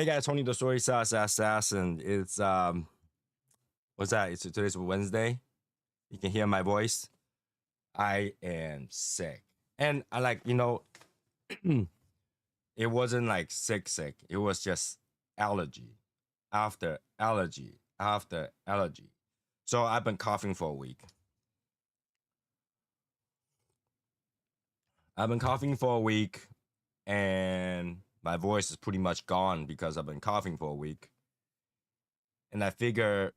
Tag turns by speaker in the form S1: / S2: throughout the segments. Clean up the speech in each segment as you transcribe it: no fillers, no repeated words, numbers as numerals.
S1: Hey guys, Tony the Story Assassin. It's what's that? It's today's Wednesday. You can hear my voice. I am sick. And I it wasn't like sick. It was just allergy after allergy after allergy. So I've been coughing for a week. And my voice is pretty much gone because I've been coughing for a week. And I figure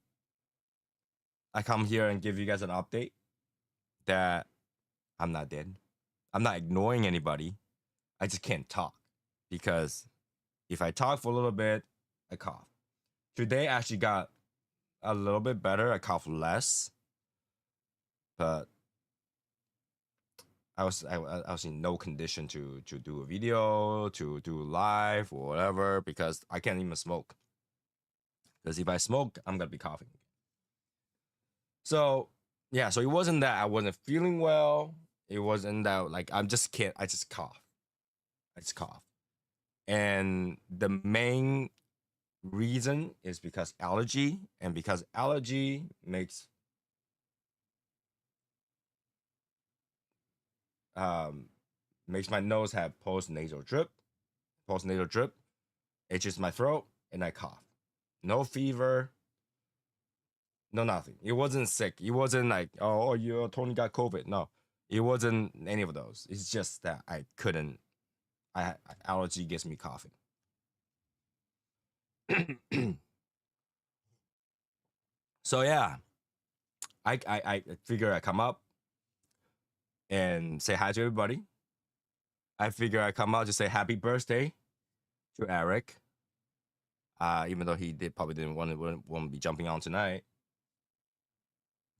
S1: I come here and give you guys an update that I'm not dead. I'm not ignoring anybody. I just can't talk because if I talk for a little bit, I cough. Today I actually got a little bit better. I cough less, but I was in no condition to do a video, to do live or whatever because I can't even smoke. Because if I smoke, I'm gonna be coughing. So yeah, so it wasn't that I wasn't feeling well. It wasn't that like I just cough. I just cough. And the main reason is because allergy, and because allergy makes my nose have post-nasal drip, itches my throat, and I cough. No fever, no nothing. It wasn't sick. It wasn't like, oh, you Tony got COVID. No, it wasn't any of those. It's just that I couldn't. Allergy gets me coughing. So yeah, I figure I come up and say hi to everybody. I figure I come out to say happy birthday to Eric. Even though he probably didn't want to be jumping on tonight,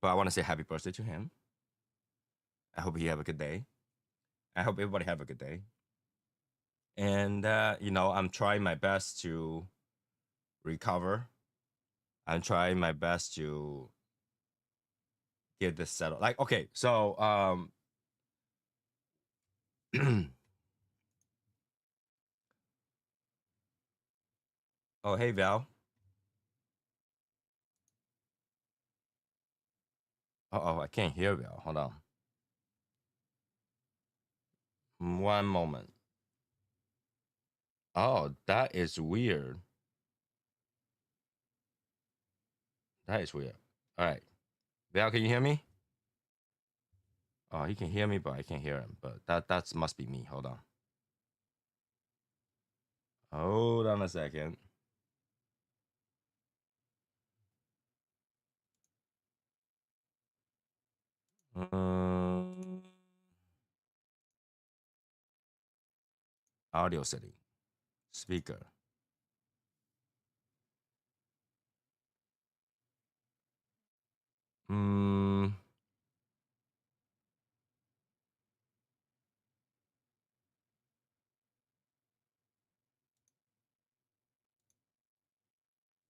S1: but I want to say happy birthday to him. I hope he have a good day. I hope everybody have a good day. And I'm trying my best to recover. I'm trying my best to get this settled. Like, okay, so oh hey Val. Oh, I can't hear Val. Hold on. One moment. Oh, that is weird. That is weird. All right. Val, can you hear me? Oh, he can hear me, but I can't hear him. But that must be me. Hold on. Hold on a second. Audio setting. Speaker.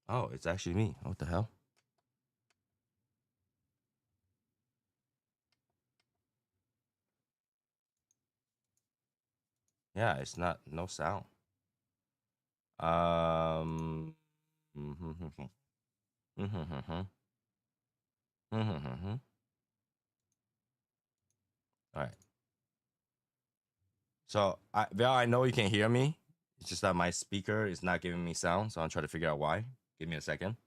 S1: Oh, it's actually me. What the hell? Yeah, it's not no sound. All right. So, Val, I know you can hear me. It's just that my speaker is not giving me sound, so I'm trying to figure out why. Give me a second.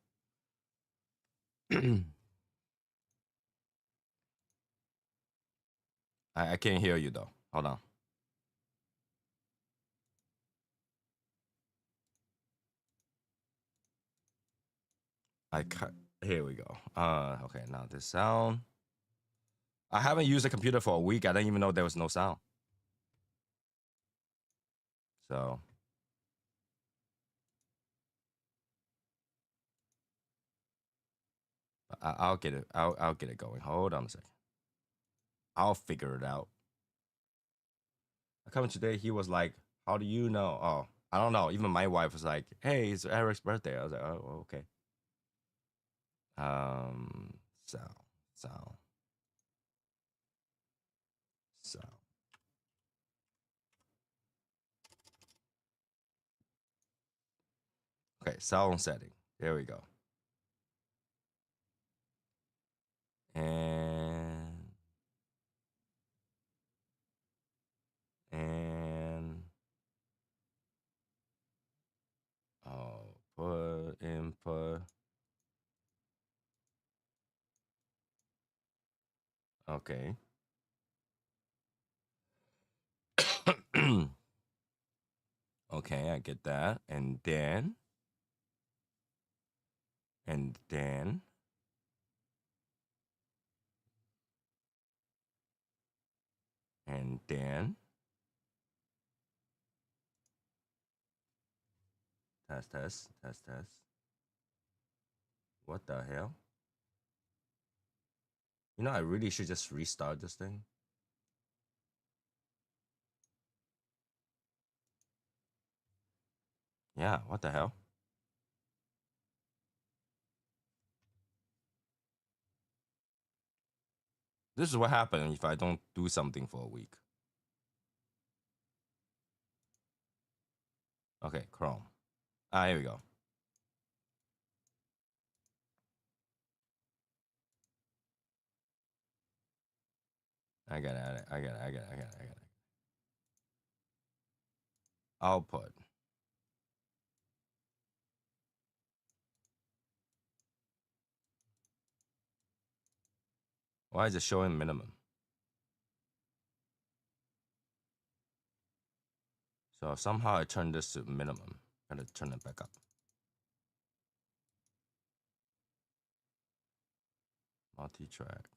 S1: I can't hear you though. Hold on. Here we go. Okay, now this sound. I haven't used a computer for a week. I didn't even know there was no sound. So I'll get it. I'll get it going. Hold on a second. I'll figure it out. I come today. He was like, "How do you know?" Oh, I don't know. Even my wife was like, "Hey, it's Eric's birthday." I was like, "Oh, okay." Sound, sound, sound. Okay, sound setting. There we go. And put input. Okay. Okay, I get that. And then and then and then test. What the hell? You know, I really should just restart this thing. Yeah, what the hell? This is what happens if I don't do something for a week. Okay, Chrome. Here we go. I got it. Output. Why is it showing minimum? So somehow I turn this to minimum. Gotta turn it back up. Multi-track.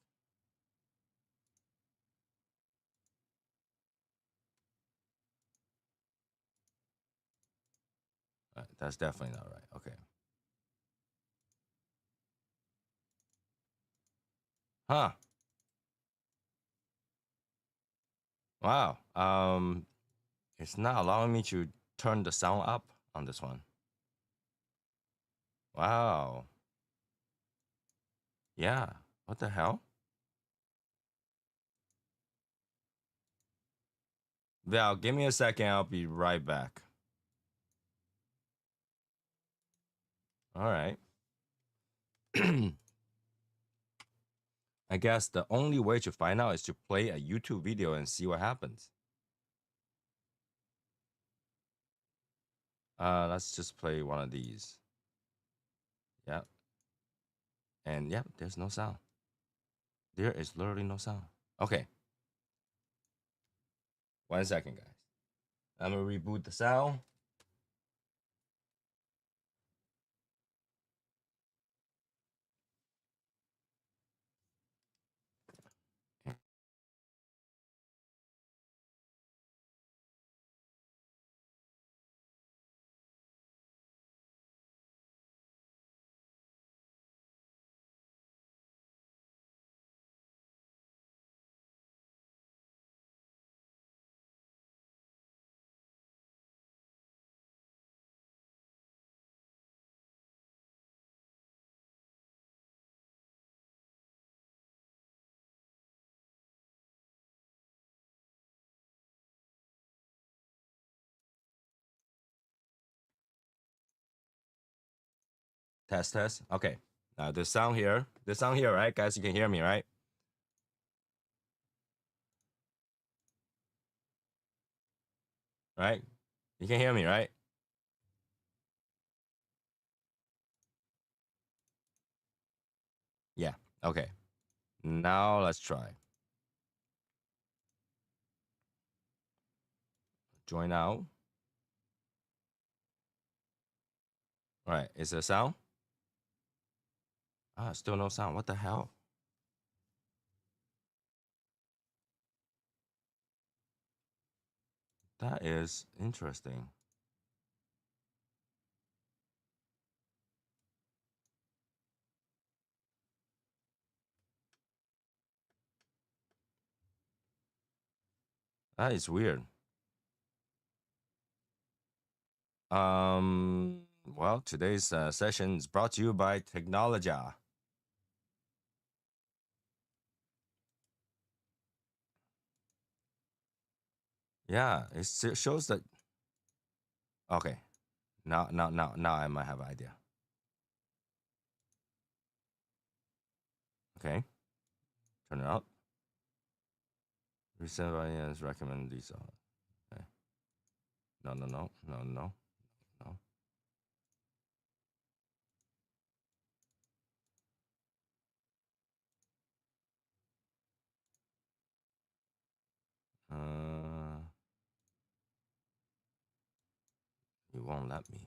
S1: That's definitely not right. Okay. Huh. Wow. It's not allowing me to turn the sound up on this one. Wow. Yeah. What the hell? Val, give me a second. I'll be right back. All right. I guess the only way to find out is to play a YouTube video and see what happens. Let's just play one of these. Yep. And yep, there's no sound. There is literally no sound. Okay. 1 second, guys. I'm gonna reboot the sound. Test. Okay. Now the sound here. The sound here, right? Guys, you can hear me, right? Right? You can hear me, right? Yeah. Okay. Now let's try. Join out. All right. Is there sound? Still no sound. What the hell? That is interesting. That is weird. Well, today's session is brought to you by Technology. Yeah, it shows that. Okay, Now I might have an idea. Okay. Turn it up. Recent audience recommend these. Okay. No. It won't let me.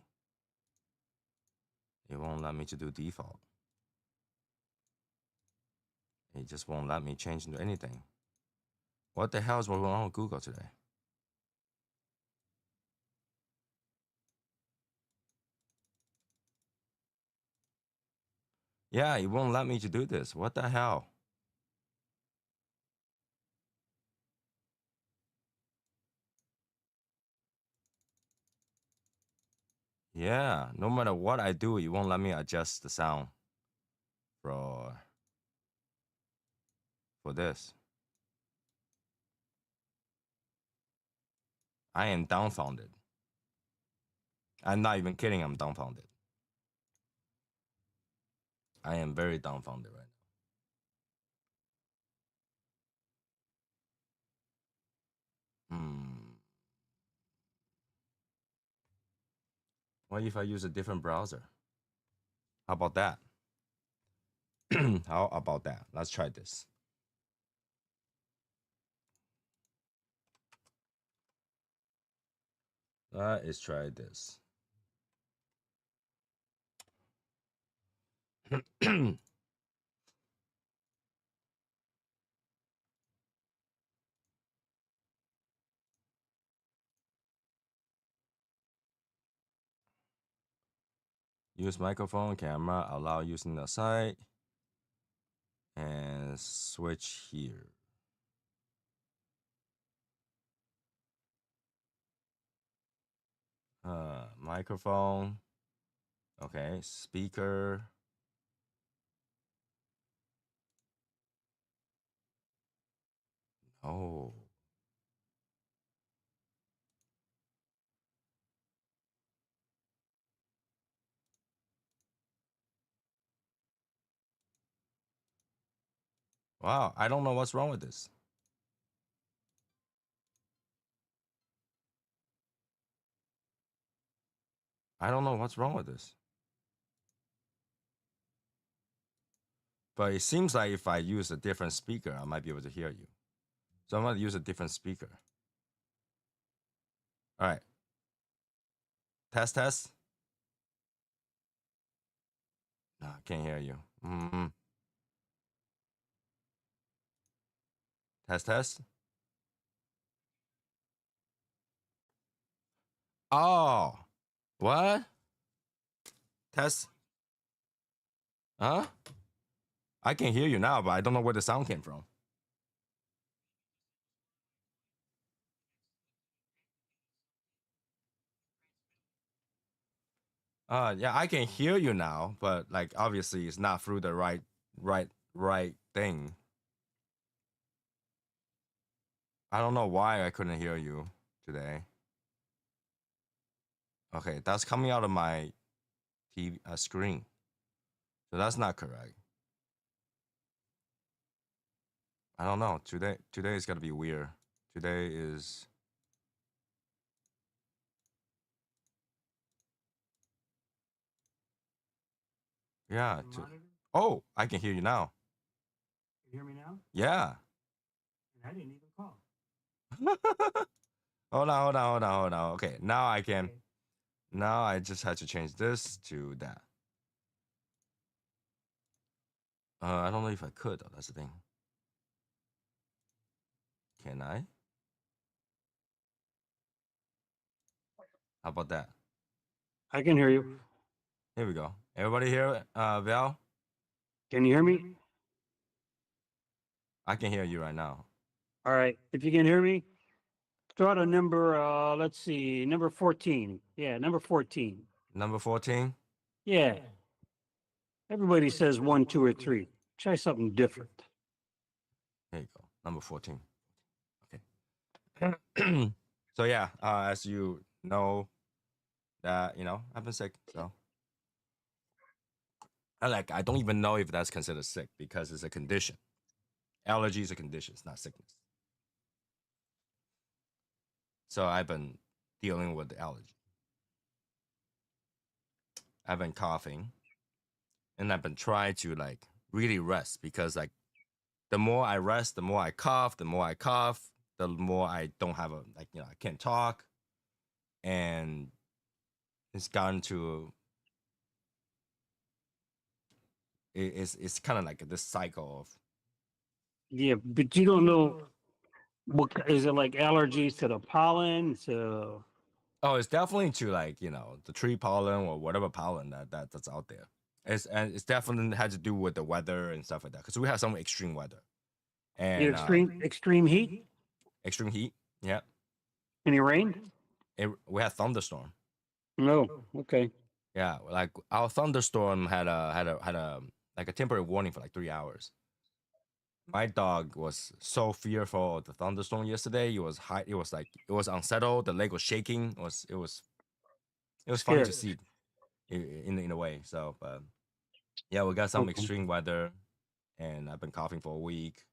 S1: It won't let me to do default. It just won't let me change into anything. What the hell is going on with Google today? Yeah, it won't let me to do this. What the hell? Yeah, no matter what I do, it won't let me adjust the sound for this. I am dumbfounded. I'm not even kidding, I'm dumbfounded. I am very dumbfounded right now. What if I use a different browser? How about that? How about that? Let's try this. Let's try this. Use microphone, camera, allow using the site, and switch here. Microphone. Okay, speaker. Oh. Wow, I don't know what's wrong with this. I don't know what's wrong with this. But it seems like if I use a different speaker, I might be able to hear you. So I'm going to use a different speaker. All right. Test. No, I can't hear you. Test. Oh. What? Test. Huh? I can hear you now, but I don't know where the sound came from. Yeah, I can hear you now, but like obviously it's not through the right thing. I don't know why I couldn't hear you today. Okay, that's coming out of my TV screen, so that's not correct. I don't know. Today is gonna be weird. Today is. Yeah. Oh, I can hear you now.
S2: You hear me now?
S1: Yeah.
S2: And I didn't even call.
S1: Hold on. Okay, now I can. Now I just had to change this to that. I don't know if I could though. That's the thing. Can I? How about that?
S2: I can hear you.
S1: Here we go. Everybody hear Val?
S2: Can you hear me?
S1: I can hear you right now.
S2: All right. If you can hear me, start on number, let's see, number 14. Yeah, number 14.
S1: Number 14.
S2: Yeah. Everybody says 1, 2, or 3. Try something different.
S1: There you go. Number 14. Okay. So yeah, as you know, that I've been sick. So I don't even know if that's considered sick because it's a condition. Allergy is a condition, it's not sickness. So I've been dealing with the allergy. I've been coughing, and I've been trying to really rest because the more I rest, the more I cough, the more I cough, the more I don't have I can't talk, and it's gotten to it's kind of like this cycle of
S2: Yeah, but you don't know is it like allergies to the pollen? To
S1: oh, it's definitely to the tree pollen or whatever pollen that's out there. It's definitely had to do with the weather and stuff like that because we have some extreme weather
S2: the
S1: and
S2: extreme heat?
S1: extreme heat. Yeah,
S2: Any rain?
S1: we had thunderstorm.
S2: No. Okay.
S1: Yeah, like our thunderstorm had a like a temporary warning for like 3 hours. My dog was so fearful of the thunderstorm yesterday. It was high. It was it was unsettled. The leg was shaking. It was funny to
S2: Scared.
S1: see in a way. So, but yeah, we got some
S2: Okay.
S1: extreme weather, and I've been coughing for a week.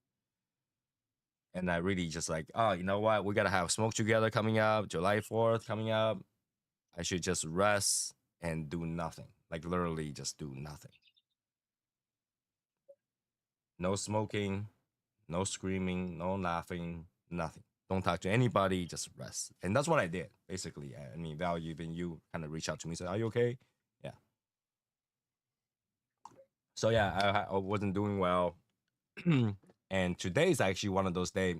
S1: And I really just oh, you know what? We gotta have smoke together coming up. July 4th coming up. I should just rest and do nothing. Like literally, just do nothing. No smoking, no screaming, no laughing, nothing. Don't talk to anybody, just rest. And that's what I did, basically. I mean, Val, you kind of reached out to me, said, "Are you okay?" Yeah. So yeah, I wasn't doing well, and today is actually one of those days.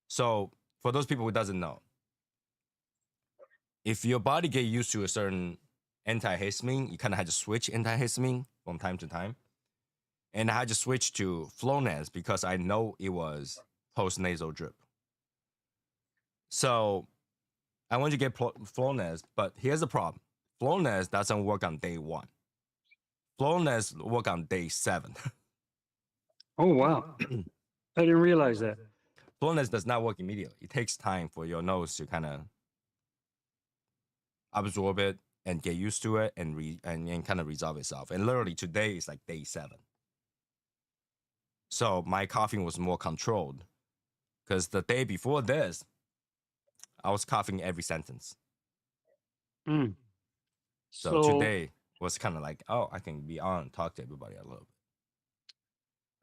S1: So for those people who doesn't know, if your body get used to a certain antihistamine, you kind of had to switch antihistamine from time to time. And I had to switch to Flonase because I know it was post nasal drip. So I want you to get Flonase, but here's the problem: Flonase doesn't work on day one. Flonase work on day 7.
S2: Oh wow. I didn't realize that.
S1: Flonase does not work immediately. It takes time for your nose to kind of absorb it and get used to it and kind of resolve itself. And literally today is like day 7. So my coughing was more controlled because the day before this, I was coughing every sentence.
S2: Mm.
S1: So
S2: So,
S1: today was kind of like, oh, I can be on and talk to everybody a little bit.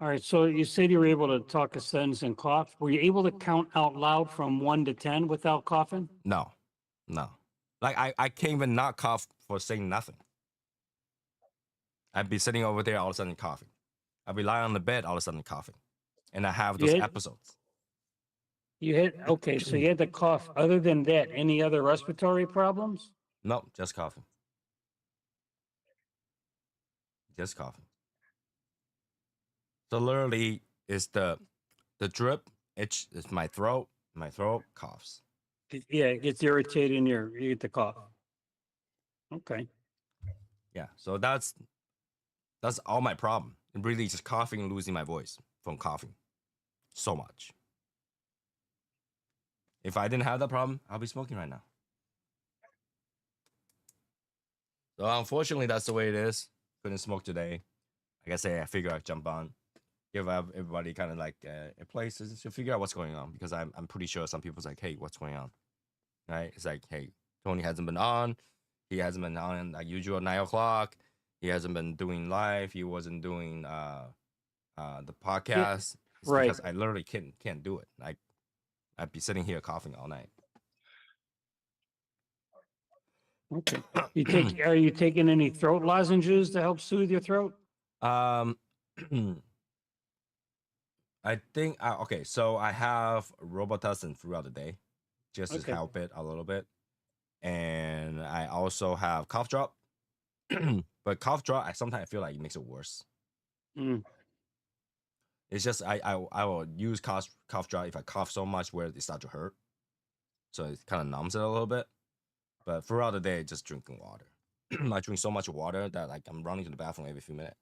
S2: all right. So you said you were able to talk a sentence and cough. Were you able to count out loud from 1 to 10 without coughing?
S1: No, no. I can't even not cough for saying nothing. I'd be sitting over there all of a sudden coughing. I'd be lying on the bed all of a sudden coughing. And I have
S2: You
S1: those
S2: had
S1: episodes.
S2: you had okay. So you had the cough. Other than that, any other respiratory problems?
S1: No, just coughing. Just coughing. So literally it's the drip, it's my throat coughs.
S2: Yeah, it gets irritated in you get the cough. Okay.
S1: Yeah. So that's all my problem. Really just coughing and losing my voice from coughing so much. If I didn't have that problem, I'll be smoking right now. So unfortunately, that's the way it is. Couldn't smoke today. Like I say, I figure I'd jump on, give everybody kind of a place to figure out what's going on because I'm pretty sure some people's like, hey, what's going on? Right? It's like, hey, Tony hasn't been on. He hasn't been on like usual 9 o'clock. He hasn't been doing live. He wasn't doing the
S2: Yeah.
S1: podcast. It's
S2: Right.
S1: because I literally can't do it. I'd be sitting here coughing all night.
S2: Okay. Are you taking any throat lozenges to help soothe your throat?
S1: um, I think okay. So I have Robitussin throughout the day, just to
S2: Okay.
S1: help it a little bit, and I also have cough drop. But cough drop, I sometimes feel like it makes it worse.
S2: Mm.
S1: It's just I will use cough drop if I cough so much where it start to hurt, so it kind of numbs it a little bit. But throughout the day, just drinking water. I drink so much water that I'm running to the bathroom every few minutes.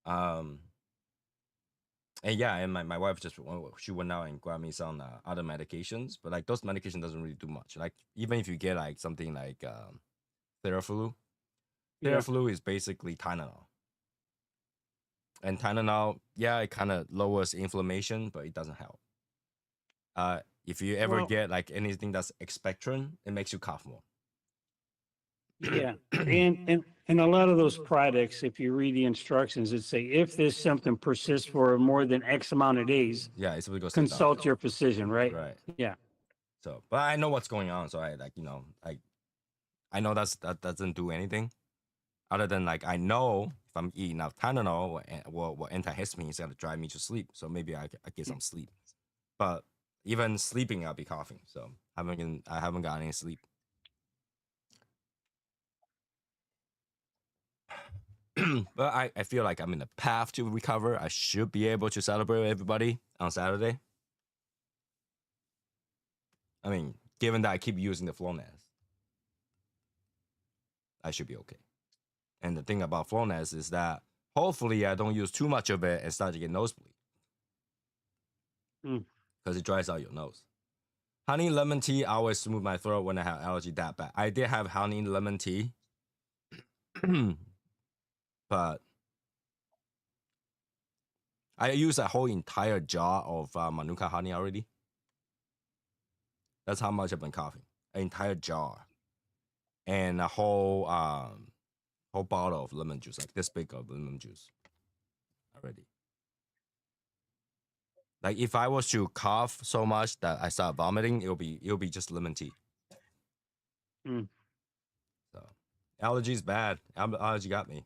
S1: um, And yeah, and my wife just she went out and grabbed me some other medications, but like those medication doesn't really do much. Like even if you get like something like Theraflu,
S2: Yeah.
S1: Theraflu is basically Tylenol, and Tylenol, yeah, it kind of lowers inflammation, but it doesn't help. If you ever
S2: Well,
S1: get like anything that's expectorant, it makes you cough more.
S2: yeah. And a lot of those products, if you read the instructions, it say if this symptom persists for more than X amount of days,
S1: Yeah, it's supposed to go see a
S2: consult
S1: doctor.
S2: your physician, right?
S1: Right.
S2: Yeah.
S1: So, but I know what's going on, so I like I know that doesn't do anything other than like I know if I'm eating enough Tylenol or antihistamine is gonna drive me to sleep. So maybe I get some sleep. But even sleeping, I'll be coughing. So I haven't got any sleep. But I feel like I'm in the path to recover. I should be able to celebrate with everybody on Saturday. I mean, given that I keep using the Flonase, I should be okay. And the thing about Flonase is that hopefully I don't use too much of it and start to get nosebleed
S2: Mm.
S1: because it dries out your nose. Honey lemon tea always smooth my throat when I have allergy that bad. I did have honey lemon tea, but I used a whole entire jar of Manuka honey already. That's how much I've been coughing. An entire jar and a whole bottle of lemon juice, like this big of lemon juice already. Like if I was to cough so much that I start vomiting, it'll be just lemon tea.
S2: Mm.
S1: So allergies bad. Allergy got me.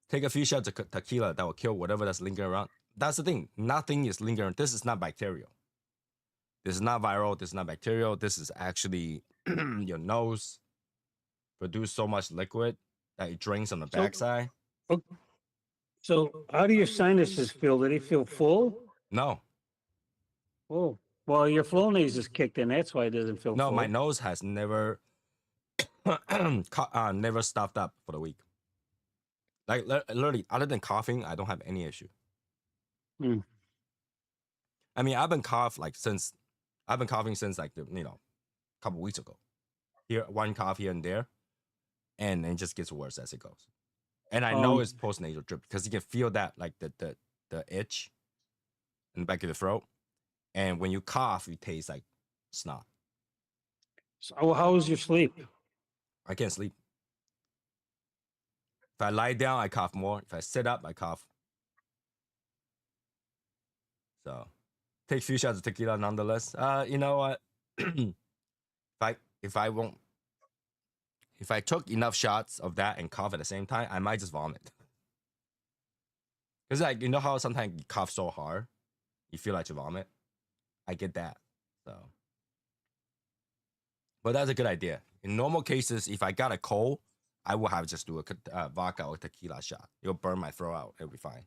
S1: Take a few shots of tequila that will kill whatever that's lingering around. That's the thing. Nothing is lingering. This is not bacterial. This is not viral. This is not bacterial. This is actually your nose produce so much liquid that it drains on the
S2: So,
S1: backside.
S2: o- so how do your sinuses feel? Do they feel full?
S1: No,
S2: Oh, well, your Flonase is kicked in. That's why it doesn't feel
S1: no, my
S2: full.
S1: nose has never never stuffed up for the week. Like literally, other than coughing, I don't have any issue.
S2: Mm.
S1: I mean, I've been coughing since like a couple weeks ago. Here, one cough here and there, and it just gets worse as it goes. And I know
S2: Um,
S1: it's postnasal drip because you can feel that like the itch in the back of the throat, and when you cough, you taste like snot.
S2: so how is your sleep?
S1: I can't sleep. If I lie down, I cough more. If I sit up, I cough. So take a few shots of tequila nonetheless. You know what? If I won't if I took enough shots of that and cough at the same time, I might just vomit. Cause like you know how sometimes you cough so hard, you feel like you vomit. I get that. So, but that's a good idea. In normal cases, if I got a cold, I will have just do a vodka or tequila shot. It'll burn my throat out. It'll be fine.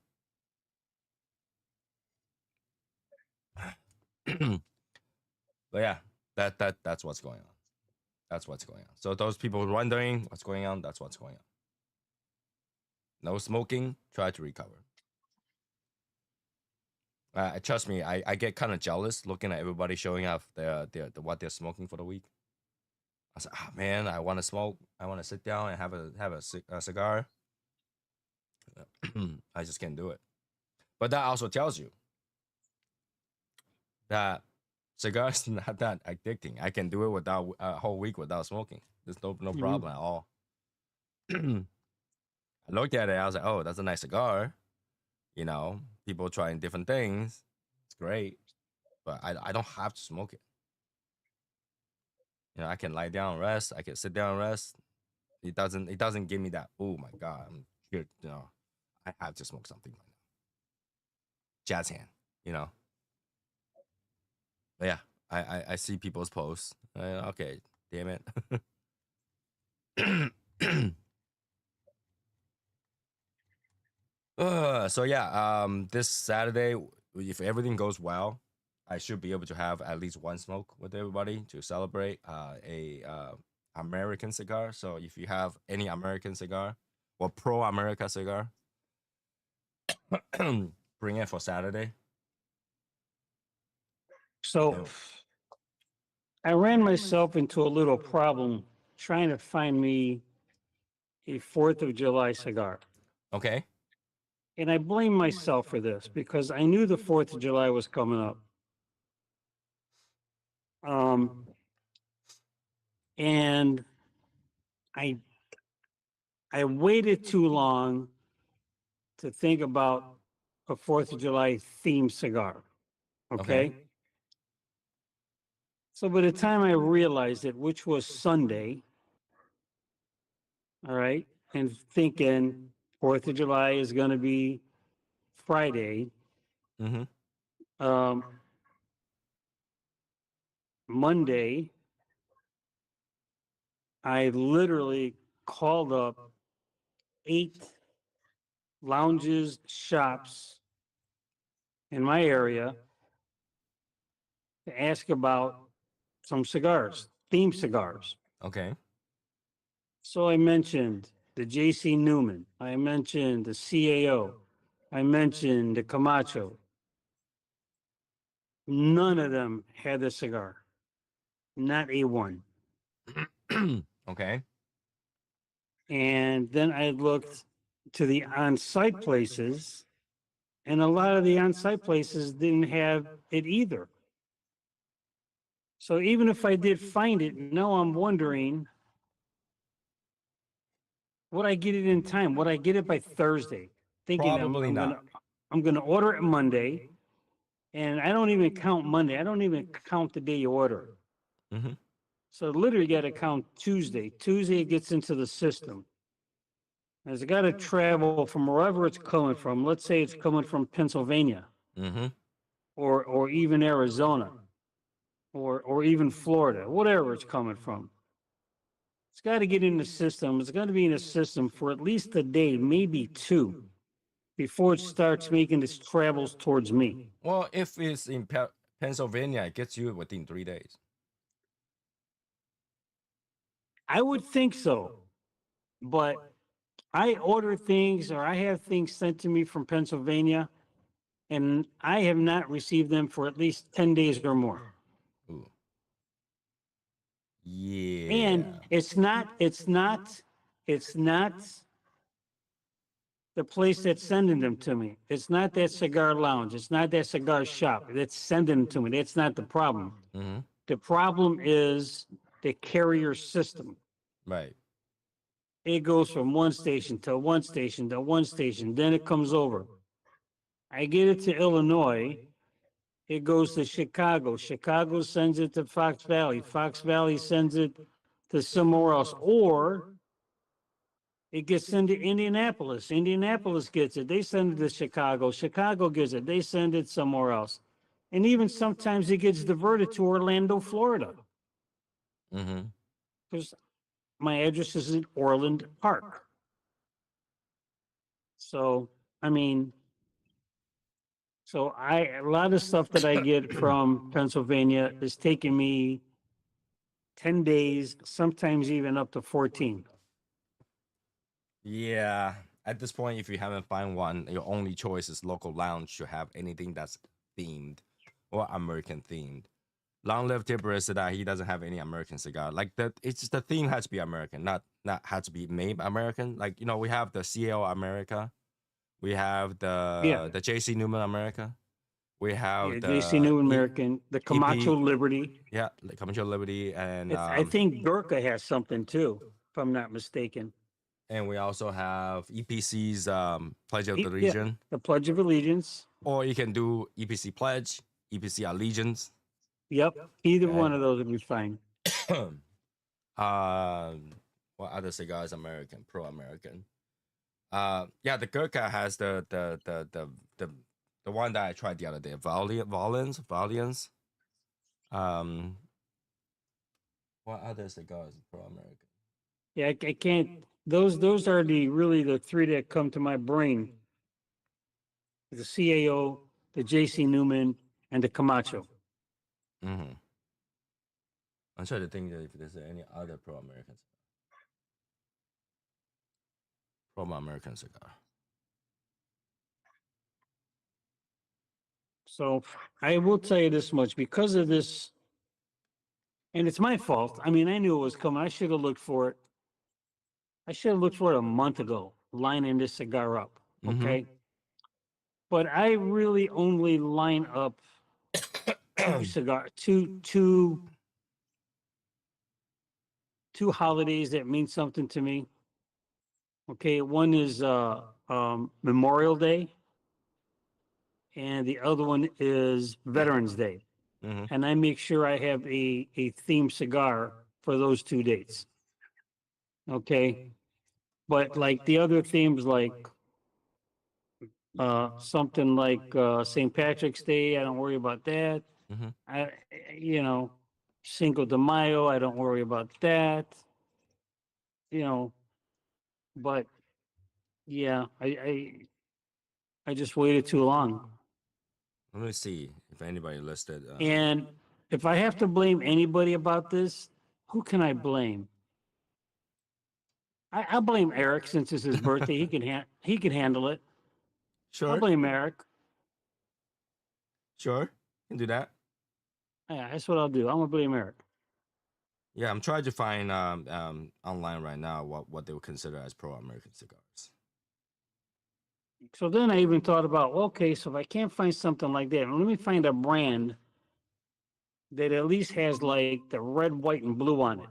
S1: But yeah, that's what's going on. That's what's going on. So those people wondering what's going on, that's what's going on. No smoking. Try to recover. Trust me, I get kind of jealous looking at everybody showing off what they're smoking for the week. I said, oh man, I want to smoke. I want to sit down and have a cigar. I just can't do it. But that also tells you that cigars not that addicting. I can do it without a whole week without smoking. There's no
S2: Mhm.
S1: problem at all. I looked at it. I was like, oh, that's a nice cigar. You know, people trying different things. It's great, but I don't have to smoke it. You know, I can lie down and rest. I can sit down and rest. It doesn't give me that. Oh my god, I'm here. You know, I have to smoke something right now. Jazz hand. You know. But yeah, I see people's posts. Okay, damn it. So yeah, this Saturday, if everything goes well, I should be able to have at least one smoke with everybody to celebrate a American cigar. So if you have any American cigar or pro America cigar, Bring it for Saturday.
S2: So
S1: And,
S2: I ran myself into a little problem trying to find me a 4th of July cigar.
S1: okay.
S2: And I blame myself for this because I knew the 4th of July was coming up. Um, and I I waited too long to think about a 4th of July themed cigar.
S1: Okay.
S2: Okay. So by the time I realized it, which was Sunday, all right, and thinking 4th of July is going to be Friday,
S1: Mm-hmm.
S2: um, Monday, I literally called up 8 lounges, shops in my area to ask about some cigars, theme cigars.
S1: Okay.
S2: So I mentioned the J.C. Newman. I mentioned the CAO. I mentioned the Camacho. None of them had the cigar, not a one.
S1: Okay.
S2: And then I looked to the on site places, and a lot of the on site places didn't have it either. So even if I did find it, now I'm wondering, would I get it in time? Would I get it by Thursday? Thinking
S1: Probably
S2: I'm
S1: not.
S2: gonna order it Monday, and I don't even count Monday. I don't even count the day you order.
S1: Mm-hmm.
S2: So literally got to count Tuesday. Tuesday it gets into the system. It's got to travel from wherever it's coming from. Let's say it's coming from Pennsylvania
S1: Mm-hmm.
S2: or even Arizona or even Florida, whatever it's coming from. It's got to get in the system. It's got to be in the system for at least a day, maybe two, before it starts making its travels towards me.
S1: Well, if it's in Pennsylvania, it gets you within 3 days.
S2: I would think so, but I order things or I have things sent to me from Pennsylvania, and I have not received them for at least 10 days or more.
S1: Ooh.
S2: And
S1: Yeah.
S2: it's not the place that's sending them to me. It's not that cigar lounge. It's not that cigar shop that's sending them to me. That's not the problem.
S1: Mm-hmm.
S2: The problem is the carrier system.
S1: Right.
S2: It goes from one station to one station to one station. Then it comes over. I get it to Illinois. It goes to Chicago. Chicago sends it to Fox Valley. Fox Valley sends it to somewhere else. Or it gets sent to Indianapolis. Indianapolis gets it. They send it to Chicago. Chicago gets it. They send it somewhere else. And even sometimes it gets diverted to Orlando, Florida,
S1: Mm-hmm.
S2: because my address is in Orland Park. So, I mean, a lot of stuff that I get from Pennsylvania is taking me 10 days, sometimes even up to 14.
S1: Yeah. At this point, if you haven't found one, your only choice is local lounge to have anything that's themed or American themed. Long live Tiburcio, he doesn't have any American cigar. Like that, it's just the theme has to be American, not had to be made American. Like we have the CL America, we have
S2: Yeah.
S1: the JC Newman America, we have
S2: Yeah. JC
S1: the
S2: New American, the Camacho
S1: EP,
S2: Liberty.
S1: yeah, like Commercial Liberty,
S2: I think Gurkha has something too, if I'm not mistaken.
S1: and we also have EPC's Pledge of the
S2: Yeah.
S1: Legion,
S2: The Pledge of Allegiance.
S1: or you can do EPC Pledge, EPC Allegiance.
S2: Yep. Either
S1: Okay.
S2: one of those would be fine.
S1: um, what other cigars American, pro American? Yeah, the Gurkha has the the one that I tried the other day, Valiance. Um, what other cigars pro American?
S2: Yeah, I can't. Those are the really the three that come to my brain: the CAO, the JC Newman, and the Camacho.
S1: Mm-hmm. I'm trying to think if there's any other pro American cigar.
S2: So I will tell you this much because of this, and it's my fault. I mean, I knew it was coming. I should have looked for it. I should have looked for it a month ago, lining this cigar up.
S1: Mm-hmm.
S2: Okay. But I really only line up two holidays that mean something to me. Okay. One is Memorial Day, and the other one is Veterans Day.
S1: Mm-hmm.
S2: And I make sure I have a themed cigar for those 2 dates. Okay. But like the other themes, like something like St. Patrick's Day, I don't worry about that.
S1: Mm-hmm.
S2: I, you know, Cinco de Mayo, I don't worry about that. You know, but yeah, I just waited too long.
S1: Let me see if anybody listed.
S2: And if I have to blame anybody about this, who can I blame? I blame Eric since it's his birthday. He can handle it. I'll
S1: Sure,
S2: blame Eric.
S1: sure, can do that.
S2: Yeah, that's what I'll do. I'm gonna blame Eric.
S1: Yeah, I'm trying to find online right now what they would consider as pro-American cigars.
S2: So then I even thought about, well, okay, so if I can't find something like that, let me find a brand that at least has like the red, white, and blue on it.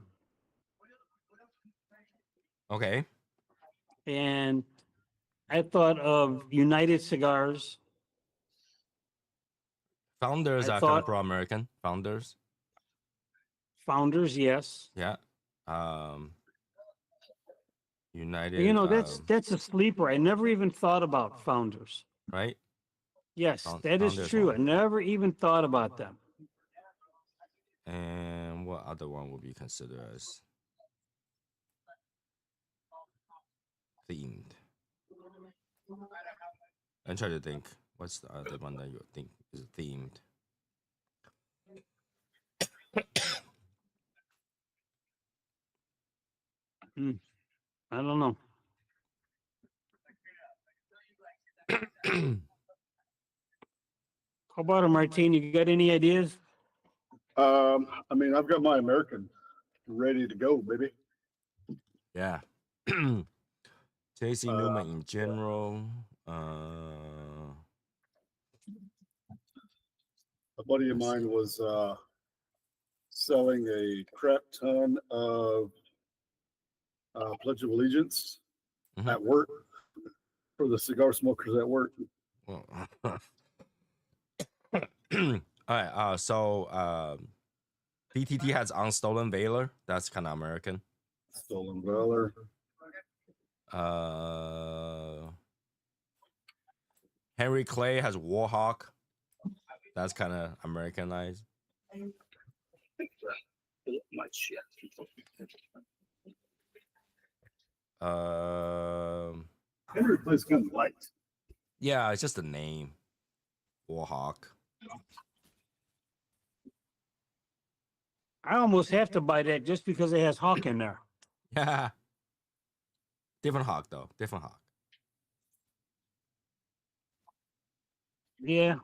S1: Okay.
S2: And I thought of United Cigars.
S1: Founders
S2: I
S1: are kind of
S2: thought
S1: pro-American. Founders.
S2: Founders, yes.
S1: Yeah. Um,
S2: You
S1: United.
S2: know, that's a sleeper. I never even thought about Founders.
S1: Right.
S2: Yes, that is
S1: Founders
S2: true. I
S1: one.
S2: never even thought about them.
S1: And what other one would be considered as themed? I'm trying to think. What's the other one that you think is themed?
S2: I don't know. How about it, Martine? You got any ideas?
S3: I mean, I've got my American ready to go, baby.
S1: Yeah. JC Newman in general.
S3: A buddy of mine was selling a crap ton of Pledge of Allegiance at work for the cigar smokers at work.
S1: Well, all right. So PTT has Unstolen Valor. That's kind of American.
S3: Stolen Valor.
S1: Henry Clay has Warhawk. That's kind of Americanized.
S3: My shit. Henry Clay's kind of light.
S1: Yeah, it's just a name. Warhawk.
S2: I almost have to buy that just because it has Hawk in there.
S1: Yeah. Different hawk though. Different hawk.
S2: Yeah.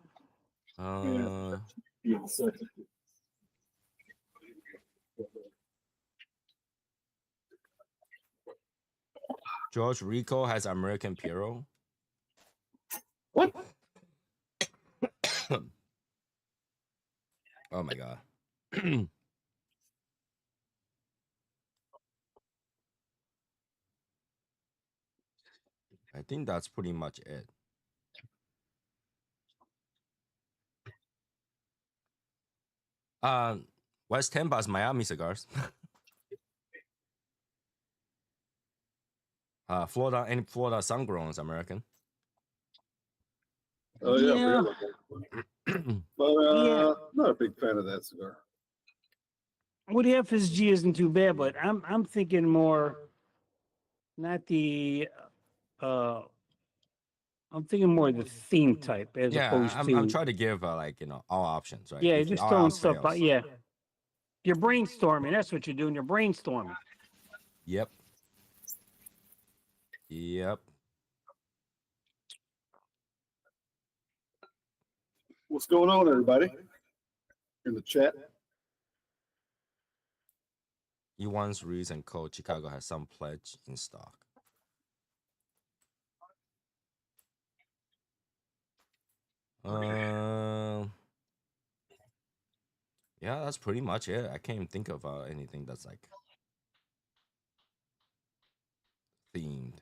S1: George Rico has American Puro.
S3: What?
S1: Oh my god. I think that's pretty much it. West Tampa's Miami Cigars. Florida Sungrown is American.
S3: Oh yeah. But not a big fan of that cigar.
S2: Woody FSG isn't too bad, but I'm thinking more not the I'm thinking more the theme type as opposed to
S1: I'm trying to give like all options, right?
S2: yeah,
S1: If
S2: just
S1: all
S2: throwing
S1: else
S2: stuff out.
S1: fails.
S2: Yeah. You're brainstorming. That's what you're doing. You're brainstorming.
S1: Yep. Yep.
S3: What's going on, everybody? In the chat.
S1: E1's Reese and Co. Chicago has some pledge in stock. Yeah, that's pretty much it. I can't even think of anything that's like themed.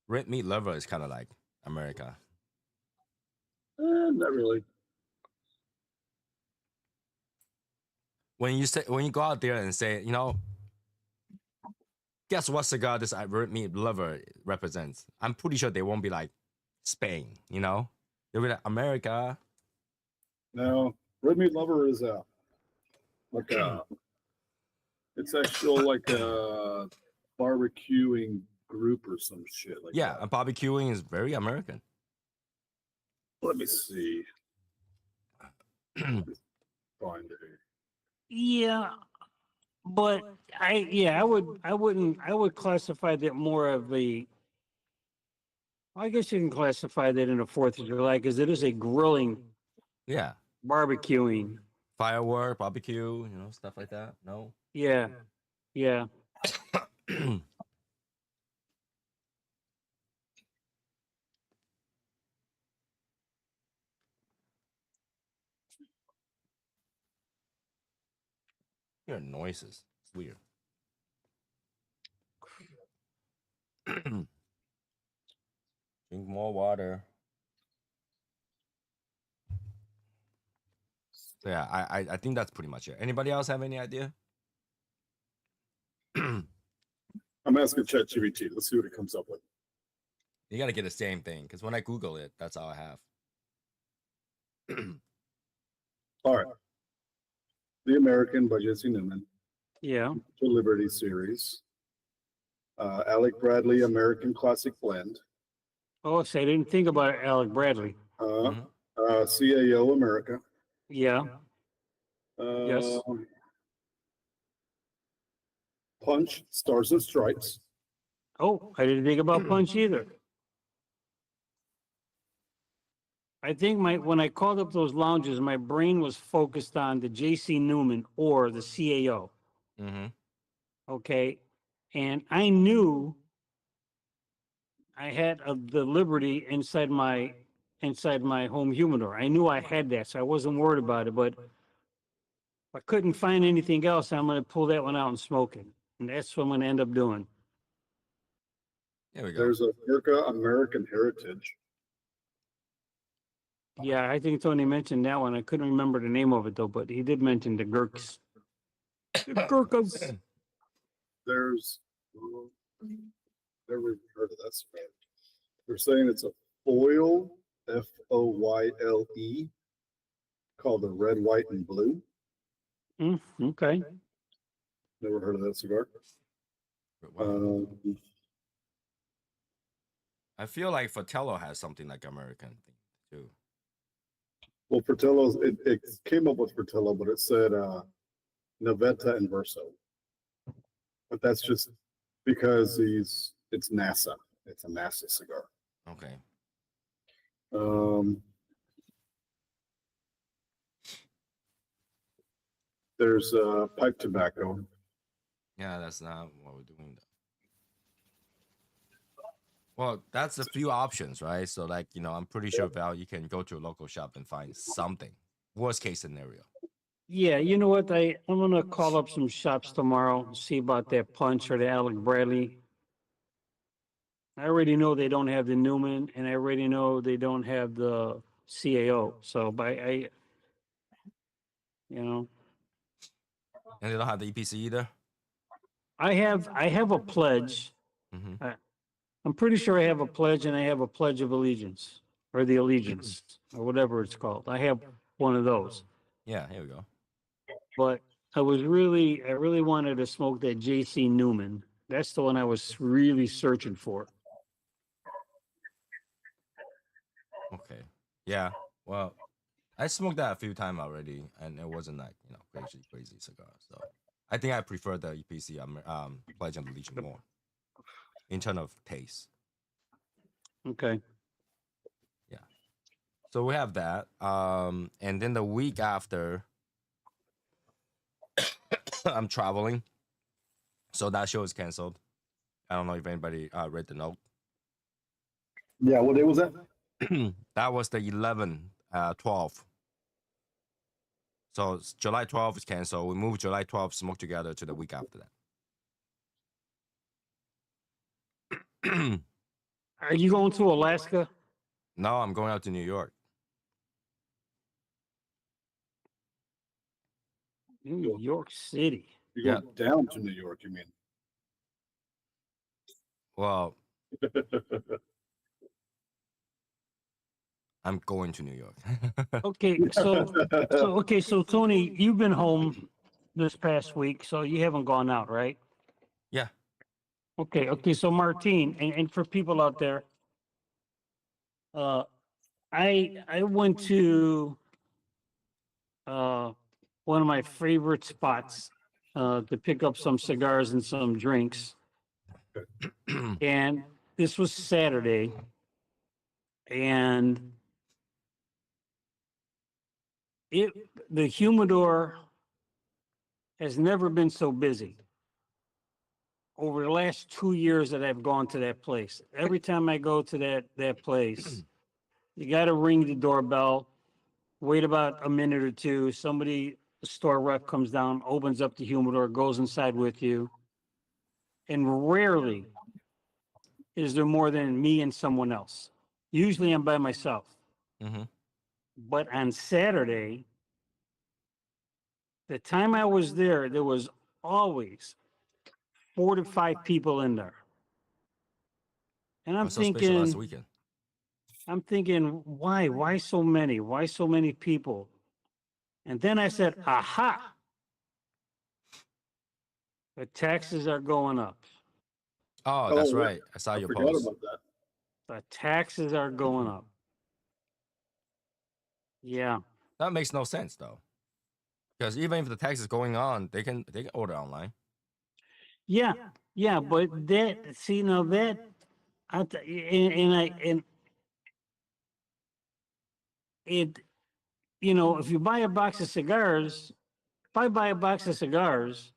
S1: Red meat lover is kind of like America.
S3: Not really.
S1: When you go out there and say, guess what cigar this red meat lover represents? I'm pretty sure they won't be like Spain, They'll be like America.
S3: No, Red Meat Lover is it's actual like a barbecuing group or some shit like
S1: Yeah,
S3: that.
S1: and barbecuing is very American.
S3: Let me see. Find it.
S2: Yeah, but I would classify that more of a. I guess you can classify that in a 4th of July because it is a grilling,
S1: Yeah,
S2: barbecuing.
S1: firework, barbecue, stuff like that. No.
S2: Yeah, yeah.
S1: Hear noises. It's weird. Drink more water. So yeah, I think that's pretty much it. Anybody else have any idea?
S3: I'm asking ChatGPT. Let's see what it comes up with.
S1: You gotta get the same thing because when I Google it, that's all I have.
S3: All right. The American by Jesse Newman.
S2: Yeah.
S3: The Liberty series. Alec Bradley American Classic Blend.
S2: Oh, so I didn't think about Alec Bradley.
S3: CAO America.
S2: Yeah. Yes.
S3: Punch Stars and Stripes.
S2: Oh, I didn't think about Punch either. I think when I called up those lounges, my brain was focused on the J.C. Newman or the CAO.
S1: Mm-hmm.
S2: Okay, and I knew I had the Liberty inside my home humidor. I knew I had that, so I wasn't worried about it. But if I couldn't find anything else, I'm going to pull that one out and smoke it, and that's what I'm going to end up doing.
S1: There we go.
S3: There's a Virka American Heritage.
S2: Yeah, I think Tony mentioned that one. I couldn't remember the name of it though, but he did mention the Gurks. The Gurkhas.
S3: There's never heard of that cigar. They're saying it's a foil, FOYLE, called the Red, White, and Blue.
S2: Okay.
S3: Never heard of that cigar.
S1: I feel like Fratello has something like American thing too.
S3: Well, Fratello's, it came up with Fratello, but it said Navetta and Verso. But that's just because it's NASA. It's a NASA cigar.
S1: Okay.
S3: There's pipe tobacco.
S1: Yeah, that's not what we're doing though. Well, that's a few options, right? So like, I'm pretty sure Val, you can go to a local shop and find something. Worst case scenario.
S2: Yeah, you know what? I'm gonna call up some shops tomorrow and see about that Punch or the Alec Bradley. I already know they don't have the Newman, and I already know they don't have the CAO. So And
S1: And they don't have the EPC either.
S2: I have a pledge.
S1: Mm-hmm.
S2: I'm pretty sure I have a pledge, and I have a Pledge of Allegiance or the Allegiance or whatever it's called. I have one of those.
S1: Yeah, here we go.
S2: But I really wanted to smoke that J.C. Newman. That's the one I was really searching for.
S1: Okay. Yeah. Well, I smoked that a few times already, and it wasn't like crazy cigar. So I think I prefer the EPC Pledge and Legion more in terms of taste.
S2: Okay.
S1: Yeah. So we have that. And then the week after, I'm traveling, so that show is canceled. I don't know if anybody read the note.
S3: Yeah, what day was that?
S1: That was the 11th, 12th. So July 12th is canceled. We moved July 12th, Smoke Together to the week after that.
S2: Are you going to Alaska?
S1: No, I'm going out to New York.
S2: New York City.
S3: You're going down to New York, you mean?
S1: Well, I'm going to New York.
S2: Okay, so Tony, you've been home this past week, so you haven't gone out, right?
S1: Yeah.
S2: Okay, so Martine, and for people out there, I went to one of my favorite spots to pick up some cigars and some drinks. And this was Saturday, and the humidor has never been so busy. Over the last 2 years that I've gone to that place, every time I go to that place, you got to ring the doorbell, wait about a minute or two. Somebody, the store rep comes down, opens up the humidor, goes inside with you. And rarely is there more than me and someone else. Usually I'm by myself.
S1: Mm-hmm.
S2: But on Saturday, the time I was there was always 4 to 5 people in there. And I'm
S1: What's so special last
S2: thinking,
S1: weekend?
S2: why so many? Why so many people? And then I said, aha, the taxes are going up.
S1: Oh, that's
S3: yeah.
S1: right. I saw
S3: I
S1: your
S3: forgot
S1: post.
S3: about that.
S2: The taxes are going up. Yeah.
S1: That makes no sense though, because even if the tax is going on, they can order online.
S2: Yeah. Yeah. But that, see, now that, and it, if you buy a box of cigars, if I buy a box of cigars,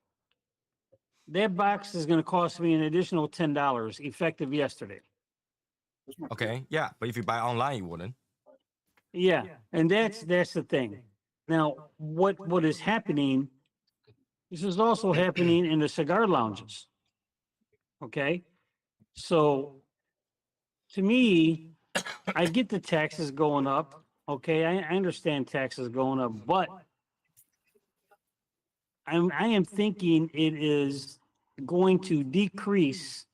S2: that box is going to cost me an additional $10 effective yesterday.
S1: Okay, yeah, but if you buy online, you wouldn't.
S2: Yeah, and that's the thing. Now, what is happening? This is also happening in the cigar lounges. Okay, so to me, I get the taxes going up. Okay, I understand taxes going up, but I am thinking it is going to decrease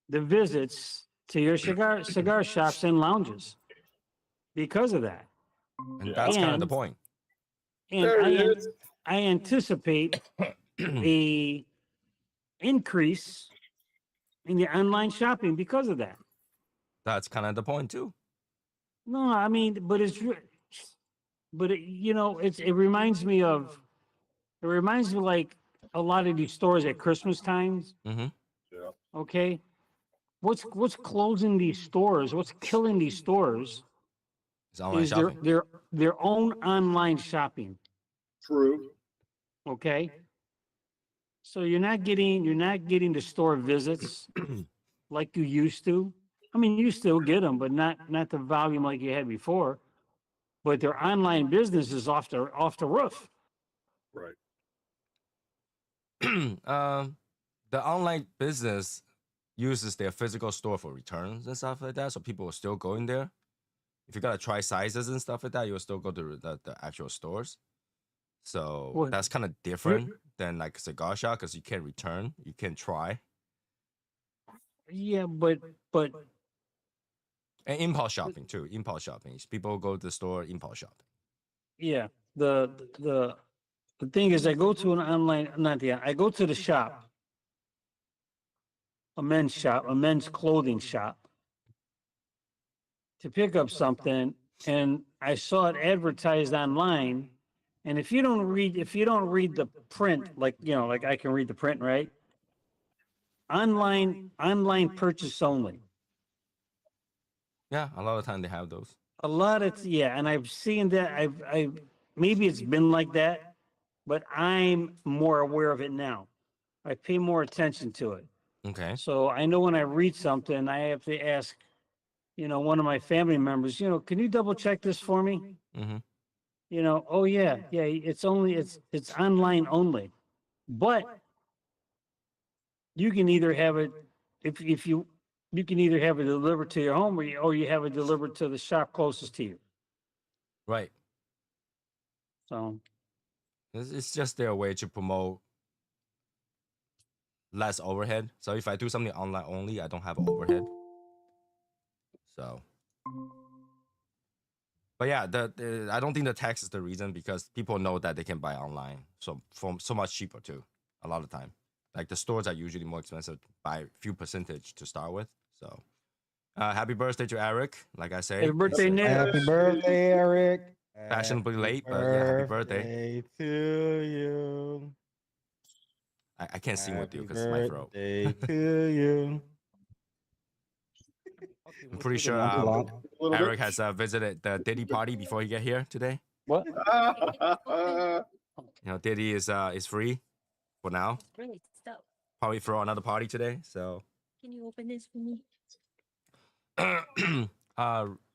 S2: the visits to your cigar shops and lounges because of that.
S1: And that's kind of the
S2: And-
S1: point.
S2: And
S3: There it is.
S2: I anticipate a increase in the online shopping because of that.
S1: That's kind of the point too.
S2: No, I mean, but it reminds me like a lot of these stores at Christmas times.
S1: Mm-hmm.
S3: Yeah.
S2: Okay, what's closing these stores? What's killing these stores
S1: It's online
S2: is
S1: shopping.
S2: their own online shopping.
S3: True.
S2: Okay, so you're not getting the store visits like you used to. I mean, you still get them, but not the volume like you had before. But their online business is off the roof.
S3: Right.
S1: The online business uses their physical store for returns and stuff like that, so people will still go in there. If you gotta try sizes and stuff like that, you'll still go to the actual stores. So
S2: Well,
S1: that's kind of different than like a cigar shop because you can return, you can try.
S2: Yeah, but
S1: And impulse shopping too. Impulse shopping is people go to the store impulse shopping.
S2: yeah, the thing is, I go to an online, I go to the shop, a men's clothing shop, to pick up something, and I saw it advertised online. And if you don't read the print, like like I can read the print, right? Online purchase only.
S1: Yeah, a lot of time they have those.
S2: A lot of yeah, and I've seen that. I've maybe it's been like that, but I'm more aware of it now. I pay more attention to it.
S1: Okay.
S2: So I know when I read something, I have to ask, one of my family members, can you double check this for me?
S1: Mm-hmm.
S2: Oh yeah, it's online only. But you can either have it if you can either have it delivered to your home or you have it delivered to the shop closest to you.
S1: Right.
S2: So
S1: It's just their way to promote less overhead. So if I do something online only, I don't have overhead. So, but yeah, I don't think the tax is the reason because people know that they can buy online so much cheaper too. A lot of time, like the stores are usually more expensive by a few percentage to start with. So, happy birthday to Eric. Like I say,
S2: happy birthday, Nick.
S4: Happy birthday, Eric.
S1: Fashionably
S4: Happy
S1: late, but yeah, happy birthday.
S4: to you.
S1: I can't sing with you
S4: Happy
S1: because it's my throat.
S4: birthday to you.
S1: I'm pretty sure
S3: A little
S1: Eric
S3: bit.
S1: has visited the Diddy party before he get here today.
S2: What?
S1: Diddy is free for now.
S5: Great stuff.
S1: Probably throw another party today. So,
S5: Can you open this for me?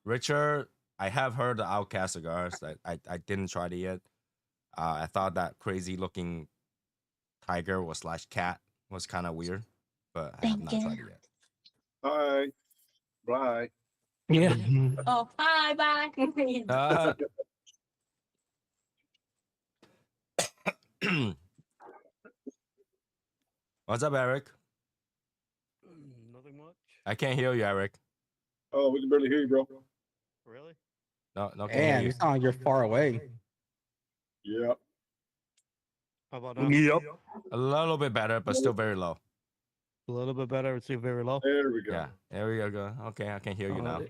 S1: Richard, I have heard the Outcast cigars. I didn't try it yet. I thought that crazy looking tiger or slash cat was kind of weird, but I have
S5: Thank
S1: not
S5: you.
S1: tried it yet.
S3: Bye. Bye.
S2: Yeah.
S5: Oh, bye, bye.
S1: What's up, Eric?
S4: Nothing much.
S1: I can't hear you, Eric.
S3: Oh, we can barely hear you, bro.
S4: Really?
S1: No, can't
S4: Man,
S1: hear
S4: you
S1: you.
S4: sound like you're far away.
S3: Yep.
S4: How about now?
S2: Yep.
S1: A little bit better, but still very low.
S4: A little bit better. It's very low.
S3: There we go.
S1: Yeah, there we go. Okay, I can hear you now.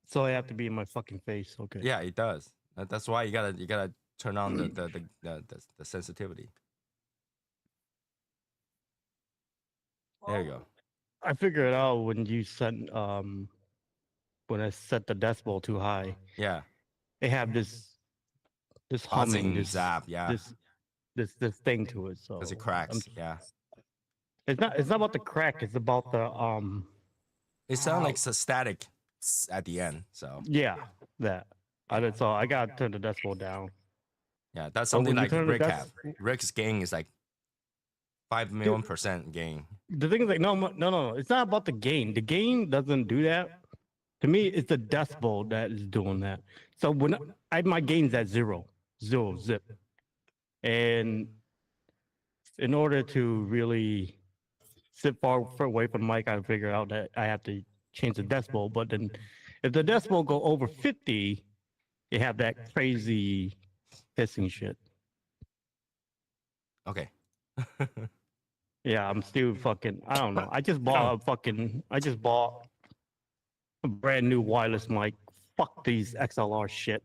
S4: So I have to be in my fucking face. Okay.
S1: Yeah, it does. That's why you gotta turn on the sensitivity. There you go.
S4: I figured it out when you set when I set the decibel too high.
S1: Yeah,
S4: They have this humming,
S1: buzzing zap. Yeah,
S4: this thing to it. So
S1: because it cracks. Yeah,
S4: it's not about the crack. It's about the
S1: it sounds like a static at the end. So
S4: yeah, that. So I got to turn the decibel down.
S1: yeah, that's
S4: But
S1: something
S4: when you
S1: like
S4: turn the
S1: Rick have. Rick's gain is like 5,000,000% gain.
S4: The thing is like no. It's not about the gain. The gain doesn't do that. To me, it's the decibel that is doing that. So when my gain's at zero zip, and in order to really sit far away from the mic, I figure out that I have to change the decibel. But then, if the decibel go over 50, you have that crazy hissing shit.
S1: Okay.
S4: Yeah, I'm still fucking. I don't know. I just bought a brand new wireless mic. Fuck these XLR shit.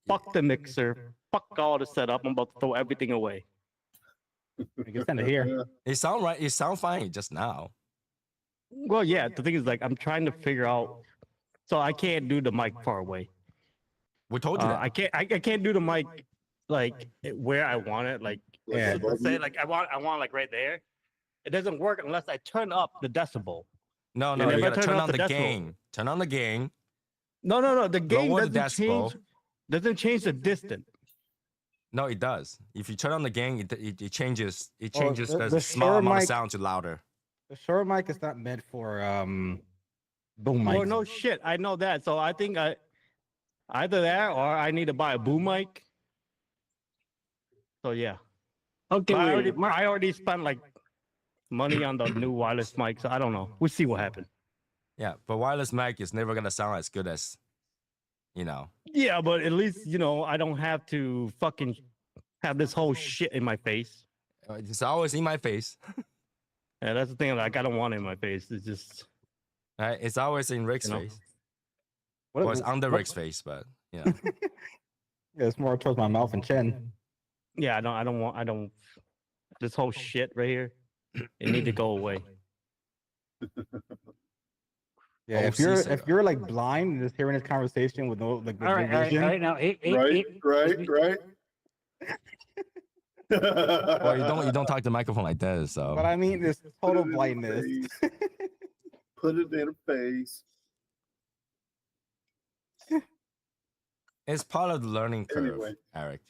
S4: Fuck the mixer. Fuck all the setup. I'm about to throw everything away. You can send it here.
S1: It sound right. It sound fine just now.
S4: Well, yeah. The thing is, like, I'm trying to figure out. So I can't do the mic far away.
S1: We told you that.
S4: I can't do the mic like where I want it. Like,
S3: Yeah.
S4: let's say like I want like right there. It doesn't work unless I turn up the decibel.
S1: No,
S4: and if
S1: you
S4: I
S1: gotta
S4: turn
S1: turn
S4: off
S1: on
S4: the
S1: the
S4: decibel-
S1: gain. Turn on the gain.
S4: No. The gain
S1: Lower the
S4: doesn't
S1: decibel.
S4: change. Doesn't change the distance.
S1: No, it does. If you turn on the gain, it changes. It
S6: Well,
S1: changes
S6: the
S1: the small
S6: Shure
S1: amount of
S6: mic-
S1: sound to louder.
S6: The Shure mic is not meant for boom mic.
S4: Well, no shit. I know that. So I think either that or I need to buy a boom mic. So yeah.
S2: Okay.
S4: But
S2: Wait,
S4: I already spent like money on the new wireless mic. So I don't know. We'll see what happens.
S1: Yeah, but wireless mic is never gonna sound as good as,
S4: Yeah, but at least I don't have to fucking have this whole shit in my face.
S1: It's always in my face.
S4: Yeah, that's the thing. Like I don't want it in my face. It's just
S1: Right? It's always in Rick's
S4: You know.
S1: face.
S6: What,
S1: Well, it's under
S6: what-
S1: Rick's face, but yeah.
S6: Yeah, it's more towards my mouth and chin.
S4: Yeah, I don't. This whole shit right here, it need to go away.
S6: Yeah,
S1: Oh,
S6: if you're
S1: Caesar.
S6: if you're like blind and just hearing this conversation with no like with
S2: All right,
S6: no
S2: all right,
S6: vision,
S2: all right. Now,
S3: Right.
S1: Well, you don't talk to the microphone like this, so
S6: but I mean this
S3: Put
S6: total
S3: it in her
S6: blindness.
S3: face. Put it in her face.
S1: it's part of the learning curve,
S3: Anyway.
S1: Eric.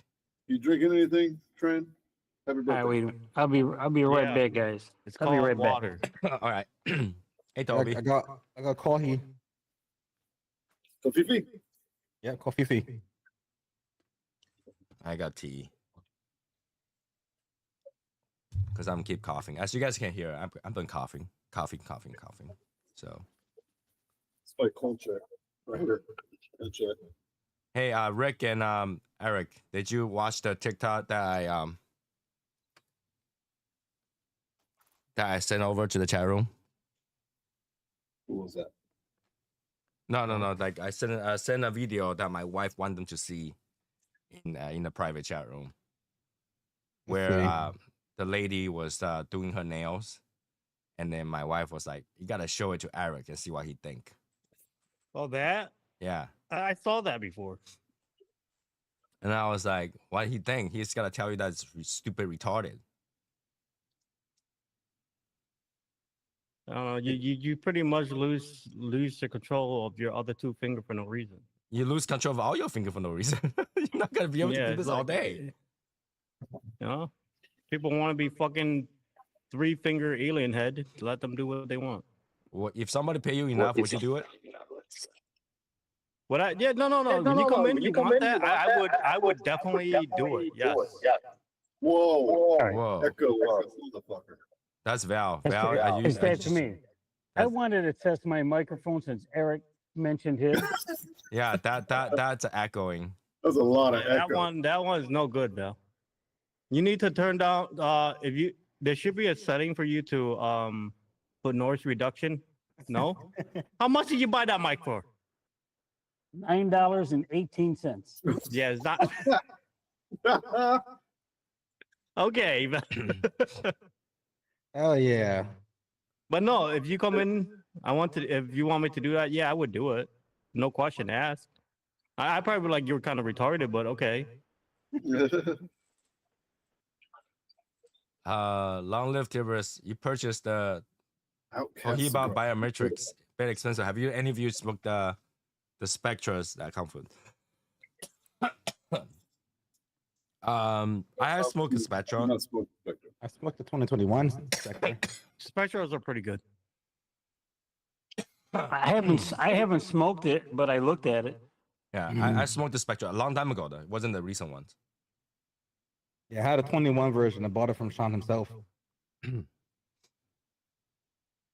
S3: You drinking anything, Trent? Happy
S2: All
S3: birthday.
S2: right, wait a minute. I'll be right
S4: Yeah.
S2: back, guys.
S4: It's
S2: I'll be
S4: called
S2: right back.
S4: water.
S1: All right. Hey,
S6: I
S1: Toby.
S6: got coffee.
S3: So Fifi,
S6: Yeah, coffee fee.
S1: I got tea. Because I'm keep coughing. As you guys can hear, I've been coughing. So,
S3: it's my cold check right here. Cold check.
S1: hey, Rick and Eric, did you watch the TikTok that I sent over to the chat room?
S3: Who was that?
S1: No. Like I sent a video that my wife wanted them to see in the private chat room, where
S6: Okay.
S1: the lady was doing her nails, and then my wife was like, "You gotta show it to Eric and see what he think."
S4: Oh, that
S1: Yeah,
S4: I saw that before.
S1: and I was like, "What he think? He's gotta tell you that it's stupid, retarded."
S4: I don't know. You pretty much lose the control of your other two finger for no reason.
S1: You lose control of all your finger for no reason. You're not gonna be able to do
S4: it's
S1: this all
S4: like,
S1: day.
S4: You know, people want to be fucking 3-finger alien head. Let them do what they want.
S1: What if somebody pay you enough? Would you do it?
S4: What I yeah no. When you come in, you want that. I would definitely do it. Yes.
S3: Whoa.
S1: Whoa,
S3: Echo like a motherfucker.
S1: that's Val.
S2: That's
S1: Val,
S2: to-
S1: are you?
S2: it's that to me. I
S1: that's-
S2: wanted to test my microphone since Eric mentioned his.
S1: Yeah, that's echoing.
S3: That's a lot of
S4: Yeah,
S3: echo.
S4: that one is no good, Bill. You need to turn down if you there should be a setting for you to put noise reduction. No? How much did you buy that mic for?
S2: $9.18.
S4: Yeah, it's not okay.
S6: Hell yeah.
S4: But no, if you come in, if you want me to do that, yeah, I would do it. No question asked. I probably like you're kind of retarded, but okay.
S1: Long live Tiberius. You purchased the
S3: Outcast
S1: Cohiba
S3: cigar.
S1: Biometrics. Very expensive. Have you any of you smoked the Spectras that come with? I have smoked a
S3: I'm
S1: Spectra.
S3: not smoking Spectre.
S6: I smoked the 2021 sector.
S4: Spectros are pretty good.
S2: I haven't smoked it, but I looked at it.
S1: Yeah, I smoked the Spectra a long time ago though. It wasn't the recent ones.
S6: Yeah, I had a 21 version. I bought it from Sean himself.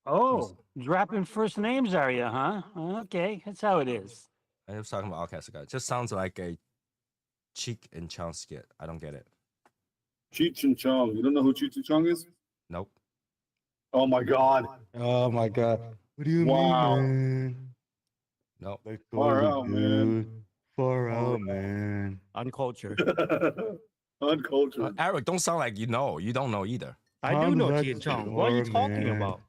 S2: Oh, dropping first names, are you, huh? Okay, that's how it is.
S1: I was talking about Outcast cigar. It just sounds like a Cheek and Chong skit. I don't get it.
S3: Cheech and Chong. You don't know who Cheech and Chong is?
S1: Nope.
S3: Oh my God.
S6: Oh my god. What do you
S3: Wow.
S6: mean, man?
S1: Nope.
S6: Like
S3: Far
S6: the
S3: out, man.
S6: dude. Far out, man.
S4: Uncultured.
S3: Uncultured.
S1: Eric, don't sound like you know. You don't know either.
S4: I do
S6: Tom,
S4: know
S6: that's
S4: Chi and Chong. What are you
S6: your
S4: talking
S6: man.
S4: about?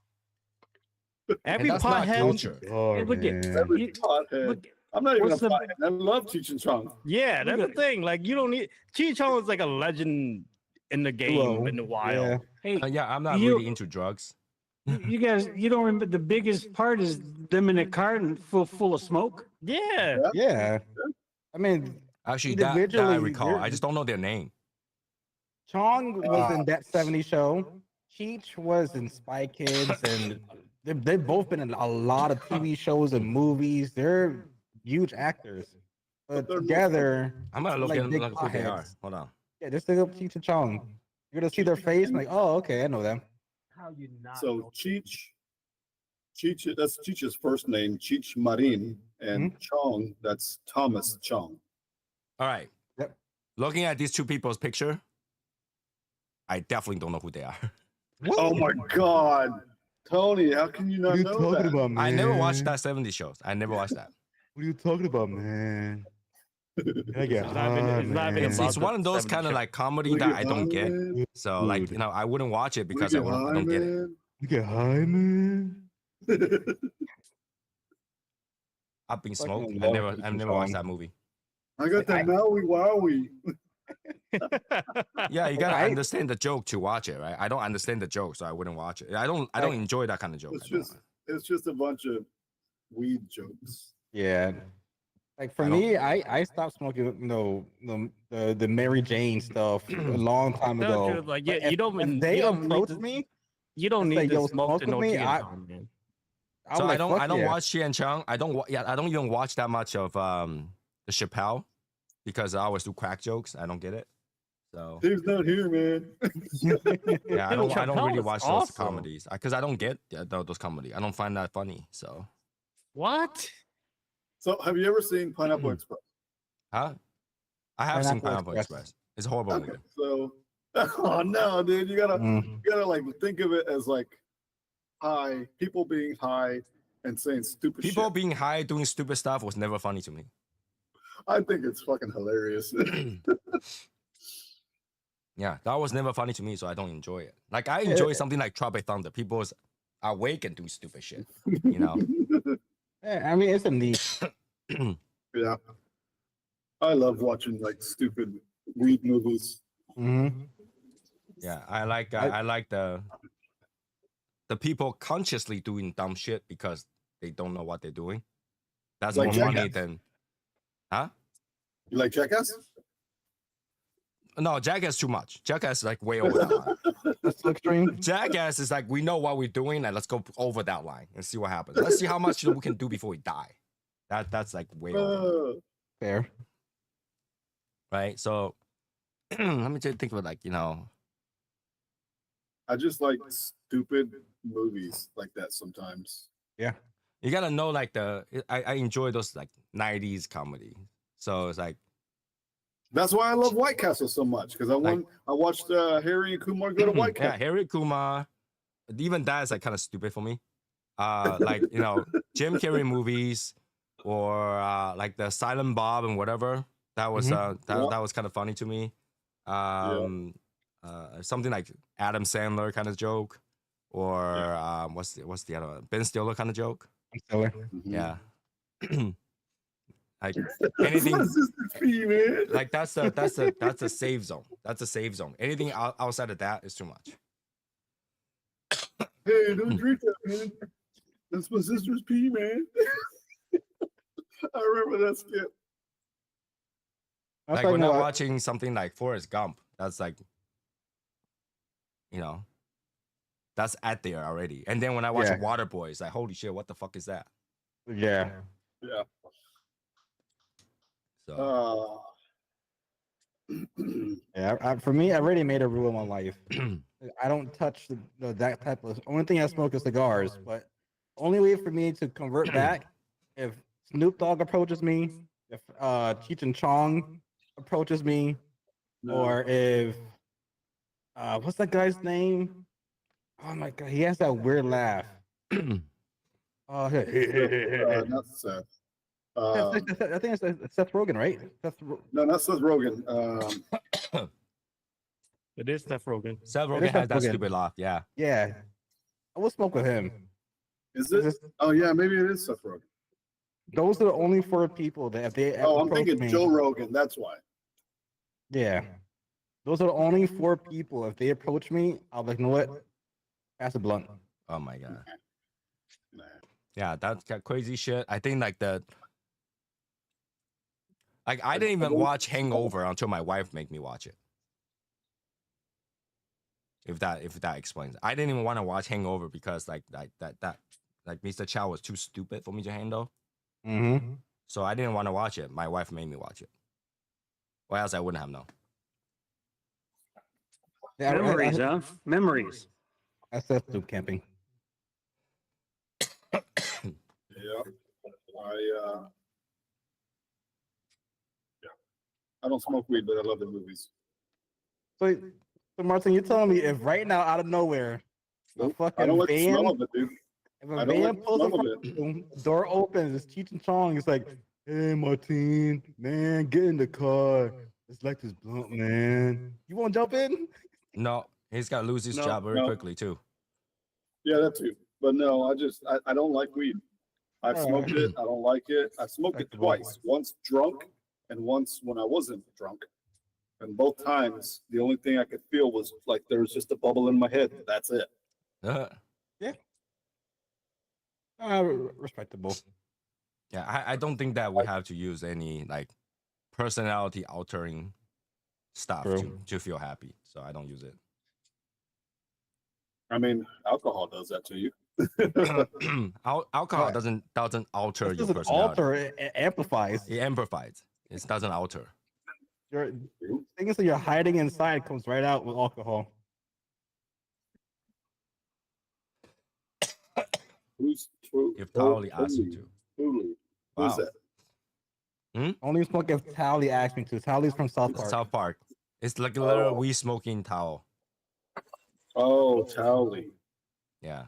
S1: And
S4: Every
S1: that's not
S4: pothead.
S1: culture.
S6: Oh,
S2: Hey, look at-
S6: man.
S3: Every
S2: You-
S3: pothead.
S2: Look,
S3: I'm not even a
S2: what's the-
S3: pothead. I love Cheech and Chong.
S4: Yeah, that's
S2: Look
S4: the thing. Like you don't need Chi and Chong is like a legend in the game
S6: Duo.
S4: in the wild.
S6: Yeah.
S2: hey,
S1: Yeah, I'm not
S2: You-
S1: really into drugs.
S2: you guys, you don't remember the biggest part is them in a carton full of smoke.
S4: Yeah.
S6: Yeah. I mean,
S1: Actually, that I
S6: Individually,
S1: recall.
S6: they're-
S1: I just don't know their name.
S6: Chong was in that 70 show. Cheech was in Spy Kids, and they've both been in a lot of TV shows and movies. They're huge actors. But
S3: they're-
S6: together,
S1: I'm gonna look
S6: like
S1: in
S6: big
S1: look who they are.
S6: potheads.
S1: Hold on.
S6: Yeah, just look up Cheech and Chong. You're gonna see their face and like, oh, okay, I know them.
S3: So Cheech, that's Cheech's first name, Cheech Marin, and Chong, that's Thomas Chong.
S1: All right.
S6: Yep.
S1: Looking at these two people's picture, I definitely don't know who they are.
S3: Oh my God. Tony, how can you not know that?
S6: about, man?
S1: I never watched that 70 shows. I never watched that.
S6: What are you talking about, man? I get
S4: It's not even-
S6: high,
S4: it's not even
S6: man.
S4: about
S1: It's one of those
S4: 70
S1: kind of
S4: show.
S1: like comedy
S3: We
S1: that
S3: get
S1: I don't
S3: high,
S1: get.
S3: man.
S1: So like
S6: Dude.
S1: you know, I wouldn't watch it
S3: We
S1: because
S3: get
S1: I
S3: high,
S1: don't get it.
S3: man.
S6: You get high, man.
S1: Up in
S6: Fucking
S1: Smoke.
S6: love
S1: I've
S6: Cheech and
S1: never watched
S6: Chong.
S1: that movie.
S3: I got that Maui Wowie.
S1: Yeah, you gotta
S6: I-
S1: understand the joke to watch it, right? I don't understand the joke, so I wouldn't watch it. I don't enjoy that kind of joke.
S3: It's just a bunch of weed jokes.
S6: Yeah. Like for
S1: I don't-
S6: me, I stopped smoking, the Mary Jane stuff a long time
S4: No,
S6: ago.
S4: dude, like,
S6: But
S4: yeah, you don't
S6: if
S4: need-
S6: they
S4: you don't need
S6: approach
S4: to-
S6: me,
S4: You don't
S6: It's
S4: need
S6: like,
S4: to
S6: yo,
S4: smoke
S6: smoke
S4: to
S6: with
S4: know
S6: me,
S4: Cheech and
S6: I-
S4: Chong, man.
S6: I'm
S1: So
S6: like,
S1: I
S6: fuck
S1: don't
S6: yeah.
S1: watch Chien Chong. I don't even watch that much of the Chappelle because I always do crack jokes. I don't get it. So
S3: He's not here, man.
S1: yeah, I
S4: Dude,
S1: don't really
S4: Chappelle is
S1: watch those
S4: awesome.
S1: comedies because I don't get those comedy. I don't find that funny. So
S4: What?
S3: So, have you ever seen Pineapple Express?
S1: huh? I have seen
S6: Pineapple
S1: Pineapple
S6: Express.
S1: Express. It's a horrible
S3: Okay,
S1: movie.
S3: so oh no, dude, you gotta like think of it as like high people being high and saying stupid
S1: People
S3: shit.
S1: being high doing stupid stuff was never funny to me.
S3: I think it's fucking hilarious.
S1: Yeah, that was never funny to me, so I don't enjoy it. Like I enjoy something like Tropic Thunder. People's awake and do stupid shit. You know.
S6: Yeah, I mean, it's a niche.
S3: Yeah, I love watching like stupid weed movies.
S6: Mm-hmm.
S1: Yeah, I like the people consciously doing dumb shit because they don't know what they're doing. That's
S3: Like
S1: more funny
S3: Jackass.
S1: than, huh?
S3: You like Jackass?
S1: No, Jackass too much. Jackass is like way over that line.
S6: That's so extreme.
S1: Jackass is like we know what we're doing and let's go over that line and see what happens. Let's see how much we can do before we die. That's like way over,
S6: Fair.
S1: right? So let me just think of it like
S3: I just like stupid movies like that sometimes.
S6: Yeah.
S1: you gotta know like I enjoy those like 90s comedy. So it's like
S3: That's why I love White Castle so much because I watched Harry and Kumar go to White
S1: yeah,
S3: Castle.
S1: Harry Kumar, even that is like kind of stupid for me. Like Jim Carrey movies or like the Silent Bob and whatever. That was that was kind of funny to me. Something like Adam Sandler kind of joke, or what's the other one? Ben Stiller kind of joke.
S6: I'm Stiller.
S3: Mhm.
S1: Yeah. Like anything
S3: That's just a pee, man.
S1: like that's a safe zone. That's a safe zone. Anything outside of that is too much.
S3: Hey, don't drink that, man. That's my sister's pee, man. I remember that skit.
S6: I'm
S1: Like
S6: talking
S1: when I'm
S6: about-
S1: watching something like Forrest Gump, that's like, that's at there already. And then when I watch
S6: Yeah.
S1: Waterboy, it's like, holy shit, what the fuck is that?
S6: Yeah.
S3: Yeah.
S1: So
S6: Yeah. For me, I already made a rule in my life. I don't touch that type of. Only thing I smoke is cigars. But only way for me to convert back if Snoop Dogg approaches me, if Cheech and Chong approaches me, or if what's that guy's name? Oh my god, he has that weird laugh.
S3: not Seth.
S6: I think it's Seth Rogen, right?
S3: No, not Seth Rogen.
S4: It is Seth Rogen.
S1: Seth
S6: It
S1: Rogen
S6: is
S1: has
S6: Seth
S1: that
S6: Rogen.
S1: stupid laugh. Yeah.
S6: Yeah, I will smoke with him.
S3: Is it? Oh yeah, maybe it is Seth Rogen.
S6: Those are the only 4 people that if they
S3: Oh, I'm
S6: approach
S3: thinking
S6: me,
S3: Joe Rogan. That's why.
S6: Yeah, those are the only 4 people. If they approach me, I'll be like, you know what? Pass a blunt.
S1: Oh my god.
S3: Nah.
S1: Yeah, that's got crazy shit. I think like I didn't even watch Hangover until my wife made me watch it. If that explains it. I didn't even want to watch Hangover because like Mr. Chow was too stupid for me to handle.
S6: Mm-hmm.
S1: So I didn't want to watch it. My wife made me watch it. Or else I wouldn't have known.
S6: Yeah,
S2: Memories, huh? Memories.
S6: I said stoop camping.
S3: Yeah. I don't smoke weed, but I love the movies.
S6: So Martin, you're telling me if right now out of nowhere, a
S3: Nope, I
S6: fucking
S3: don't like the smell
S6: van,
S3: of it, dude.
S6: If a
S3: I don't
S6: van
S3: like the
S6: pulls in
S3: smell of
S6: front
S3: it.
S6: of you, door opens, it's Cheech and Chong. It's like, hey, Martine, man, get in the car. It's like this blunt, man. You won't jump in?
S1: No, he's got to lose his
S2: No,
S1: job very
S3: no.
S1: quickly too.
S3: Yeah, that too. But no, I don't like weed. I've
S6: All
S3: smoked
S6: right.
S3: it. I don't like it. I smoked it
S6: Respectable.
S3: twice. Once drunk and once when I wasn't drunk. And both times, the only thing I could feel was like there was just a bubble in my head. That's it.
S6: Respectable.
S1: Yeah, I don't think that we have to use any like personality altering stuff
S6: True.
S1: to feel happy. So I don't use it.
S3: I mean, alcohol does that to you.
S1: Alcohol
S6: Right.
S1: doesn't alter
S6: This
S1: your
S6: doesn't
S1: personality.
S6: alter, it amplifies.
S1: It amplifies. It doesn't alter.
S6: Your things that you're hiding inside comes right out with alcohol.
S3: Who's
S1: If Tali asks you to.
S3: Who's
S1: Wow.
S3: that?
S6: Only smoke if Tally asked me to. Tally's from South Park.
S1: South Park. It's like a little
S3: Oh.
S1: weed smoking towel.
S3: Oh, Towley.
S1: Yeah.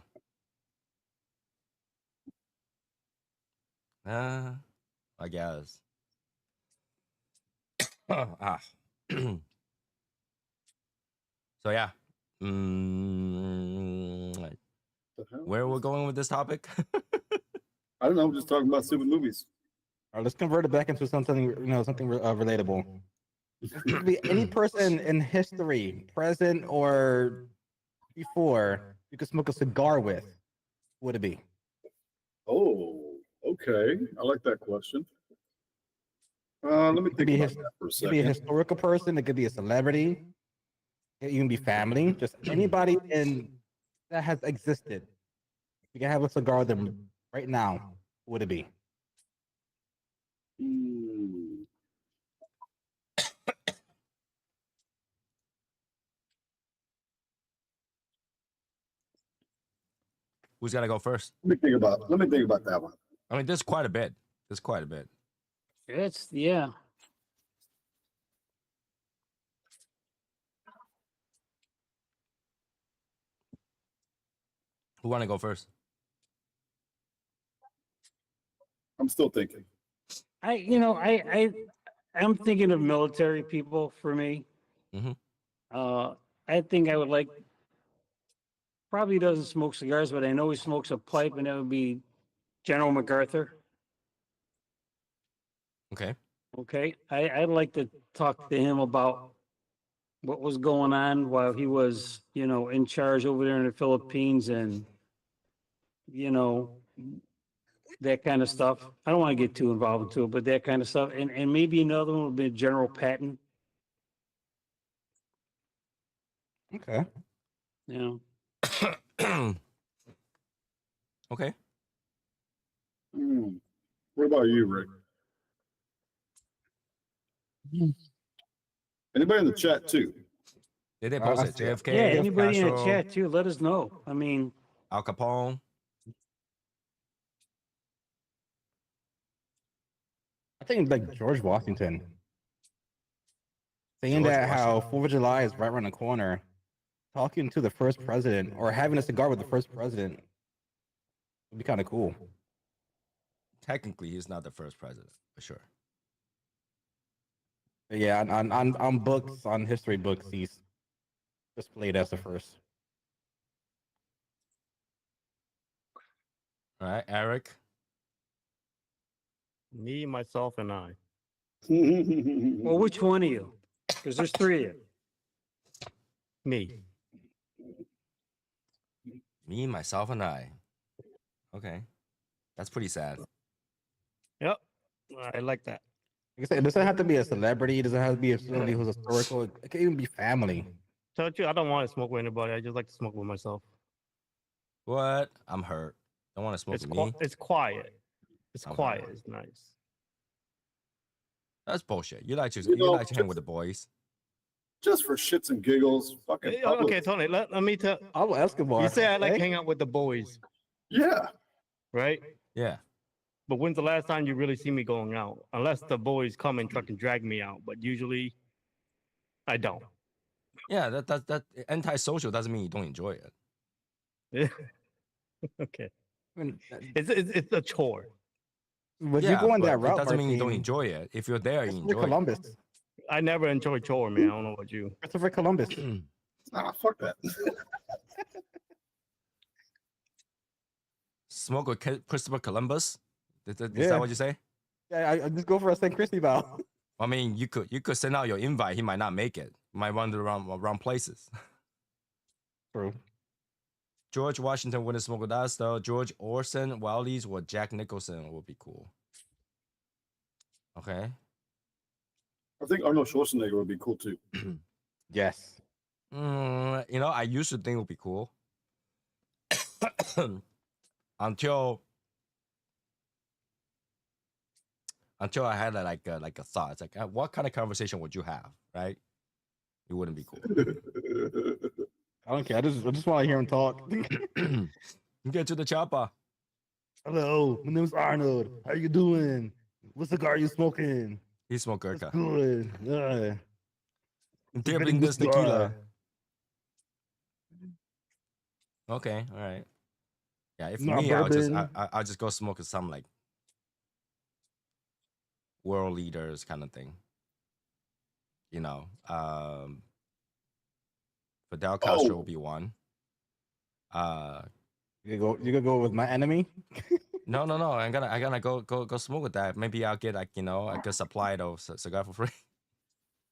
S1: I guess. Ah. So yeah. Where we're going with this topic?
S3: I don't know. I'm just talking about stupid movies.
S6: All right, let's convert it back into something, something relatable. It could be any person in history, present or before, you could smoke a cigar with. Who would it be?
S3: Oh, okay. I like that question. Let me
S6: It could
S3: think
S6: be,
S3: about
S6: his,
S3: that for a
S6: it could be a
S3: second.
S6: historical person. It could be a celebrity. It could even be family. Just anybody that has existed. You can have a cigar with them right now. Who would it be?
S3: Hmm.
S1: Who's gotta go first?
S3: Let me think about that one.
S1: I mean, there's quite a bit. There's quite a bit.
S2: yeah.
S1: Who wanna go first?
S3: I'm still thinking.
S2: I'm thinking of military people for me.
S1: Mhm.
S2: I think I would like. Probably doesn't smoke cigars, but I know he smokes a pipe, and that would be General MacArthur.
S1: Okay.
S2: Okay, I'd like to talk to him about what was going on while he was, in charge over there in the Philippines, and you know that kind of stuff. I don't want to get too involved into it, but that kind of stuff, and maybe another one would be General Patton.
S6: Okay.
S2: You
S1: Okay.
S3: Hmm. What about you, Rick? Anybody in the chat too?
S1: Did they
S6: I
S1: post it?
S6: see it.
S1: JFK,
S2: yeah, anybody in the
S1: Castro,
S2: chat too, let us know. I mean,
S1: Al Capone.
S6: I think like George Washington. Saying
S1: George
S6: that how
S1: Washington.
S6: 4th of July is right around the corner, talking to the first president or having a cigar with the first president would be kind of cool.
S1: Technically, he's not the first president, for sure.
S6: But yeah, on books, on history books, he's displayed as the first.
S1: All right, Eric.
S4: Me, myself, and I.
S2: well, which one of you? Because there's three of you.
S4: Me.
S1: Me, myself, and I. Okay. That's pretty sad.
S4: Yep. I like that.
S6: Like I said, it doesn't have to be a celebrity. It doesn't have to be somebody who's historical. It can even be family.
S4: Tell you, I don't want to smoke with anybody. I just like to smoke with myself.
S1: What? I'm hurt. Don't want to smoke
S4: It's
S1: with me.
S4: it's quiet. It's
S1: Okay.
S4: quiet. It's nice.
S1: That's bullshit. You like to
S3: You know,
S1: hang with the boys.
S3: Just for shits and giggles, fucking.
S4: Okay, Tony. Let me tell.
S6: Pablo Escobar.
S4: You say I like to
S6: okay?
S4: hang out with the boys,
S3: Yeah.
S4: right?
S1: Yeah.
S4: But when's the last time you really see me going out? Unless the boys come and truck and drag me out. But usually, I don't.
S1: Yeah, that antisocial doesn't mean you don't enjoy it.
S4: Okay.
S6: I mean,
S4: It's a chore.
S6: would you
S1: Yeah,
S6: go on that
S1: but it
S6: route,
S1: doesn't mean you don't
S6: Martin?
S1: enjoy it. If you're there, you
S6: Christopher
S1: enjoy
S6: Columbus.
S4: I never enjoy chore, man. I don't know about you.
S6: Christopher Columbus.
S1: it.
S3: Fuck that.
S1: Smoke with Christopher Columbus. Is
S6: Yeah.
S1: that what you say?
S6: Yeah, I just go for a St. Christy bow.
S1: I mean, you could send out your invite. He might not make it. Might wander around places.
S6: True.
S1: George Washington wouldn't smoke with us though. George Orson, Wildys, or Jack Nicholson would be cool. Okay.
S3: I think Arnold Schwarzenegger would be cool too.
S6: Yes.
S1: You know, I used to think it would be cool until I had like a thought. It's like, what kind of conversation would you have, right? It wouldn't be cool.
S6: I don't care. I just want to hear him talk.
S1: Get to the chopper.
S6: Hello, my name's Arnold. How you doing? What cigar you smoking?
S1: He smoke
S6: That's
S1: Gurkha.
S6: good. Yeah.
S1: Dipping this tequila. Okay, all right. Yeah, if
S6: Not
S1: me,
S6: bourbon.
S1: I'll just go smoke with some like world leaders kind of thing. You know, Fidel Castro will be one.
S6: You gonna go with my enemy?
S1: No. I'm gonna go smoke with that. Maybe I'll get like a good supply of cigar for free.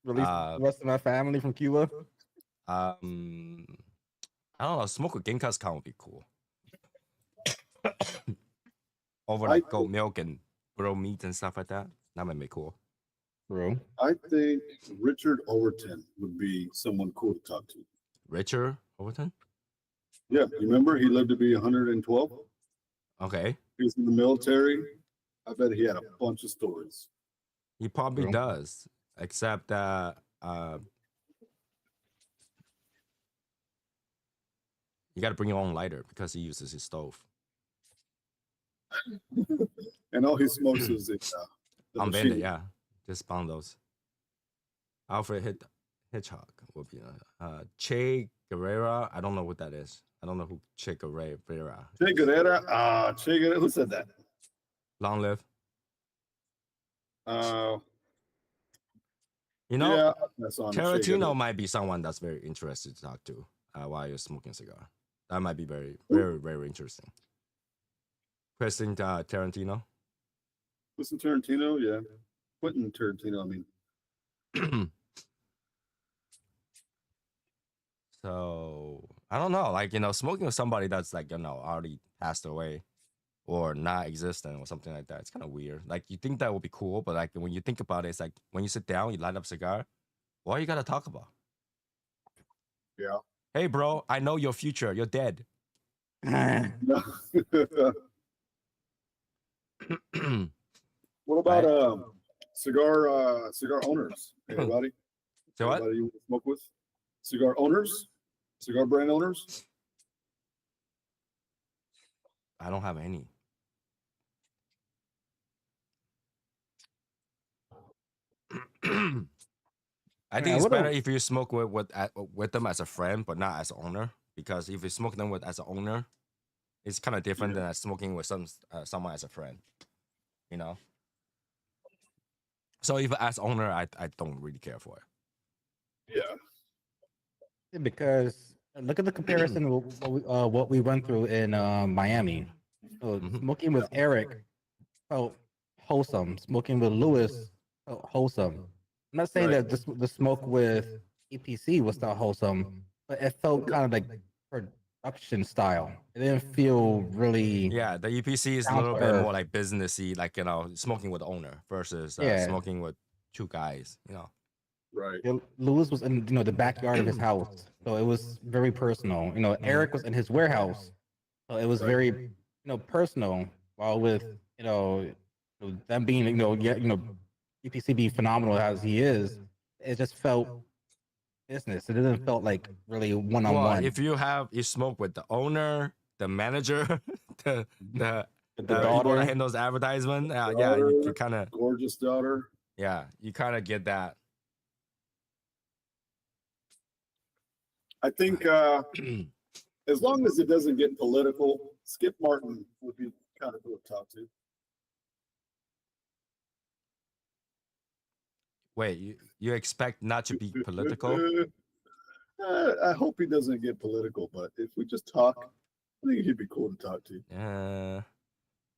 S6: Release the rest of my family from Cuba.
S1: I don't know. Smoke with Genghis Khan would be cool. Over like goat milk and grilled meat and stuff like that. That might be cool.
S6: Bro.
S3: I think Richard Overton would be someone cool to talk to.
S1: Richard Overton?
S3: Yeah, you remember he lived to be 112?
S1: Okay.
S3: He was in the military. I bet he had a bunch of stories.
S1: He probably
S6: True.
S1: does. Except that you gotta bring your own lighter because he uses his stove.
S3: And all he smokes is the
S1: On
S3: machine.
S1: Bandit, yeah. Just pound those. Alfred Hitchcock will be Che Guevara. I don't know what that is. I don't know who Che Guevara.
S3: Che Guevara. Che Guevara. Who said that?
S1: Long live. You know,
S3: Yeah, that's on Che
S1: Tarantino
S3: Guevara.
S1: might be someone that's very interested to talk to while you're smoking a cigar. That might be very, very, very interesting. Quentin Tarantino.
S3: Listen, Tarantino, yeah. Quentin Tarantino, I mean.
S1: So I don't know, like smoking with somebody that's like already passed away or not existent or something like that. It's kind of weird. Like you think that would be cool, but like when you think about it, it's like when you sit down, you light up a cigar. What you gotta talk about?
S3: Yeah.
S1: Hey, bro, I know your future. You're dead.
S3: What about cigar owners? Anybody?
S1: So what?
S3: Anybody you want to smoke with? Cigar owners? Cigar brand owners?
S1: I don't have any. I think it's better if you smoke with them as a friend, but not as an owner. Because if you smoke them with as an owner, it's kind of different than smoking with someone as a friend. You know. So if as owner, I don't really care for it.
S3: Yeah.
S6: Because look at the comparison of what we went through in Miami. So smoking with Eric felt wholesome. Smoking with Lewis felt wholesome. I'm not saying that the smoke with EPC was not wholesome, but it felt kind of like production style. It didn't feel really.
S1: Yeah, the EPC is a little bit more like businessy, like smoking with the owner versus smoking with two guys.
S3: Right.
S6: Lewis was in the backyard of his house, so it was very personal. Eric was in his warehouse, so it was very personal. While with them being EPC being phenomenal as he is, it just felt business. It didn't felt like really one on
S1: Well,
S6: one.
S1: if you smoke with the owner, the manager, the people
S6: daughter,
S1: that handles advertisement,
S3: Daughter,
S1: yeah, you kind of
S3: gorgeous daughter.
S1: Yeah, you kind of get that.
S3: I think as long as it doesn't get political, Skip Martin would be kind of cool to talk to.
S1: Wait, you expect not to be political?
S3: I hope he doesn't get political, but if we just talk, I think he'd be cool to talk to.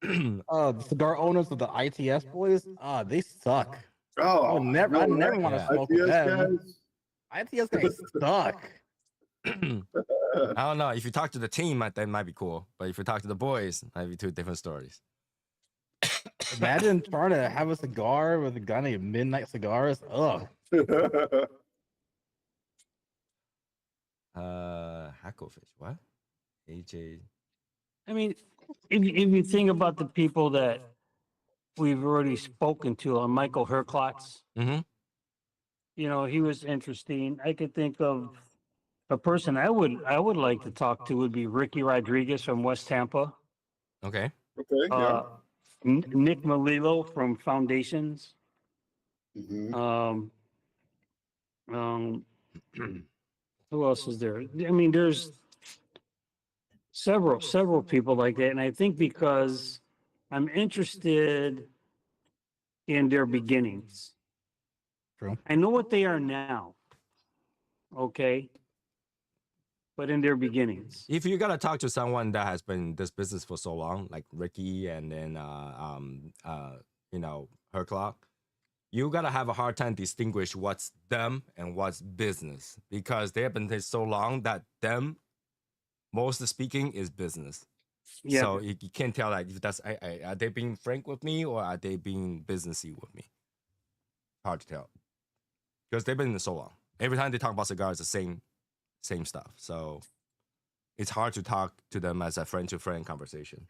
S6: The cigar owners of the ITS boys, they suck.
S3: Oh,
S6: I never want to
S1: Yeah.
S6: smoke with
S3: ITS
S6: them.
S3: guys.
S6: ITS guys suck.
S1: I don't know. If you talk to the team, that might be cool. But if you talk to the boys, might be two different stories.
S6: Imagine trying to have a cigar with a gun at midnight cigars. Ugh.
S1: Hacklefish. What? AJ.
S2: I mean, if you think about the people that we've already spoken to on Michael Herklotz,
S1: Mm-hmm.
S2: you know, he was interesting. I could think of a person I would like to talk to would be Ricky Rodriguez from West Tampa,
S1: Okay.
S3: Okay, yeah.
S2: Nick Melillo from Foundations.
S3: Mhm.
S2: Who else is there? I mean, there's several people like that, and I think because I'm interested in their beginnings.
S6: True.
S2: I know what they are now, okay, but in their beginnings.
S1: If you gotta talk to someone that has been in this business for so long, like Ricky and then her clock, you gotta have a hard time distinguish what's them and what's business because they have been there so long that them, mostly speaking, is business.
S2: Yeah,
S1: So you can't tell like if that's are they being frank with me or are they being businessy with me? Hard to tell because they've been in it so long. Every time they talk about cigars, the same stuff. So it's hard to talk to them as a friend to friend conversation.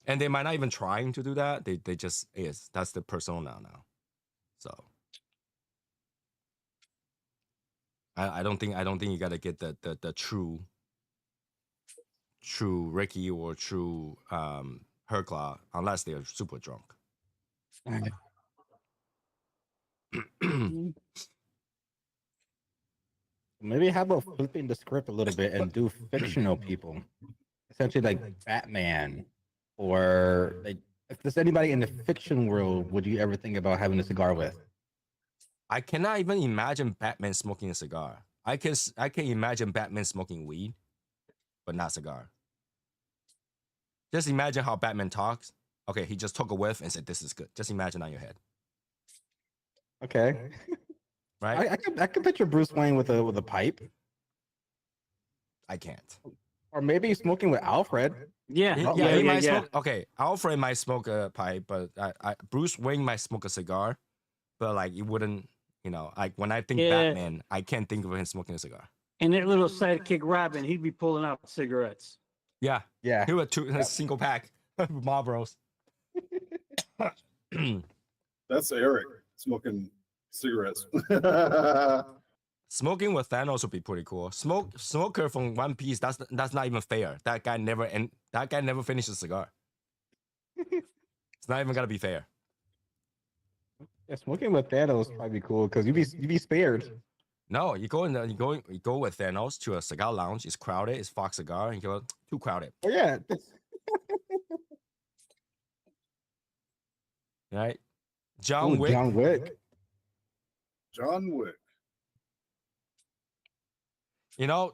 S1: And they might not even trying to do that. They just is. That's the persona now. So I don't think you gotta get the true Ricky or true Herclaw unless they're super drunk.
S6: Maybe how about flipping the script a little bit and do fictional people, essentially like Batman, or like if there's anybody in the fiction world, would you ever think about having a cigar with?
S1: I cannot even imagine Batman smoking a cigar. I can imagine Batman smoking weed, but not cigar. Just imagine how Batman talks. Okay, he just took a whiff and said, "This is good." Just imagine on your head,
S6: Okay,
S1: right?
S6: I can picture Bruce Wayne with a pipe,
S1: I can't.
S6: or maybe smoking with Alfred.
S2: yeah,
S1: He might smoke. Okay, Alfred might smoke a pipe, but Bruce Wayne might smoke a cigar, but like it wouldn't. You know, like when I think
S2: Yeah.
S1: Batman, I can't think of him smoking a cigar.
S2: And that little sidekick Robin, he'd be pulling out cigarettes.
S1: Yeah,
S6: Yeah,
S1: he would a single pack Marlboros.
S3: That's Eric smoking cigarettes.
S1: Smoking with Thanos would be pretty cool. Smoker from One Piece. That's not even fair. That guy never finished a cigar. It's not even gonna be fair.
S6: yeah, smoking with Thanos might be cool because you'd be spared.
S1: No, you go with Thanos to a cigar lounge. It's crowded. It's Fox Cigar, and you go too crowded,
S6: Oh yeah,
S1: right? John Wick.
S6: John Wick.
S3: John Wick.
S1: You know,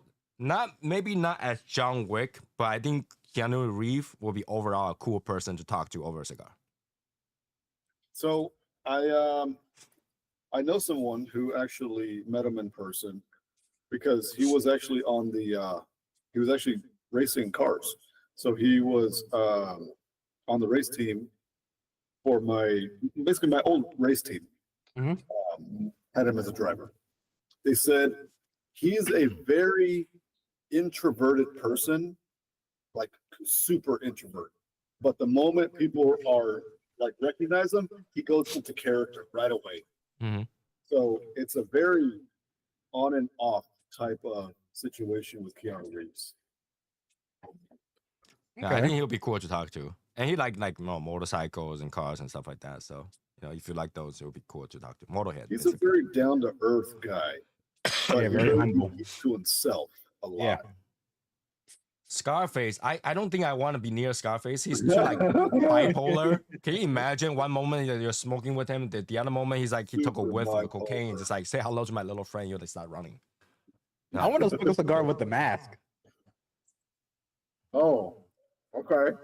S1: maybe not as John Wick, but I think Keanu Reeves will be overall a cool person to talk to over a cigar.
S3: So I know someone who actually met him in person because he was actually he was actually racing cars. So he was on the race team for basically my old race team.
S6: Mhm.
S3: Had him as a driver. They said he's a very introverted person, like super introvert. But the moment people are like recognize him, he goes into character right away.
S1: Mhm.
S3: So it's a very on and off type of situation with Keanu Reeves.
S1: Yeah, I think he'll be cool to talk to, and he like motorcycles and cars and stuff like that. So if you like those, it'll be cool to talk to. Motorhead.
S3: He's a very down to earth guy, but
S6: Yeah,
S3: he
S6: very
S3: really
S6: humble.
S3: keeps to himself a lot.
S6: Yeah.
S1: Scarface. I don't think I want to be near Scarface. He's too like bipolar. Can you imagine one moment that you're smoking with him, the other moment he's like he took a
S3: Super
S1: whiff of the cocaine and
S3: bipolar.
S1: just like say hello to my little friend, you'll like start running.
S6: I want to smoke a cigar with the mask.
S3: Oh, okay.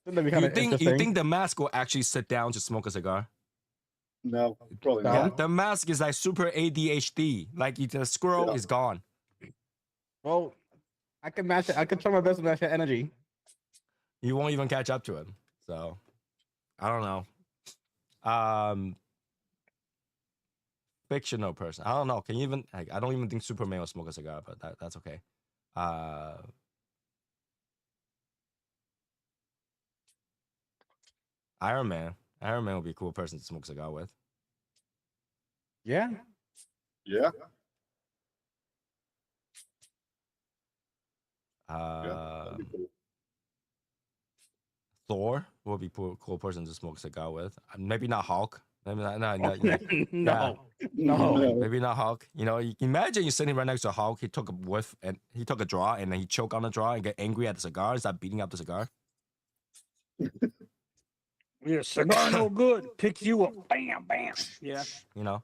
S6: That'd be kind
S1: You
S6: of
S1: think
S6: interesting.
S1: the mask will actually sit down to smoke a cigar?
S3: No, probably
S6: No.
S1: Yeah,
S3: not.
S1: the mask is like super ADHD. Like the squirrel
S3: Yeah.
S1: is gone.
S6: Well, I can match it. I can try my best to match that energy.
S1: You won't even catch up to him. So I don't know. Fictional person. I don't know. Can you even like, I don't even think Superman will smoke a cigar, but that's okay. Iron Man. Iron Man would be a cool person to smoke a cigar with.
S6: Yeah.
S3: Yeah.
S1: Uh,
S3: That'd be cool.
S1: Thor would be a cool person to smoke a cigar with. Maybe not Hulk. Maybe not. No,
S6: No.
S3: No.
S1: maybe not Hulk. You know, imagine you're sitting right next to Hulk. He took a whiff and he took a draw, and then he choked on the draw and get angry at the cigar and start beating up the cigar.
S2: Yeah, cigar no good. Picks you up. Bam, bam. Yeah.
S1: You know,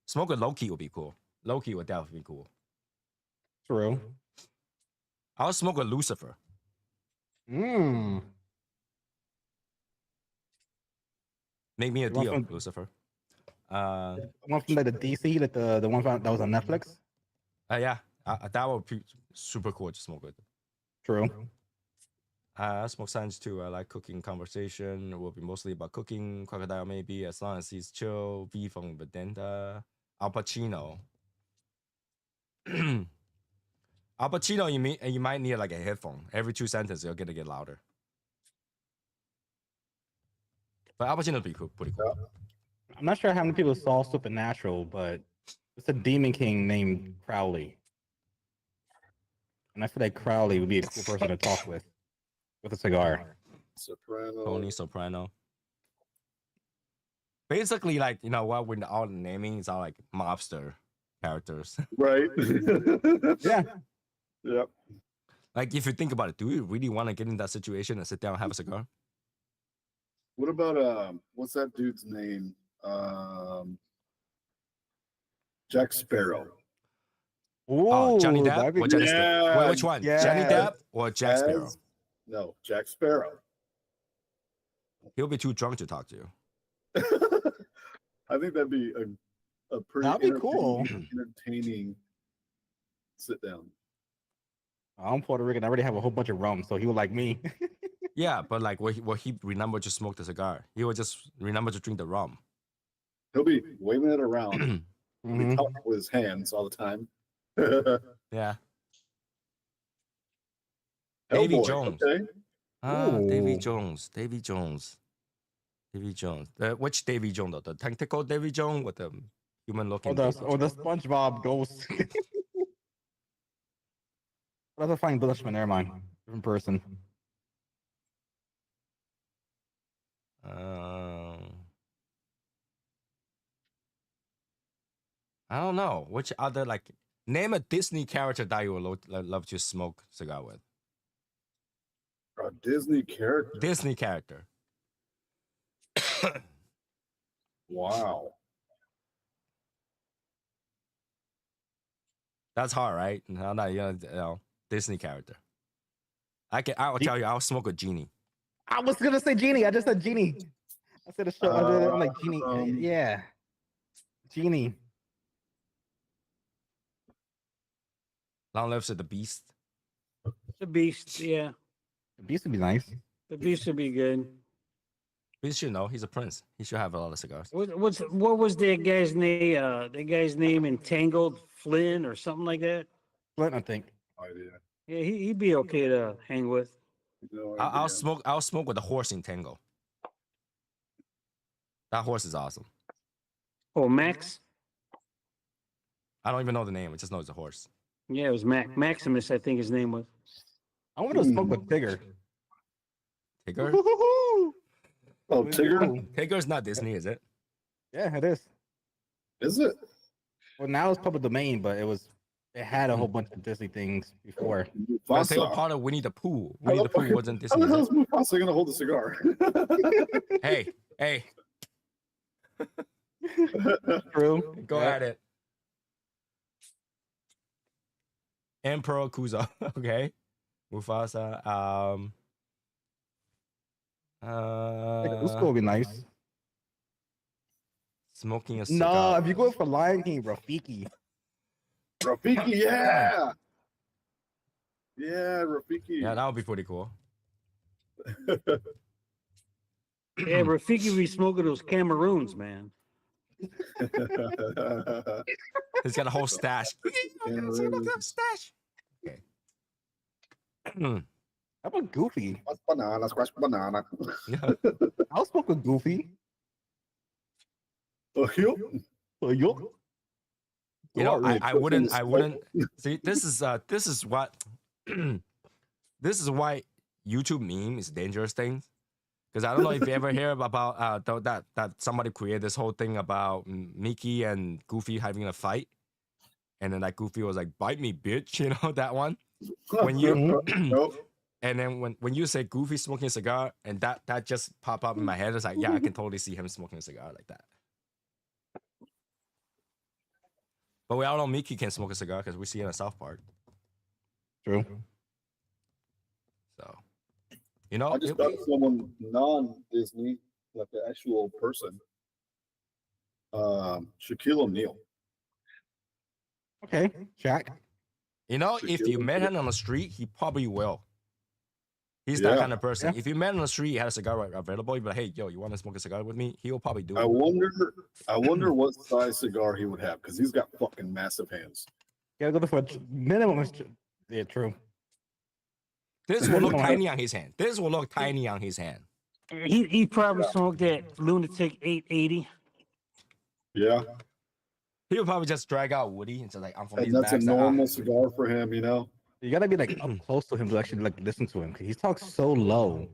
S1: smoke with Loki would be cool. Loki would definitely be cool.
S6: True.
S1: I'll smoke with Lucifer.
S6: Mm.
S1: Make me a
S6: You want
S1: deal,
S6: some-
S1: Lucifer.
S6: One from like the DC, that the one that was on Netflix.
S1: Yeah, that would be super cool to smoke with.
S6: True.
S1: I smoke science too. I like cooking conversation. It will be mostly about cooking. Crocodile maybe, as long as he's chill. V from Vedenta. Al Pacino. Al Pacino, you might need like a headphone. Every 2 sentences, you're gonna get louder. But Al Pacino would be cool, pretty cool.
S6: I'm not sure how many people saw Supernatural, but it's a demon king named Crowley. And I feel like Crowley would be a cool person to talk with a cigar.
S3: Soprano.
S1: Tony Soprano. Basically, like, you know what, when all the naming is all like mobster characters.
S3: Right.
S6: Yeah.
S3: Yep.
S1: Like, if you think about it, do you really want to get in that situation and sit down and have a cigar?
S3: What about what's that dude's name? Jack Sparrow.
S1: Johnny
S6: Ooh,
S1: Depp
S6: that'd be
S1: or Johnny
S6: good.
S1: Depp?
S3: Yeah,
S1: Which one?
S6: yeah.
S1: Johnny Depp or Jack
S3: As-
S1: Sparrow?
S3: No, Jack Sparrow.
S1: He'll be too drunk to talk to you.
S3: I think that'd be a pretty
S6: That'd be cool.
S3: entertaining sit down.
S6: I'm Puerto Rican. I already have a whole bunch of rum, so he would like me.
S1: Yeah, but like, will he remember to smoke the cigar? He will just remember to drink the rum.
S3: He'll be waving it around. He'll be
S6: Mhm.
S3: talking with his hands all the time.
S1: Yeah. Davy
S3: Hellboy,
S1: Jones.
S3: Okay.
S1: Davy
S6: Ooh.
S1: Jones. Davy Jones. Davy Jones. Which Davy Jones though? The tentacle Davy Jones with the human looking?
S6: Or the SpongeBob ghost. That's a fine Dutchman. Never mind. Different person.
S1: I don't know. Which other, like, name a Disney character that you would love to smoke cigar with?
S3: A Disney character.
S1: Disney character.
S3: Wow.
S1: That's hard, right? No, no, you know, Disney character. I will tell you, I'll smoke a genie.
S6: I was gonna say Genie. I just said Genie. I said a show. I'm like Genie. Yeah. Genie.
S1: Long live to the Beast.
S2: The Beast, yeah.
S6: The Beast would be nice.
S2: The Beast would be good.
S1: Beast should know he's a prince. He should have a lot of cigars.
S2: What was that guy's name? That guy's name in Tangled, Flynn or something like that.
S6: Flint, I think.
S3: Idea.
S2: Yeah, he'd be okay to hang with.
S3: No
S1: I'll
S3: idea.
S1: I'll smoke with the horse in Tango. That horse is awesome.
S2: Oh, Max.
S1: I don't even know the name. I just know it's a horse.
S2: Yeah, it was Maximus. I think his name was.
S6: I want to smoke with Tigger.
S1: Tigger?
S3: Oh, Tigger?
S6: Ooh.
S1: Tigger's not Disney, is it?
S6: Yeah, it is.
S3: Is it?
S6: Well, now it's public domain, but it was They had a whole bunch of Disney things before.
S1: Because they were
S3: Mufasa.
S1: part of Winnie the Pooh.
S3: How
S1: Winnie
S3: the
S1: the Pooh
S3: fuck-
S1: wasn't
S3: How
S1: Disney.
S3: the
S1: is
S3: hell
S1: it?
S3: is Mufasa gonna hold a cigar?
S1: Hey, hey,
S6: True.
S1: go
S6: Yeah.
S1: at it. Emperor Kuza. Okay. Mufasa.
S6: Usco would be nice.
S1: Smoking a
S6: No,
S1: cigar.
S6: if you go for Lion King, Rafiki.
S3: Rafiki, yeah. Yeah, Rafiki.
S1: Yeah, that would be pretty cool.
S2: Yeah, Rafiki be smoking those Cameroons, man.
S1: He's got a whole stash. Stash. Okay.
S6: How about Goofy?
S3: Squash banana, squash banana.
S6: I'll smoke with Goofy.
S3: Oh, yo.
S6: Oh, yo.
S1: You know,
S3: Really
S1: I
S3: put
S1: wouldn't.
S3: in
S1: I
S3: smoke.
S1: wouldn't. See, this is what. This is why YouTube meme is a dangerous thing. Because I don't know if you ever hear about that somebody created this whole thing about Mickey and Goofy having a fight, and then like Goofy was like, "Bite me, bitch," you know that one. When you
S3: Nope.
S1: and then when you say Goofy smoking a cigar, and that just pop up in my head, it's like, yeah, I can totally see him smoking a cigar like that. But we all know Mickey can smoke a cigar because we see it in South Park.
S6: True.
S1: So, you know,
S3: I just thought of someone non-Disney, like the actual person. Shaquille O'Neal.
S6: Okay, Shaq.
S1: you know, if you met him on the street, he probably will. He's that
S3: Yeah.
S1: kind of person.
S6: Yeah.
S1: If you met him on the street, he had a cigar available, you'd be like, hey, yo, you want to smoke a cigar with me? He'll probably do
S3: I
S1: it.
S3: wonder what size cigar he would have because he's got fucking massive hands.
S6: Gotta go for minimum. Yeah, true.
S1: This will look
S6: Minimum
S1: tiny on his hand. This will look tiny on his hand.
S2: He probably smoked that lunatic 880.
S3: Yeah,
S1: He'll probably just drag out Woody and say, like, I'm from
S3: and
S1: these
S3: that's a
S1: bags.
S3: normal cigar for him, you know.
S6: You gotta be like up close to him to actually like listen to him because he talks so low.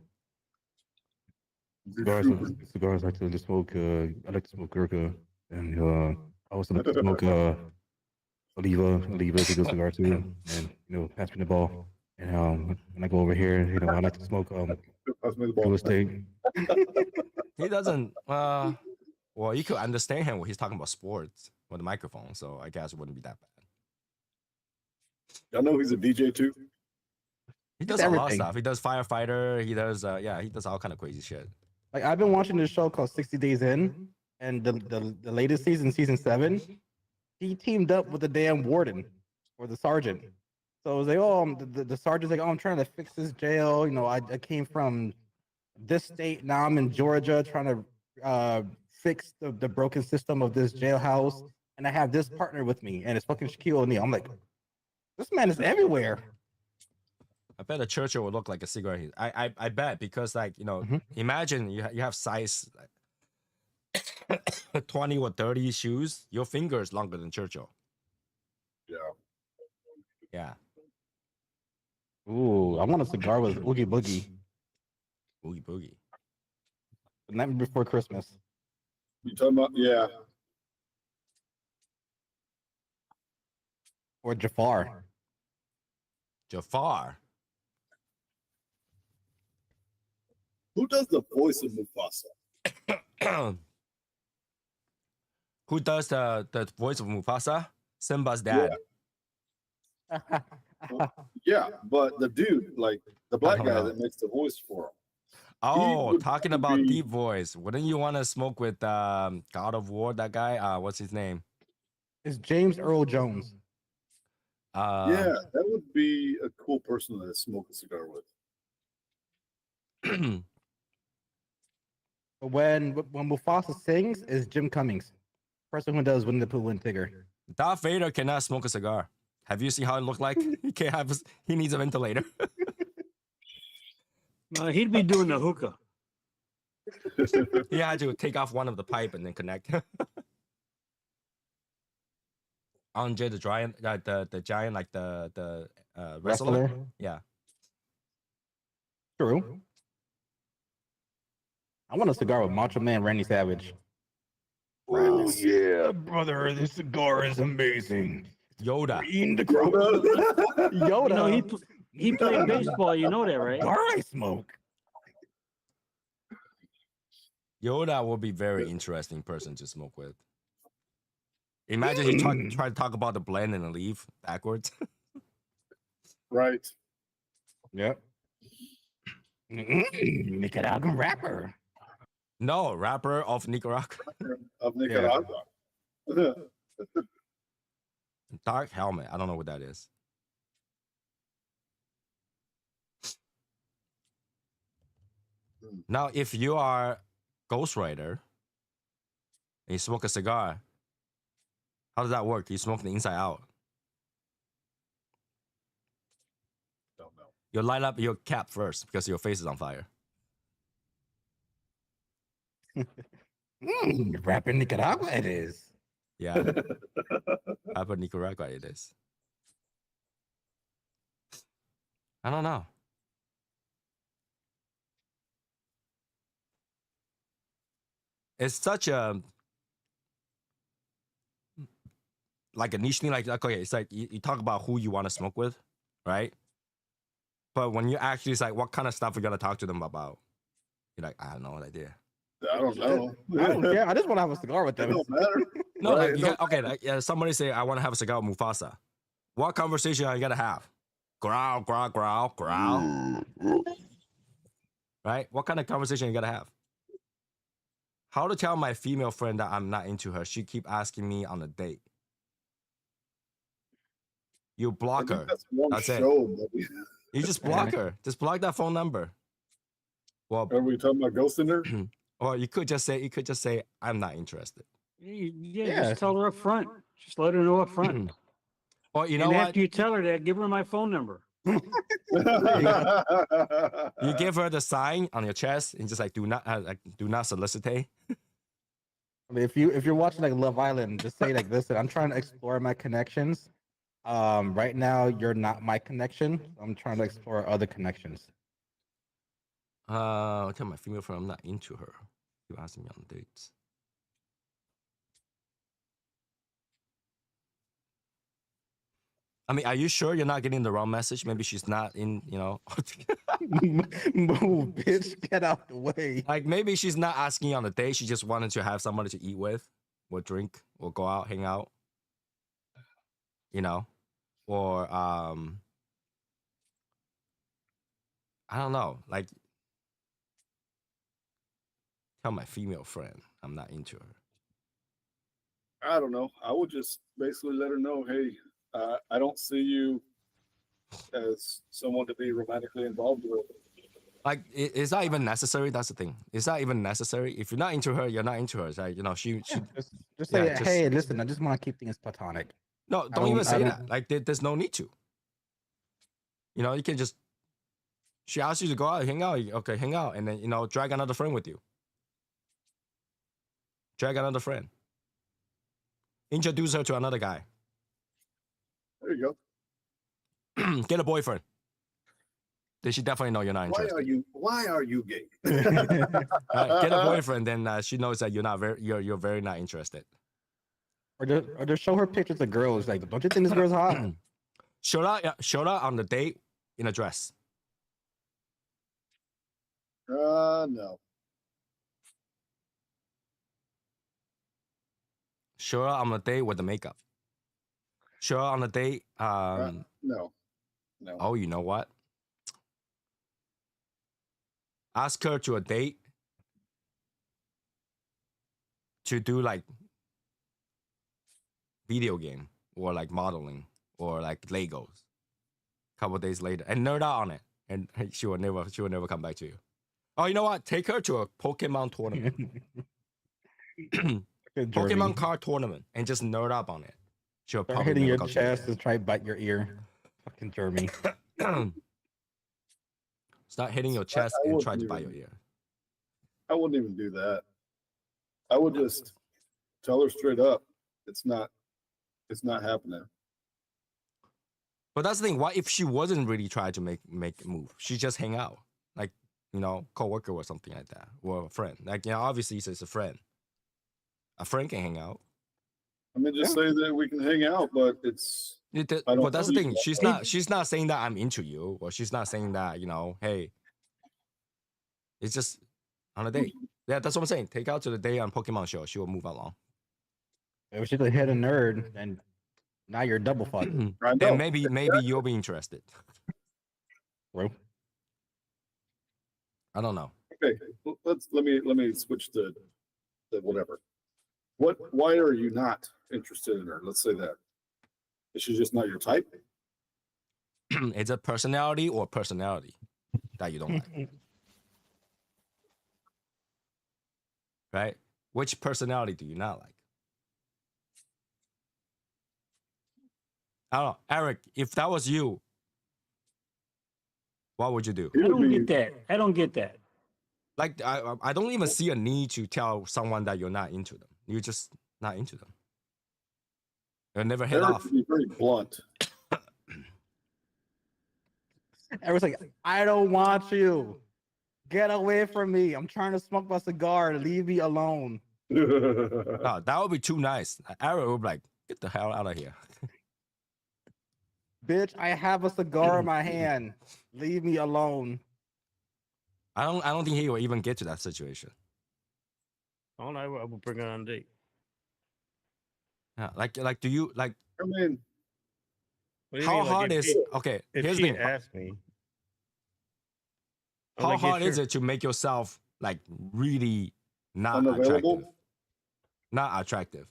S6: Cigars I like to smoke. I like to smoke Gurkha, and I also like to smoke Oliva. Oliva's a good cigar too. And pass me the ball. And when I go over here, I like to smoke
S3: Pass me the
S6: real
S3: ball.
S6: estate.
S1: He doesn't, well, you could understand him when he's talking about sports with the microphone, so I guess it wouldn't be that bad.
S3: I know he's a DJ too.
S1: He does a lot of
S6: everything.
S1: stuff. He does firefighter. He does, he does all kind of crazy shit.
S6: Like I've been watching this show called 60 Days In, and the latest season, season 7, he teamed up with the damn warden or the sergeant. So it was like, oh, the sergeant's like, oh, I'm trying to fix this jail. I came from this state, now I'm in Georgia trying to fix the broken system of this jailhouse, and I have this partner with me, and it's fucking Shaquille O'Neal. I'm like, this man is everywhere.
S1: I bet a Churchill would look like a cigar. I bet because imagine you have size 20 or 30 shoes. Your finger is longer than Churchill.
S3: Yeah.
S1: Yeah.
S6: Ooh, I want a cigar with Oogie Boogie
S1: Boogie boogie.
S6: the night before Christmas.
S3: You talking about? Yeah.
S6: Or Jafar.
S1: Jafar.
S3: Who does the voice of Mufasa?
S1: Who does the voice of Mufasa? Simba's dad.
S3: Yeah, but the dude, like the black
S1: don't
S3: guy
S1: know.
S3: that makes the voice for him.
S1: Oh,
S3: would
S1: talking
S3: probably
S1: about
S3: be-
S1: deep voice. Wouldn't you want to smoke with God of War? That guy. What's his name?
S6: It's James Earl Jones.
S3: Yeah, that would be a cool person to smoke a cigar with.
S6: But when Mufasa sings, is Jim Cummings, person who does Winnie the Pooh and Tigger.
S1: Darth Vader cannot smoke a cigar. Have you seen how it looked like? He can't have. He needs a ventilator.
S2: He'd be doing the hookah.
S1: He had to take off one of the pipe and then connect. Andre the giant, the giant, like the wrestler. Yeah.
S6: True. I want a cigar with Macho Man Randy Savage. Oh yeah, brother, this cigar is amazing.
S1: Yoda.
S6: Green the crow.
S3: Yoda.
S2: You know,
S6: Yoda.
S2: he played baseball. You know that, right?
S6: Gar I smoke.
S1: Yoda will be very interesting person to smoke with. Imagine he try to talk about the blend and the leaf backwards.
S3: Right.
S6: Yep. Nicaraguan rapper.
S1: No, rapper of Nicaragua.
S3: Of Nicaragua.
S1: Dark helmet. I don't know what that is. Now, if you are ghostwriter and you smoke a cigar, how does that work? You smoke the inside out.
S3: Don't know.
S1: You light up your cap first because your face is on fire.
S6: Rapper Nicaragua it is.
S1: Yeah. Rapper Nicaragua it is. I don't know. It's such a like a niche thing. Like okay, it's like you talk about who you want to smoke with, right? But when you actually it's like what kind of stuff you're gonna talk to them about, you're like, I have no idea.
S3: I don't know.
S6: I don't care. I just want to have a cigar with
S3: It
S6: them.
S3: don't matter.
S1: No,
S3: Right,
S1: like
S3: no.
S1: okay, like somebody say I want to have a cigar with Mufasa. What conversation are you gonna have? Growl, growl, growl, growl. Right? What kind of conversation are you gonna have? How to tell my female friend that I'm not into her? She keep asking me on a date. You
S3: I
S1: block
S3: think
S1: her.
S3: that's one
S1: That's it.
S3: show. Buddy.
S1: You just block her. Just block that phone number. Well,
S3: Are we talking about Ghost in there?
S1: or you could just say, I'm not interested.
S2: Yeah,
S6: Yeah.
S2: just tell her up front. Just let her know up front.
S1: Or you know
S2: and
S1: what?
S2: after you tell her that, give her my phone number.
S1: You give her the sign on your chest and just like do not solicitate.
S6: I mean, if you're watching like Love Island, just say like, listen, I'm trying to explore my connections. Right now you're not my connection. I'm trying to explore other connections.
S1: I'll tell my female friend I'm not into her. You asking me on dates. I mean, are you sure you're not getting the wrong message? Maybe she's not in,
S6: Move, bitch, get out the way.
S1: like maybe she's not asking you on a date. She just wanted to have somebody to eat with, or drink, or go out, hang out. Or I don't know, like tell my female friend I'm not into her.
S3: I don't know. I would just basically let her know, hey, I don't see you as someone to be romantically involved with.
S1: Like, is that even necessary? That's the thing. Is that even necessary? If you're not into her, you're not into her. It's like, she
S6: Just say,
S1: yeah,
S6: hey, listen, I just want to keep things platonic.
S1: no, don't even
S6: I
S1: say
S6: don't-
S1: that. Like, there's no need to. You can just, she asks you to go out, hang out. Okay, hang out. And then, drag another friend with you. Drag another friend. Introduce her to another guy.
S3: There you go.
S1: Get a boyfriend. Then she definitely know you're not interested.
S3: Why are you gay?
S1: Get a boyfriend, then she knows that you're very not interested.
S6: Or just show her pictures of girls. Like, don't you think this girl's hot?
S1: Show her on the date in a dress.
S3: No.
S1: Show her on the date with the makeup. Show her on the date.
S3: No.
S1: Oh, you know what? Ask her to a date to do like video game or like modeling or like Legos. Couple days later, and nerd out on it, and she will never come back to you. Oh, you know what? Take her to a Pokemon tournament, Pokemon card tournament, and just nerd up on it. She'll
S6: Start
S1: probably
S6: hitting
S1: never
S6: your
S1: come to you
S6: chest
S1: again.
S6: and try to bite your ear. Fucking Jeremy.
S1: Start hitting your chest
S3: I
S1: and
S3: wouldn't
S1: try to bite your
S3: even-
S1: ear.
S3: I wouldn't even do that. I would just tell her straight up, it's not happening.
S1: But that's the thing. What if she wasn't really trying to make a move? She just hang out, like coworker or something like that, or a friend. Like obviously it's a friend. A friend can hang out.
S3: I mean, just say that we can hang out, but it's I don't
S1: But that's the
S3: know
S1: thing.
S3: you.
S1: She's not saying that I'm into you, or she's not saying that, hey, it's just on a date. Yeah, that's what I'm saying. Take out to the day on Pokemon show. She will move along.
S6: If she's a hidden nerd, and now you're double fucked,
S3: I know.
S1: Then maybe you'll be interested.
S6: bro.
S1: I don't know.
S3: Okay, let me switch to whatever. Why are you not interested in her? Let's say that. Is she just not your type?
S1: It's a personality or personality that you don't like, right? Which personality do you not like? I don't know, Eric. If that was you, what would you do?
S3: He
S2: I
S3: would
S2: don't
S3: be-
S2: get that. I don't get that.
S1: Like, I don't even see a need to tell someone that you're not into them. You're just not into them. You'll never hit
S3: Eric
S1: off.
S3: would be very blunt.
S6: Everyone's like, I don't want you. Get away from me. I'm trying to smoke my cigar. Leave me alone.
S1: No, that would be too nice. Eric would be like, get the hell out of here.
S6: Bitch, I have a cigar in my hand. Leave me alone.
S1: I don't think he will even get to that situation.
S4: I don't know. I will bring her on a date.
S1: Yeah, like do you like
S3: I mean,
S4: What do you
S1: how
S4: mean? Like,
S1: hard
S4: if
S1: is
S4: she-
S1: okay?
S4: If
S1: Here's
S4: she
S1: the thing.
S4: asked me, I'm
S1: How
S4: like, yeah,
S1: hard is
S4: sure.
S1: it to make yourself like really not
S3: Unavailable?
S1: attractive? Not attractive.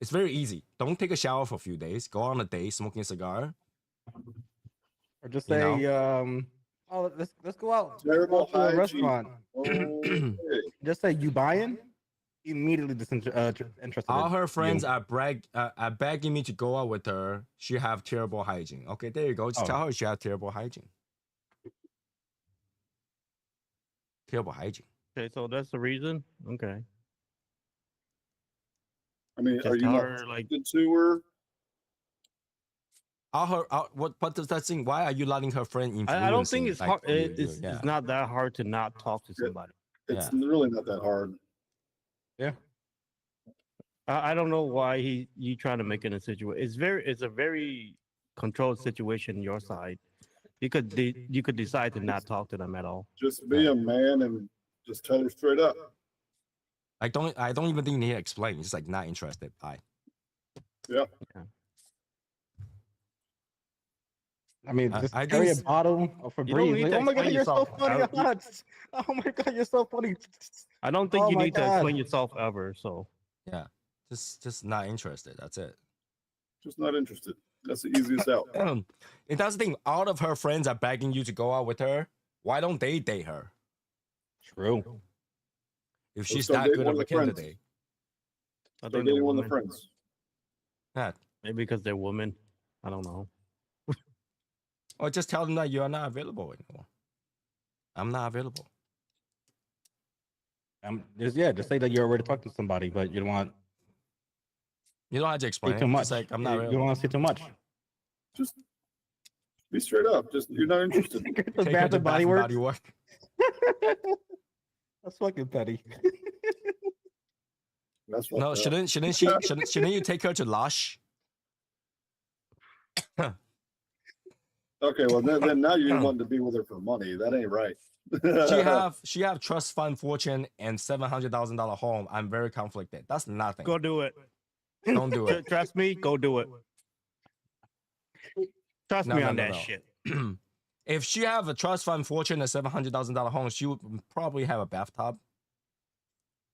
S1: It's very easy. Don't take a shower for a few days. Go on a date, smoking a cigar.
S6: Or just
S1: You
S6: say, oh, let's go out.
S3: Terrible
S6: Go to a
S3: hygiene.
S6: restaurant.
S3: okay.
S6: Just say you buying? Immediately interested.
S1: All
S6: in
S1: her friends
S6: you.
S1: are begging me to go out with her. She have terrible hygiene. Okay, there you go. Just
S6: Oh.
S1: tell her she have terrible hygiene. Terrible hygiene.
S4: Okay, so that's the reason. Okay,
S3: I mean,
S4: just
S3: are you
S4: tell
S3: not
S4: her like
S3: good to her?
S1: What does that thing? Why are you letting her friend influence?
S4: I don't think it's hard.
S1: It's
S4: It's not that hard to not talk to somebody.
S3: It's really not that hard.
S6: Yeah.
S4: I don't know why you trying to make it a situation. It's a very controlled situation on your side. You could decide to not talk to them at all.
S3: Just be a man and just tell her straight up.
S1: I don't even think you need to explain. It's like not interested. Bye.
S6: I mean,
S1: I
S6: just
S1: think
S6: carry a
S1: it's-
S6: bottle of
S4: You don't
S6: Febreze.
S4: need
S6: Like,
S4: to
S6: oh my god,
S4: explain
S6: you're so
S4: yourself.
S6: funny.
S4: I-
S6: Alex. Oh my god, you're so funny.
S4: I don't think
S6: Oh
S4: you
S6: my
S4: need to
S6: God.
S4: explain yourself ever. So
S1: Yeah. Just not interested. That's it.
S3: Just not interested. That's the easiest out.
S1: And that's the thing. All of her friends are begging you to go out with her. Why don't they date her?
S6: True.
S1: If
S3: Let's
S1: she's
S3: go
S1: that
S3: date
S1: good
S3: one
S1: of a
S3: of the friends.
S1: candidate.
S4: I
S3: Or
S4: think they're
S3: dating one of the
S4: women.
S3: friends.
S1: Yeah.
S4: Maybe because they're women. I don't know.
S1: Or just tell them that you are not available anymore. I'm not available.
S6: Just say that you're already talking to somebody, but you don't want
S1: You don't have to
S6: to
S1: explain.
S6: say too
S1: it.
S6: much.
S1: Just like I'm not
S6: You don't
S1: available.
S6: want to say too much.
S3: Just be straight up. Just you're not interested.
S6: The
S1: Take her
S6: Bath
S1: to
S6: and Body Works.
S1: Works.
S6: That's fucking petty.
S3: That's what.
S1: No, shouldn't you take her to Lush?
S3: Okay, well then now you're wanting to be with her for money. That ain't right.
S1: She have trust fund fortune and $700,000 home. I'm very conflicted. That's nothing.
S4: Go do it.
S1: Don't do it.
S4: Trust me. Go do it. Trust
S1: No,
S4: me
S1: no,
S4: on
S1: no,
S4: that
S1: no.
S4: shit.
S1: If she have a trust fund fortune and $700,000 home, she would probably have a bathtub.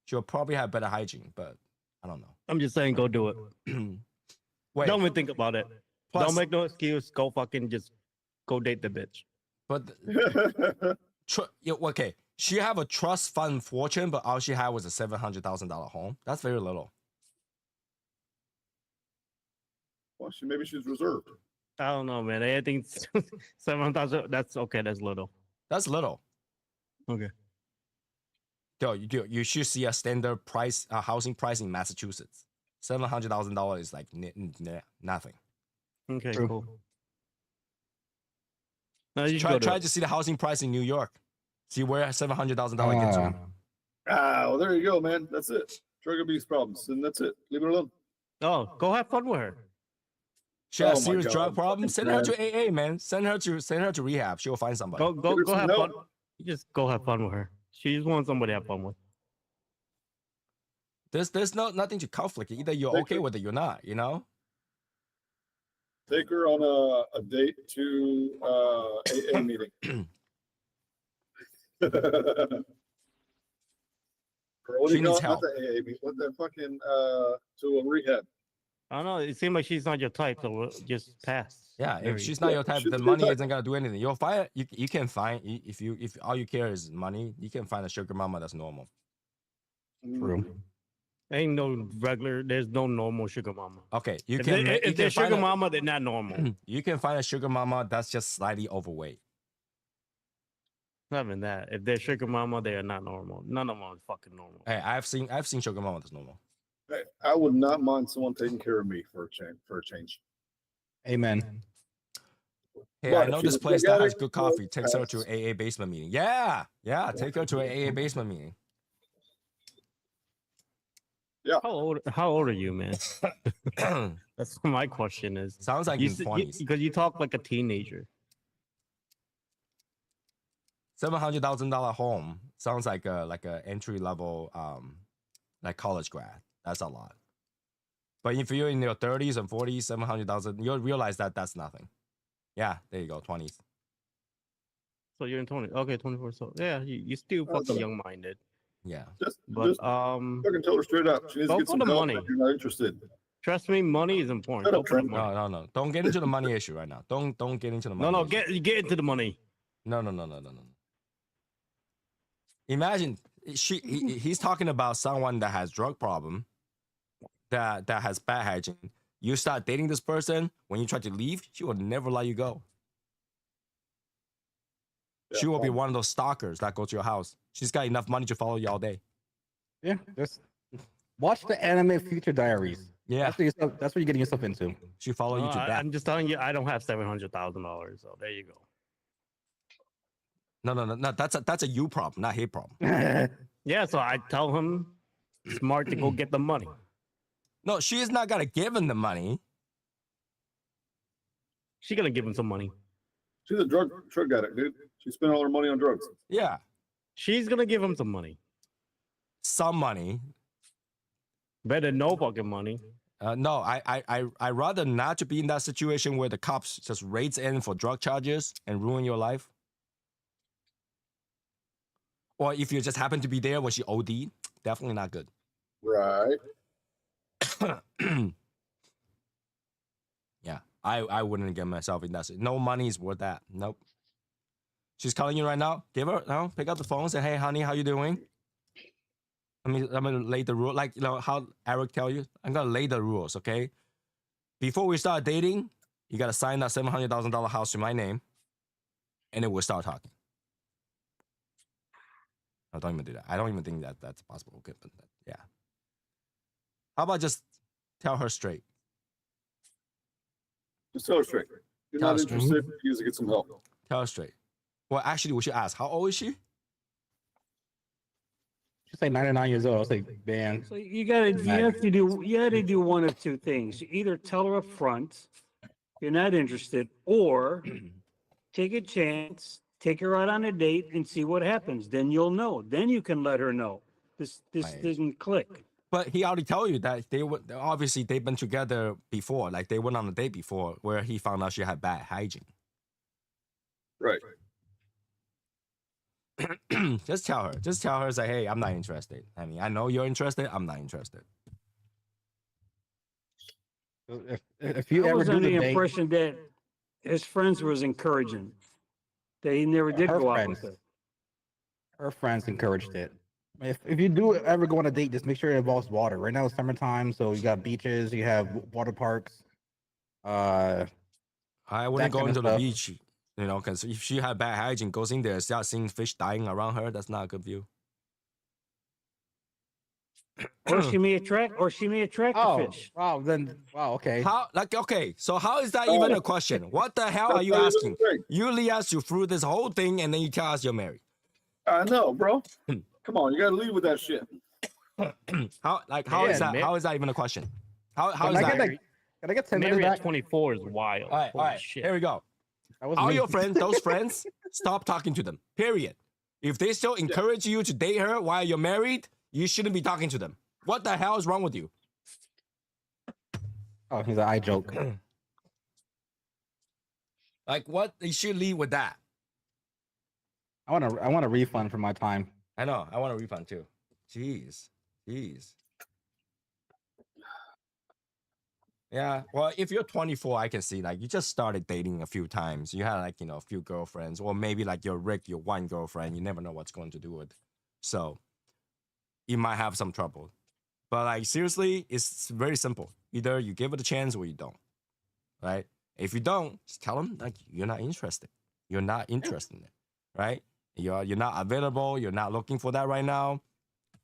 S1: She'll probably have better hygiene, but I don't
S4: I'm just saying, go do it.
S1: know. Wait,
S4: Don't even think about it.
S1: plus,
S4: Don't make no excuse. Go fucking just go date the bitch.
S1: but okay, she have a trust fund fortune, but all she had was a $700,000 home. That's very little.
S3: Well, maybe she's reserved.
S4: I don't know, man. I think 7,000. That's okay. That's little.
S1: That's little.
S4: Okay.
S1: Yo, you should see a standard price, housing price in Massachusetts. $700,000 is like nothing.
S4: Okay.
S6: True.
S4: Cool. No, you should go do
S1: Try
S4: it.
S1: to see the housing price in New York. See where $700,000 gets you.
S3: Ah, well, there you go, man. That's it. drug abuse problems, and that's it. Leave it alone.
S4: Oh, go have fun with her.
S1: She has
S3: Oh my
S1: serious
S3: God,
S1: drug
S3: I'm
S1: problems.
S3: fucking
S1: Send her to AA, man. Send her to rehab. She'll find somebody.
S4: Go
S3: Give her
S4: go
S3: some
S4: have
S3: help.
S4: fun. You just go have fun with her. She just wants somebody to have fun with.
S1: There's nothing to conflict. Either you're
S3: Take
S1: okay
S3: her-
S1: with it, you're not. You know.
S3: Take her on a date to AA meeting. Or what do
S1: She
S3: you call
S1: needs
S3: it? Not
S1: help.
S3: the AA meeting. What the fucking to a rehab.
S4: I don't know. It seems like she's not your type, so just pass.
S1: Yeah,
S4: There
S1: if
S4: you
S1: she's
S4: go.
S1: not
S3: Yeah,
S1: your type,
S3: she's
S1: then
S3: your
S1: money
S3: type.
S1: isn't gonna do anything. You'll find you can find if all you care is money, you can find a sugar mama that's normal.
S6: True.
S4: Ain't no regular. There's no normal sugar mama.
S1: Okay, you
S4: If,
S1: can
S4: they,
S1: you
S4: if
S1: can
S4: they're
S1: find
S4: sugar
S1: a,
S4: mama, they're not normal.
S1: you can find a sugar mama that's just slightly overweight.
S4: Not even that. If they're sugar mama, they are not normal. None of them are fucking normal.
S1: Hey, I've seen sugar mama that's normal.
S3: Hey, I would not mind someone taking care of me for a change.
S6: Amen.
S1: Hey,
S3: But
S1: I
S3: if
S1: know
S3: she's
S1: this
S3: a
S1: place
S3: drug
S1: that has
S3: addict,
S1: good
S3: well,
S1: coffee. Takes her to
S3: pass.
S1: AA basement meeting. Yeah, take her to an AA basement meeting.
S4: How old are you, man? That's what my question is.
S1: Sounds like
S4: You,
S1: in 20s.
S4: because you talk like a teenager.
S1: $700,000 home sounds like a entry level like college grad. That's a lot. But if you're in your 30s and 40s, 700,000, you'll realize that that's nothing. Yeah, there you go, 20s.
S4: So you're in 20. Okay, 24. So yeah, you still
S3: Oh,
S4: fucking
S3: so-
S4: young minded.
S1: Yeah.
S3: Just
S4: But
S3: fucking tell her straight up. She needs to
S4: go
S3: get
S4: for
S3: some
S4: the
S3: help.
S4: money.
S3: If you're not interested.
S4: trust me, money is important.
S3: Shut
S4: Go
S3: up,
S4: for the
S3: Trent.
S4: money.
S1: No. Don't get into the money issue right now. Don't get into the money.
S4: No,
S1: issue.
S4: get into the money.
S1: No. Imagine he's talking about someone that has drug problem, that has bad hygiene. You start dating this person, when you try to leave, she will never let you go.
S3: Yeah,
S1: She will be
S3: fine.
S1: one of those stalkers that go to your house. She's got enough money to follow you all day.
S6: Yeah. Just watch the anime Future Diaries.
S1: Yeah,
S6: That's what you're getting yourself into.
S1: she follow you to death.
S4: I'm just telling you, I don't have $700,000. So there you go.
S1: No. That's a you problem, not his problem.
S4: Yeah, so I tell him smart to go get the money.
S1: No, she's not gonna give him the money.
S4: She gonna give him some money.
S3: She's a drug addict, dude. She spent all her money on drugs.
S1: Yeah,
S4: She's gonna give him some money.
S1: some money.
S4: Better no fucking money.
S1: No, I rather not to be in that situation where the cops just raids in for drug charges and ruin your life. Or if you just happen to be there when she OD'd, definitely not good.
S3: Right.
S1: Yeah, I wouldn't get myself in that. No money is worth that. Nope. She's calling you right now. Give her, no, pick up the phone. Say, hey, honey, how you doing? I'm gonna lay the rule, like how Eric tell you. I'm gonna lay the rules, okay? Before we start dating, you gotta sign that $700,000 house to my name, and then we'll start talking. I don't even do that. I don't even think that that's possible. Okay, but yeah. How about just tell her straight?
S3: Just tell her straight. You're
S1: Tell
S3: not
S1: her straight.
S3: interested. You need to get some help.
S1: Tell her straight. Well, actually, we should ask. How old is she?
S6: She's like 99 years old. I was like, man.
S2: So you have to do one of two things. You either tell her up front you're not interested, or take a chance, take her out on a date and see what happens. Then you'll know. Then you can let her know. This
S1: Right.
S2: didn't click.
S1: But he already told you that they were obviously they've been together before. Like they went on a date before where he found out she had bad hygiene.
S3: Right.
S1: Just tell her. Just tell her, say, hey, I'm not interested. I mean, I know you're interested. I'm not interested.
S6: If you
S2: I
S6: ever
S2: was
S6: do
S2: under
S6: the
S2: the
S6: date,
S2: impression that his friends was encouraging. That he never did
S6: her
S2: go out
S6: friends.
S2: with her.
S6: her friends encouraged it. If you do ever go on a date, just make sure it involves water. Right now it's summertime, so you got beaches, you have water parks.
S1: I wouldn't
S6: That
S1: go
S6: kind
S1: into
S6: of
S1: the
S6: stuff.
S1: beach, because if she had bad hygiene, goes in there, start seeing fish dying around her. That's not a good view.
S2: Or she may attract the fish.
S6: wow, then wow, okay.
S1: So how is that even a question? What the hell are you
S3: That's not
S1: asking?
S3: even a thing.
S1: You lead us through this whole thing, and then you tell us you're married.
S3: I know, bro. Come on, you gotta lead with that shit.
S1: how
S4: Yeah,
S1: is that?
S4: man.
S1: How is that even a question? How
S6: Can
S1: is
S6: I
S1: that?
S6: get like, can I get 10 minutes
S4: Married at
S6: back?
S4: 24 is wild.
S1: All right,
S4: Holy
S1: all right.
S4: shit.
S1: Here we go.
S6: That was
S1: All
S6: me.
S1: your friends, those friends, stop talking to them. Period. If they still encourage you to date her while you're married, you shouldn't be talking to them. What the hell is wrong with you?
S6: Oh, he's an eye joke.
S1: Like, what? You should leave with that.
S6: I want a refund for my time.
S1: I know. I want a refund too. Jeez. Yeah. Well, if you're 24, I can see like you just started dating a few times. You had like, a few girlfriends, or maybe like you're Rick, your one girlfriend. You never know what's going to do with. So you might have some trouble. But like seriously, it's very simple. Either you give it a chance or you don't. Right? If you don't, just tell them like you're not interested. You're not interested in it. Right? You're not available. You're not looking for that right now.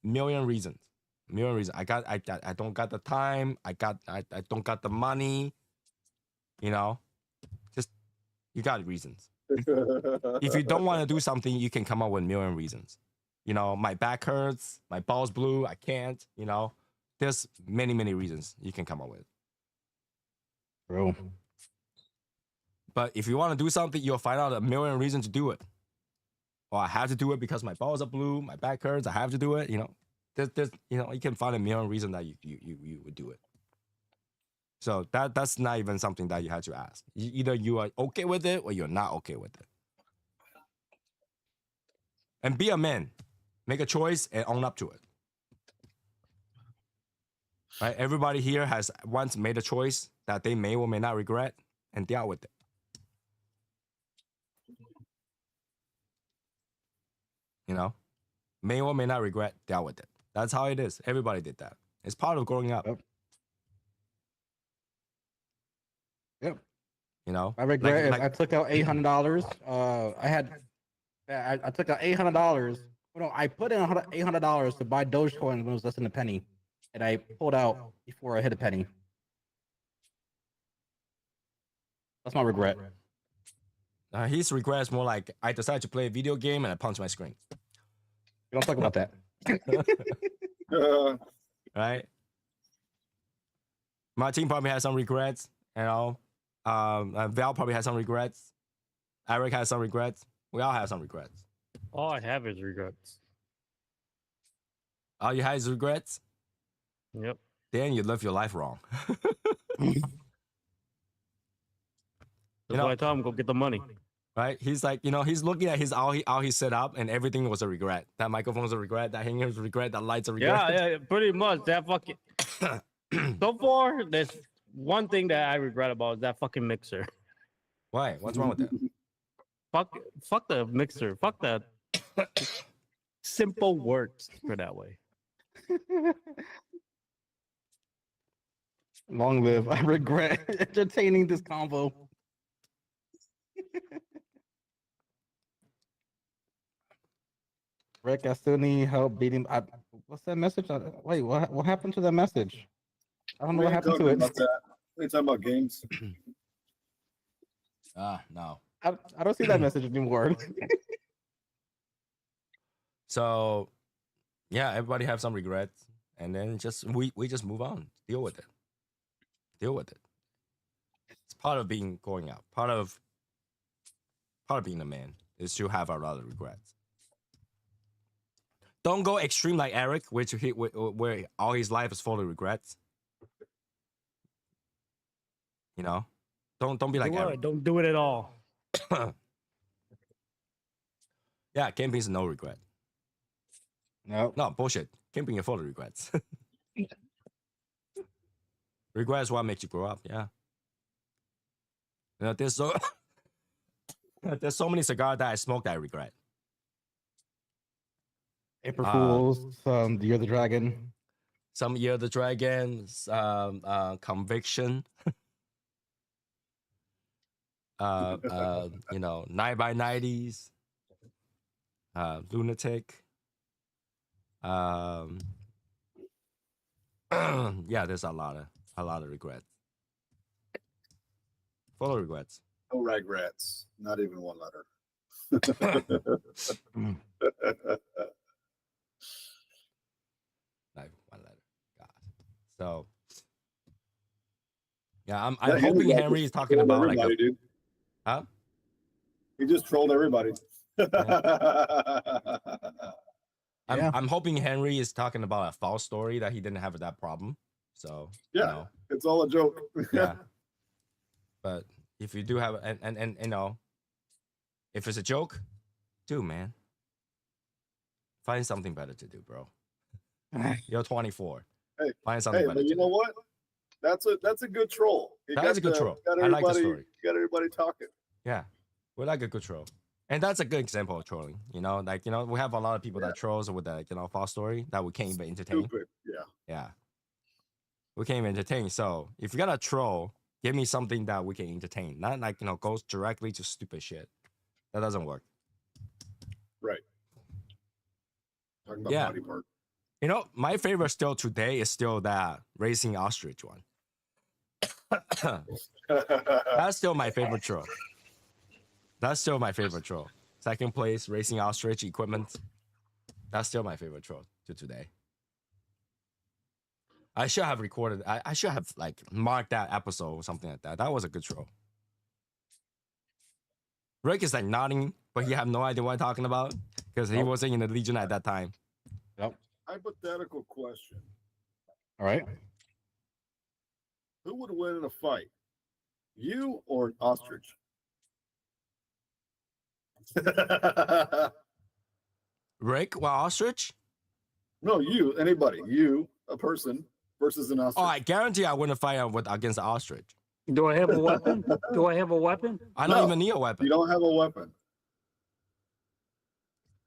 S1: Million reasons. I don't got the time. I don't got the money. Just you got reasons. If you don't want to do something, you can come up with million reasons. My back hurts, my balls blue, I can't. There's many reasons you can come up with.
S6: Bro.
S1: But if you want to do something, you'll find out a million reasons to do it. Or I have to do it because my balls are blue, my back hurts, I have to do it. There's you can find a million reasons that you would do it. So that's not even something that you have to ask. Either you are okay with it or you're not okay with it. And be a man. Make a choice and own up to it. Right? Everybody here has once made a choice that they may or may not regret and dealt with it. May or may not regret, dealt with it. That's how it is. Everybody did that. It's part of growing up.
S6: Yep.
S1: I
S6: regret is I took out $800. I took out $800. No, I put in $800 to buy Dogecoin when it was less than a penny, and I pulled out before I hit a penny. That's my regret.
S1: His regret is more like I decided to play a video game and I punched my screen.
S6: We don't talk about that.
S1: Right? Martin probably has some regrets. Val probably has some regrets. Eric has some regrets. We all have some regrets.
S4: All I have is regrets.
S1: All you have is regrets?
S4: Yep.
S1: Then you live your life wrong.
S4: That's why I told him go get the money.
S1: Right? He's like, he's looking at his all he set up and everything was a regret. That microphone was a regret. That hanger was a regret. That light's a regret.
S4: Yeah, pretty much. That fucking. So far, there's one thing that I regret about is that fucking mixer.
S1: Why? What's wrong with that?
S4: Fuck the mixer. Fuck that. Simple words for that way.
S6: Long live. I regret entertaining this convo. Rick, I still need help beating. What's that message? Wait, what happened to that message? I don't know what happened to it.
S3: We're talking about games.
S1: No.
S6: I don't see that message anymore.
S1: So, yeah, everybody have some regrets, and then we just move on. Deal with it. It's part of growing up. Part of being a man is to have a lot of regrets. Don't go extreme like Eric, where all his life is full of regrets. Don't be like Eric.
S4: Don't do it at all.
S1: Yeah, camping's no regret.
S6: No,
S1: bullshit. Camping is full of regrets. Regrets what makes you grow up. Yeah. There's so many cigars that I smoke that I regret.
S6: April Fools, Year of the Dragon.
S1: Some Year of the Dragon, Conviction. 9x90s, Lunatic. Yeah, there's a lot of regrets. Full of regrets.
S3: No regrets. Not even one letter.
S1: Like So yeah, I'm
S3: Yeah,
S1: hoping
S3: Henry
S1: Henry is
S3: just
S1: talking
S3: trolled
S1: about like
S3: everybody, dude.
S1: huh?
S3: He just trolled everybody.
S6: Yeah.
S1: I'm hoping Henry is talking about a false story that he didn't have that problem. So
S3: Yeah.
S1: you know,
S3: It's all a joke.
S1: yeah. But if you do have and you know, if it's a joke, do man, find something better to do, bro. You're 24.
S3: Hey,
S1: Find something
S3: Hey,
S1: better
S3: but
S1: to
S3: you know
S1: do.
S3: what? That's a good troll. He
S1: That is a good troll. I like the story.
S3: Got everybody talking.
S1: Yeah, we like a good troll, and that's a good example of trolling. You know, like you know, we have a lot of people that trolls with the you know false story that we can't even entertain.
S3: Stupid. Yeah.
S1: Yeah, we can't even entertain. So if you got a troll, give me something that we can entertain, not like you know goes directly to stupid shit. That doesn't work.
S3: Right. Talking about
S1: Yeah.
S3: body part.
S1: You know, my favorite still today is still that racing ostrich one. That's still my favorite troll. That's still my favorite troll. Second place, racing ostrich equipment. That's still my favorite troll to today. I should have recorded. I should have like marked that episode or something like that. That was a good troll. Rick is like nodding, but he have no idea what I'm talking about because he
S6: Nope.
S1: wasn't in the Legion at that time.
S6: Yep.
S3: Hypothetical question.
S6: All right.
S3: Who would win in a fight? You or an ostrich?
S1: Rick, well, ostrich?
S3: No, you, anybody. You, a person, versus an ostrich.
S1: Oh, I guarantee I wouldn't fight against the ostrich.
S2: Do I have a weapon? Do I have a weapon?
S1: I don't
S3: No,
S1: even need a weapon.
S3: You don't have a weapon.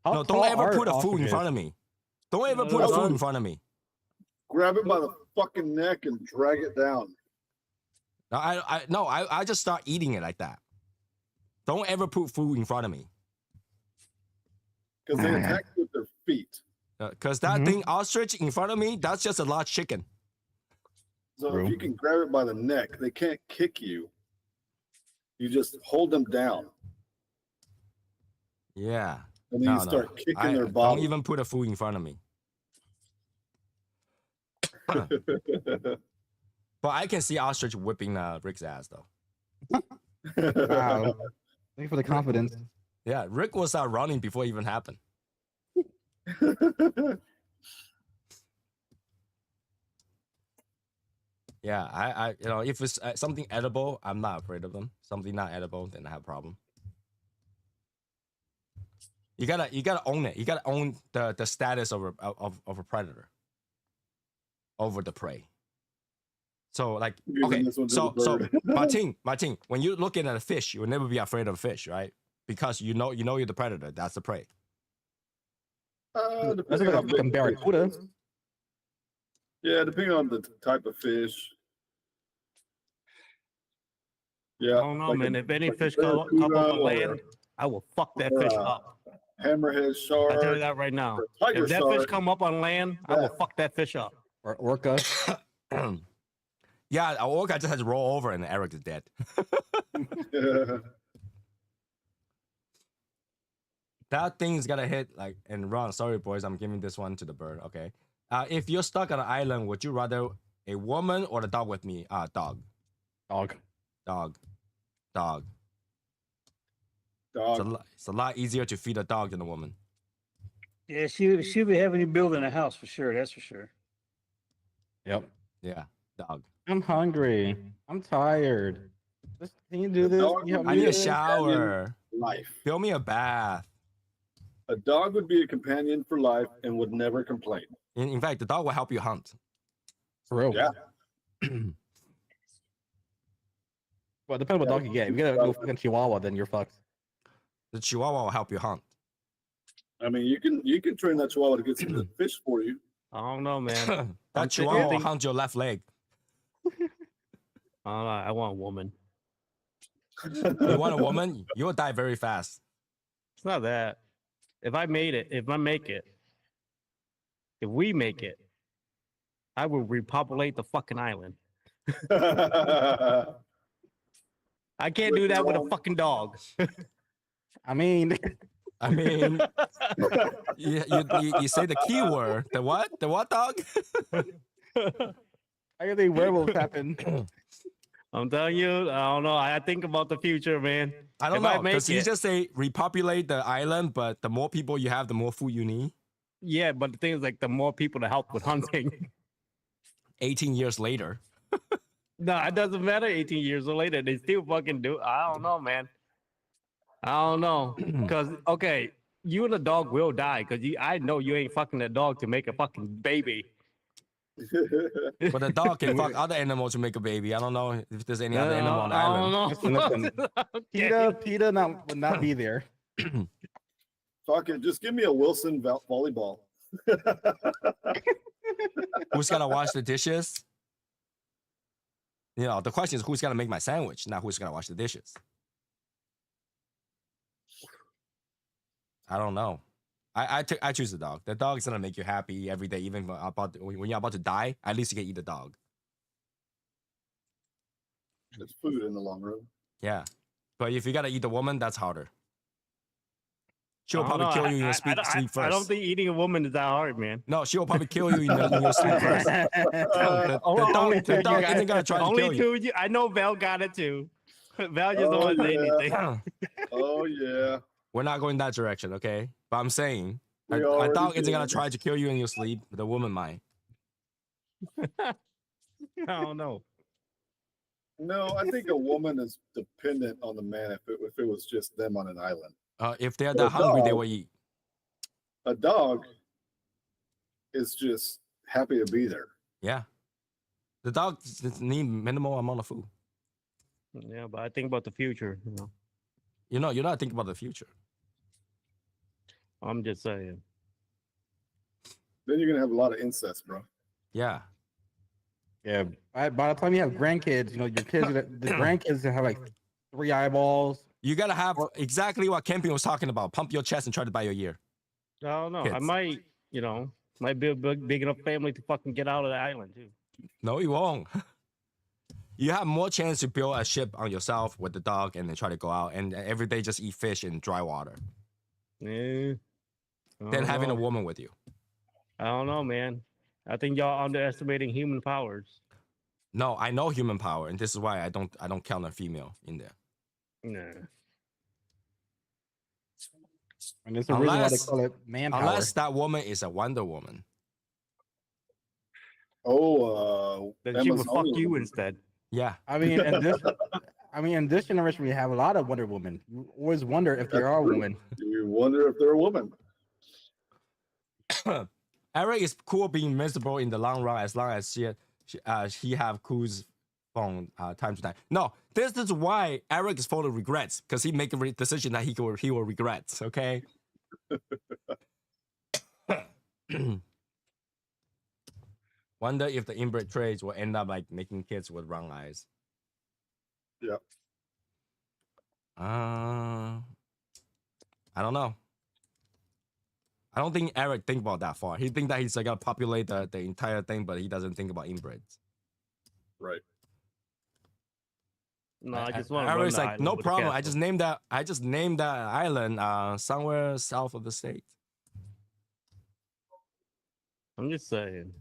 S6: How
S1: No, don't
S6: tall
S1: ever
S6: are
S1: put a food in
S6: ostriches?
S1: front of me. Don't ever put a food in front of me.
S3: Grab it by the fucking neck and drag it down.
S1: No, I just start eating it like that. Don't ever put food in front of me.
S3: Because they attack you with their feet.
S1: Because that thing, ostrich in front of me, that's just a large chicken.
S3: So
S6: True.
S3: if you can grab it by the neck, they can't kick you. You just hold them down.
S1: Yeah.
S3: And then you start kicking their body.
S1: Don't even put a food in front of me. But I can see ostrich whipping Rick's ass though.
S6: Wow. Thank you for the confidence.
S1: Yeah, Rick was running before it even happened. Yeah, I you know, if it's something edible, I'm not afraid of them. Something not edible, then I have a problem. You gotta own it. You gotta own the status of a predator over the prey. So like okay,
S3: Giving this one to
S1: so
S3: the bird.
S1: Martin, when you're looking at a fish, you will never be afraid of a fish, right? Because you know you're the predator. That's the prey.
S6: That's
S3: Depending
S6: like a
S3: on
S6: fucking barracuda.
S3: Yeah, depending on the type of fish. Yeah.
S4: I don't know,
S3: like
S4: man.
S3: a-
S4: If any
S3: like a
S4: fish come up
S3: barracuda
S4: on
S3: or
S4: land, I will fuck that fish up.
S3: Hammerhead
S4: I tell you
S3: shark.
S4: that right now.
S3: or tiger
S4: If that fish
S3: shark.
S4: come up on land, I will fuck that fish up.
S6: Or orca.
S1: Yeah, a orca just has to roll over and Eric is dead.
S3: Yeah.
S1: That thing's gotta hit like and run. Sorry, boys, I'm giving this one to the bird. Okay. If you're stuck on an island, would you rather a woman or the dog with me? Dog.
S6: Dog.
S1: Dog. Dog.
S3: Dog.
S1: It's a lot easier to feed a dog than a woman.
S2: Yeah, she'll be having you building a house for sure. That's for sure.
S6: Yep.
S1: Yeah, dog.
S6: I'm hungry. I'm tired. Can you do
S3: The
S6: this?
S3: dog
S6: Can you help
S3: would
S1: I
S6: me
S1: need
S6: do
S1: a
S6: this?
S1: shower.
S3: Life.
S1: Fill me a bath.
S3: A dog would be a companion for life and would never complain.
S1: In fact, the dog will help you hunt.
S6: For real.
S3: Yeah.
S6: Well, depending on what dog you get. If you get a little fucking chihuahua, then you're fucked.
S1: The chihuahua will help you hunt.
S3: I mean, you can train that chihuahua to get some of the fish for you.
S4: I don't know, man.
S1: That chihuahua will hunt your left leg.
S4: I want a woman.
S1: You want a woman? You will die very fast.
S4: It's not that. If I make it, if we make it, I will repopulate the fucking island. I can't do that with a fucking dog.
S6: I mean,
S1: you say the key word. The what? The what dog?
S6: I don't think werewolves happen.
S4: I'm telling you, I don't know. I think about the future, man.
S1: I don't
S4: If
S1: know
S4: make
S1: because you
S4: it-
S1: just say repopulate the island, but the more people you have, the more food you need.
S4: Yeah, but the thing is, like, the more people to help with hunting.
S1: 18 years later.
S4: No, it doesn't matter. 18 years or later, they still fucking do. I don't know, man. I don't know. Cause okay, you and the dog will die. Cause I know you ain't fucking that dog to make a fucking baby.
S1: But the dog can fuck other animals to make a baby. I don't know if there's any other animal on the
S4: I
S1: island.
S4: don't know.
S6: Listen,
S4: Okay.
S6: PETA would not be there.
S3: Fuck it, just give me a Wilson volleyball.
S1: Who's gonna wash the dishes? You know, the question is who's gonna make my sandwich, not who's gonna wash the dishes. I don't know. I choose the dog. The dog is gonna make you happy every day, even when you're about to die. At least you can eat the dog.
S3: It's food in the long run.
S1: Yeah, but if you gotta eat the woman, that's harder. She'll
S4: I don't
S1: probably
S4: know.
S1: kill you in your sleep first.
S4: I don't think eating a woman is that hard, man.
S1: No, she'll probably kill you in your sleep first. The dog isn't gonna try to
S4: Only
S1: kill you.
S4: two. I know Val got it too. Val just
S3: Oh,
S4: don't want to say
S3: yeah.
S4: anything.
S3: Oh yeah.
S1: We're not going that direction, okay? But I'm saying
S3: We
S1: a
S3: already
S1: dog isn't
S3: did.
S1: gonna try to kill you in your sleep. But the woman might.
S4: I don't know.
S3: No, I think a woman is dependent on the man if it was just them on an island.
S1: If they're
S3: Well,
S1: that hungry, they
S3: dog-
S1: will eat.
S3: A dog is just happy to be there.
S1: Yeah. The dog just need minimal amount of food.
S4: Yeah, but I think about the future.
S1: You're not thinking about the future.
S4: I'm just saying.
S3: Then you're gonna have a lot of incest, bro.
S1: Yeah.
S6: Yeah. By the time you have grandkids, your kids, the grandkids that have like 3 eyeballs.
S1: You gotta have exactly what Camping was talking about. Pump your chest and try to buy your ear.
S4: I don't know. I
S1: Kids.
S4: might be a big enough family to fucking get out of the island too.
S1: No, you won't. You have more chance to build a ship on yourself with the dog and then try to go out and every day just eat fish in dry water.
S4: Yeah.
S1: Than having a woman with you.
S4: I don't know, man. I think y'all underestimating human powers.
S1: No, I know human power, and this is why I don't count a female in there.
S4: Nah.
S6: And there's a reason why they
S1: Unless-
S6: call it manpower.
S1: Unless that woman is a Wonder Woman.
S3: Oh,
S4: Then she would fuck
S3: Amazonian
S4: you
S3: woman.
S4: instead.
S1: Yeah.
S6: in this generation, we have a lot of Wonder Women. You always wonder if they
S3: That's
S6: are
S3: true.
S6: women.
S3: You wonder if they're a woman.
S1: Eric is cool being miserable in the long run as long as he have Cruz phone time to time. No, this is why Eric is full of regrets because he make a decision that he will regret. Okay. Wonder if the inbred trades will end up like making kids with wrong eyes.
S3: Yep.
S1: I don't know. I don't think Eric think about that far. He think that he's like gonna populate the entire thing, but he doesn't think about inbreds.
S3: Right.
S4: No, I just want to.
S1: Eric's like, no problem. I just named that island somewhere south of the state.
S4: I'm just saying.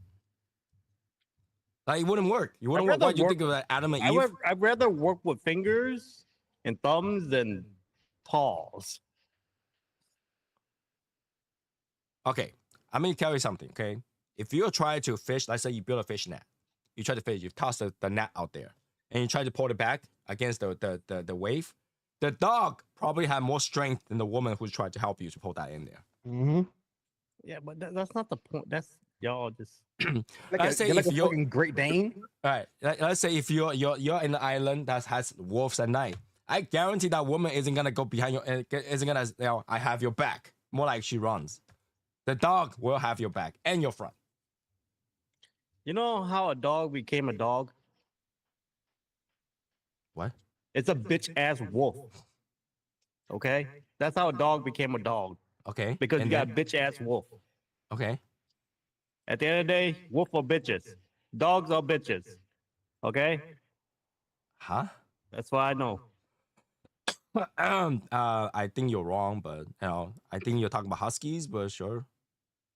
S1: Like it wouldn't work. You wouldn't work.
S4: rather
S1: What you
S4: work-
S1: think of that Adam and Eve?
S4: I'd rather work with fingers and thumbs than paws.
S1: Okay, I'm gonna tell you something. Okay, if you try to fish, let's say you build a fish net, you try to fish, you toss the net out there, and you try to pull it back against the wave. The dog probably had more strength than the woman who's trying to help you to pull that in there.
S6: Mm-hmm.
S4: Yeah, but that's not the point. That's y'all just.
S1: Let's say
S6: like
S1: if
S6: a
S1: you're
S6: fucking Great Dane.
S1: all right, let's say if you're in an island that has wolves at night, I guarantee that woman isn't gonna go behind you, isn't gonna I have your back. More like she runs. The dog will have your back and your front.
S4: You know how a dog became a dog?
S1: What?
S4: It's a bitch ass wolf. Okay, that's how a dog became a dog
S1: Okay.
S4: because you
S1: and
S4: got
S1: then-
S4: a bitch ass wolf.
S1: okay.
S4: At the end of the day, wolf are bitches. Dogs are bitches. Okay,
S1: Huh?
S4: that's what I know.
S1: I think you're wrong, but I think you're talking about huskies, but sure.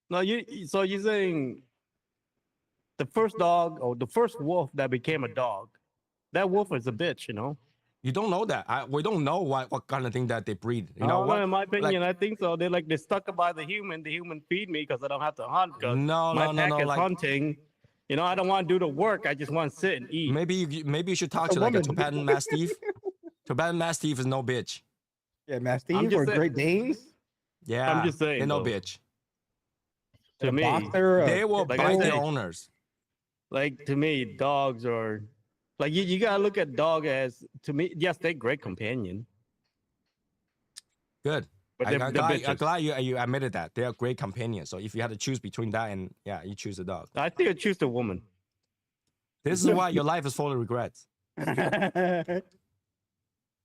S4: No, so you're saying the first dog or the first wolf that became a dog, that wolf is a bitch, you know.
S1: You don't know that. We don't know what kind of thing that they breed. You know
S4: Oh,
S1: what?
S4: in my opinion,
S1: Like,
S4: I think so. They're stuck by the human. The human feed me because I don't have to hunt. Because
S1: no,
S4: my
S1: no, no,
S4: pack
S1: no.
S4: is
S1: Like
S4: hunting. You know, I don't want to do the work. I just want to sit and eat.
S1: maybe you should talk
S6: a
S1: to like a
S6: woman.
S1: Tibetan Mastiff. Tibetan Mastiff is no bitch.
S6: Yeah, Mastiff or
S4: just saying-
S6: Great Danes.
S1: Yeah,
S4: just saying,
S1: they're no
S4: though.
S1: bitch.
S4: To
S6: A
S4: me,
S6: boxer.
S1: They will
S4: like I
S1: bite their
S4: say-
S1: owners.
S4: like to me, dogs are like you gotta look at dog as to me. Yes, they're great companion,
S1: Good.
S4: but
S1: I'm
S4: they're
S1: glad,
S4: bitches.
S1: you admitted that they're great companions. So if you had to choose between that and yeah, you choose the dog.
S4: I still choose the woman.
S1: This is why your life is full of regrets, and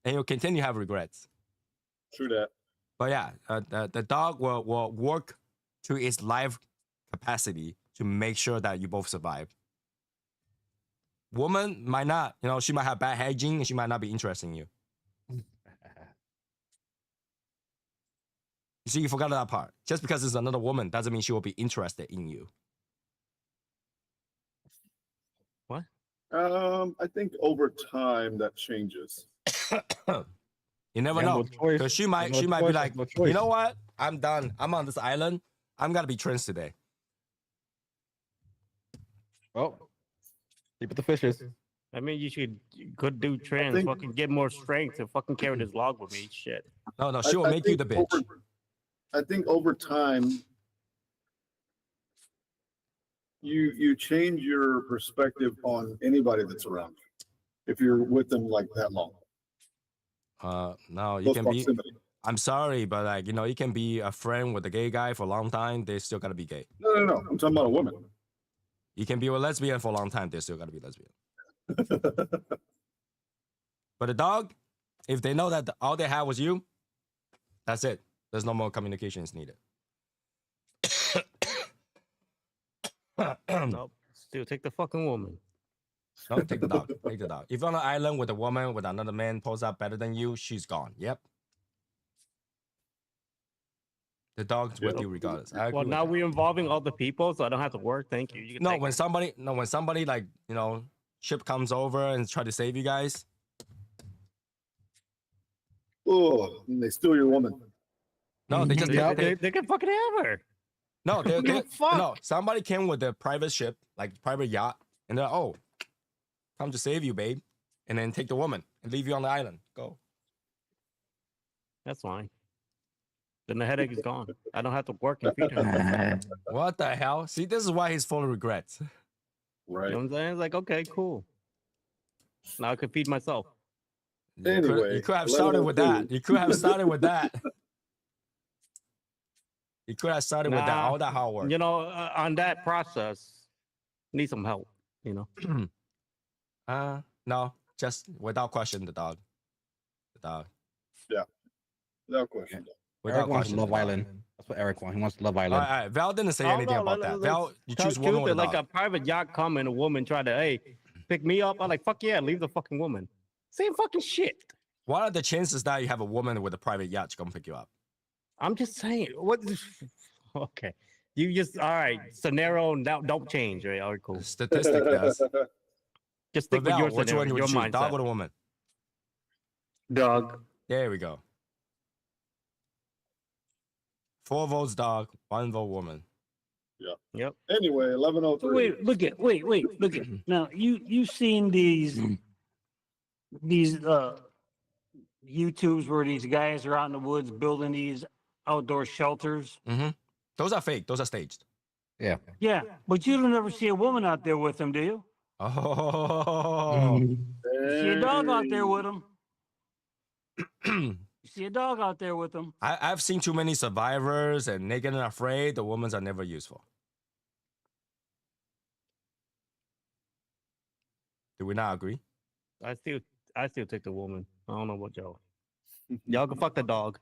S1: you'll continue to have regrets.
S3: True that.
S1: But yeah, the dog will work to its life capacity to make sure that you both survive. Woman might not, you know, she might have bad hygiene and she might not be interested in you. You see, you forgot that part. Just because it's another woman doesn't mean she will be interested in you.
S3: I think over time that changes.
S1: You never
S6: You have
S1: know.
S6: no choice.
S1: Because she
S6: You
S1: might
S6: have no
S1: be
S6: choice,
S1: like,
S6: no
S1: you
S6: choice."
S1: know what? I'm done. I'm on this island. I'm gonna be trans today.
S6: Well, keep it the fishes.
S4: I mean, you should could do trans,
S3: think-
S4: fucking get more strength to fucking carry this log with me. Shit.
S1: No, she will make you the bitch.
S3: I think over time, you change your perspective on anybody that's around you if you're with them like that long.
S1: No, you
S3: Close
S1: can be.
S3: proximity.
S1: I'm sorry, but like, you know, you can be a friend with a gay guy for a long time. They still gotta be gay.
S3: No. I'm talking about a woman.
S1: You can be a lesbian for a long time. They still gotta be lesbian. But a dog, if they know that all they have was you, that's it. There's no more communications needed.
S4: Nope. Still take the fucking woman.
S1: No, take the dog. Take the dog. If you're on an island with a woman with another man pulls up better than you, she's gone. Yep. The dog's with
S3: Yep.
S1: you regardless. I agree
S4: Well,
S1: with
S4: now
S1: that.
S4: we're involving other people, so I don't have to work. Thank you. You can
S1: No,
S4: take
S1: when
S4: her.
S1: somebody like, you know, ship comes over and try to save you guys.
S3: Oh, and they steal your woman.
S1: No, they just
S6: Yeah.
S4: They can fucking have her.
S1: no,
S4: Give a fuck.
S1: no. Somebody came with a private ship, like private yacht, and they're like, oh, come to save you, babe, and then take the woman and leave you on the island. Go.
S4: That's fine. Then the headache is gone. I don't have to work and feed her.
S1: What the hell? See, this is why he's full of regrets.
S3: Right.
S4: You know what I'm saying? It's like, okay, cool. Now I can feed myself.
S3: Anyway,
S1: you could have started with
S3: 11:02.
S1: that. You could have started with that. You could have started with that.
S4: Nah,
S1: All that hard work.
S4: You know, on that process, need some help. You know,
S1: No, just without question, the dog. The dog.
S3: Without question.
S1: Without
S6: Eric wants
S1: question,
S6: Love
S1: the dog.
S6: Island. That's what Eric wants. He wants Love
S1: All
S6: Island.
S1: right, all right. Val didn't say
S4: I don't
S1: anything
S4: know,
S1: about that. Val, you choose woman
S4: truth
S1: with
S4: is,
S1: a
S4: like
S1: dog.
S4: a private yacht come and a woman try to, hey, pick me up. I'm like, fuck yeah, leave the fucking woman. Same fucking shit.
S1: What are the chances that you have a woman with a private yacht to come pick you up?
S4: I'm just saying. What? Okay. You just all right. Scenario now don't change. Right? All right, cool.
S1: Statistic does.
S4: Just
S1: But
S4: stick with
S1: Val,
S4: your
S1: which one
S4: scenario,
S1: you
S4: your
S1: would choose? Dog
S4: mindset.
S1: or a woman?
S2: Dog.
S1: There we go. 4 votes dog, 1 vote woman.
S4: Yep.
S3: Anyway,
S2: So
S3: 11:03.
S2: wait, look at now. You've seen these YouTubes where these guys are out in the woods building these outdoor shelters.
S1: Mm-hmm. Those are fake. Those are staged.
S6: Yeah.
S2: Yeah, but you don't ever see a woman out there with them, do you?
S1: Oh.
S2: You see a dog out there with them. You see a dog out there with them.
S1: I've seen too many survivors and naked and afraid. The women are never useful. Do we not agree?
S4: I still take the woman. I don't know what y'all. Y'all can fuck the dog.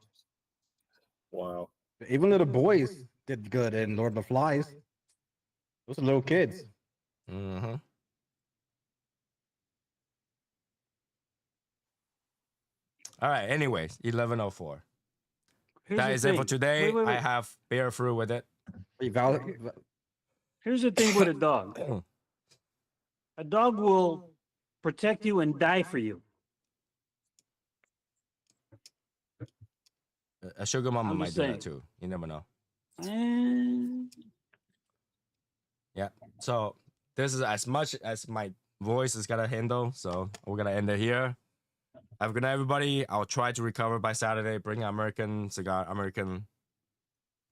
S3: Wow.
S6: Even little boys did good in Lord of the Flies. Those are little kids.
S1: Mm-hmm. All right. Anyways, 11:04.
S2: Here's
S1: That
S2: the
S1: is it for
S2: thing.
S1: today.
S2: Wait.
S1: I have bear through with it.
S6: Wait, Val,
S2: Here's the thing with a dog. A dog will protect you and die for you.
S1: A sugar mama
S2: I'm
S1: might
S2: just
S1: do
S2: saying.
S1: that too. You never know.
S2: Eh,
S1: Yeah. So this is as much as my voice is gonna handle. So we're gonna end it here. Have a good night, everybody. I'll try to recover by Saturday. Bring an American cigar, American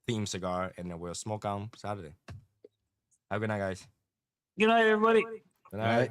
S1: themed cigar, and then we'll smoke on Saturday. Have a good night, guys.
S2: Good night, everybody.
S1: Good night.
S6: Right?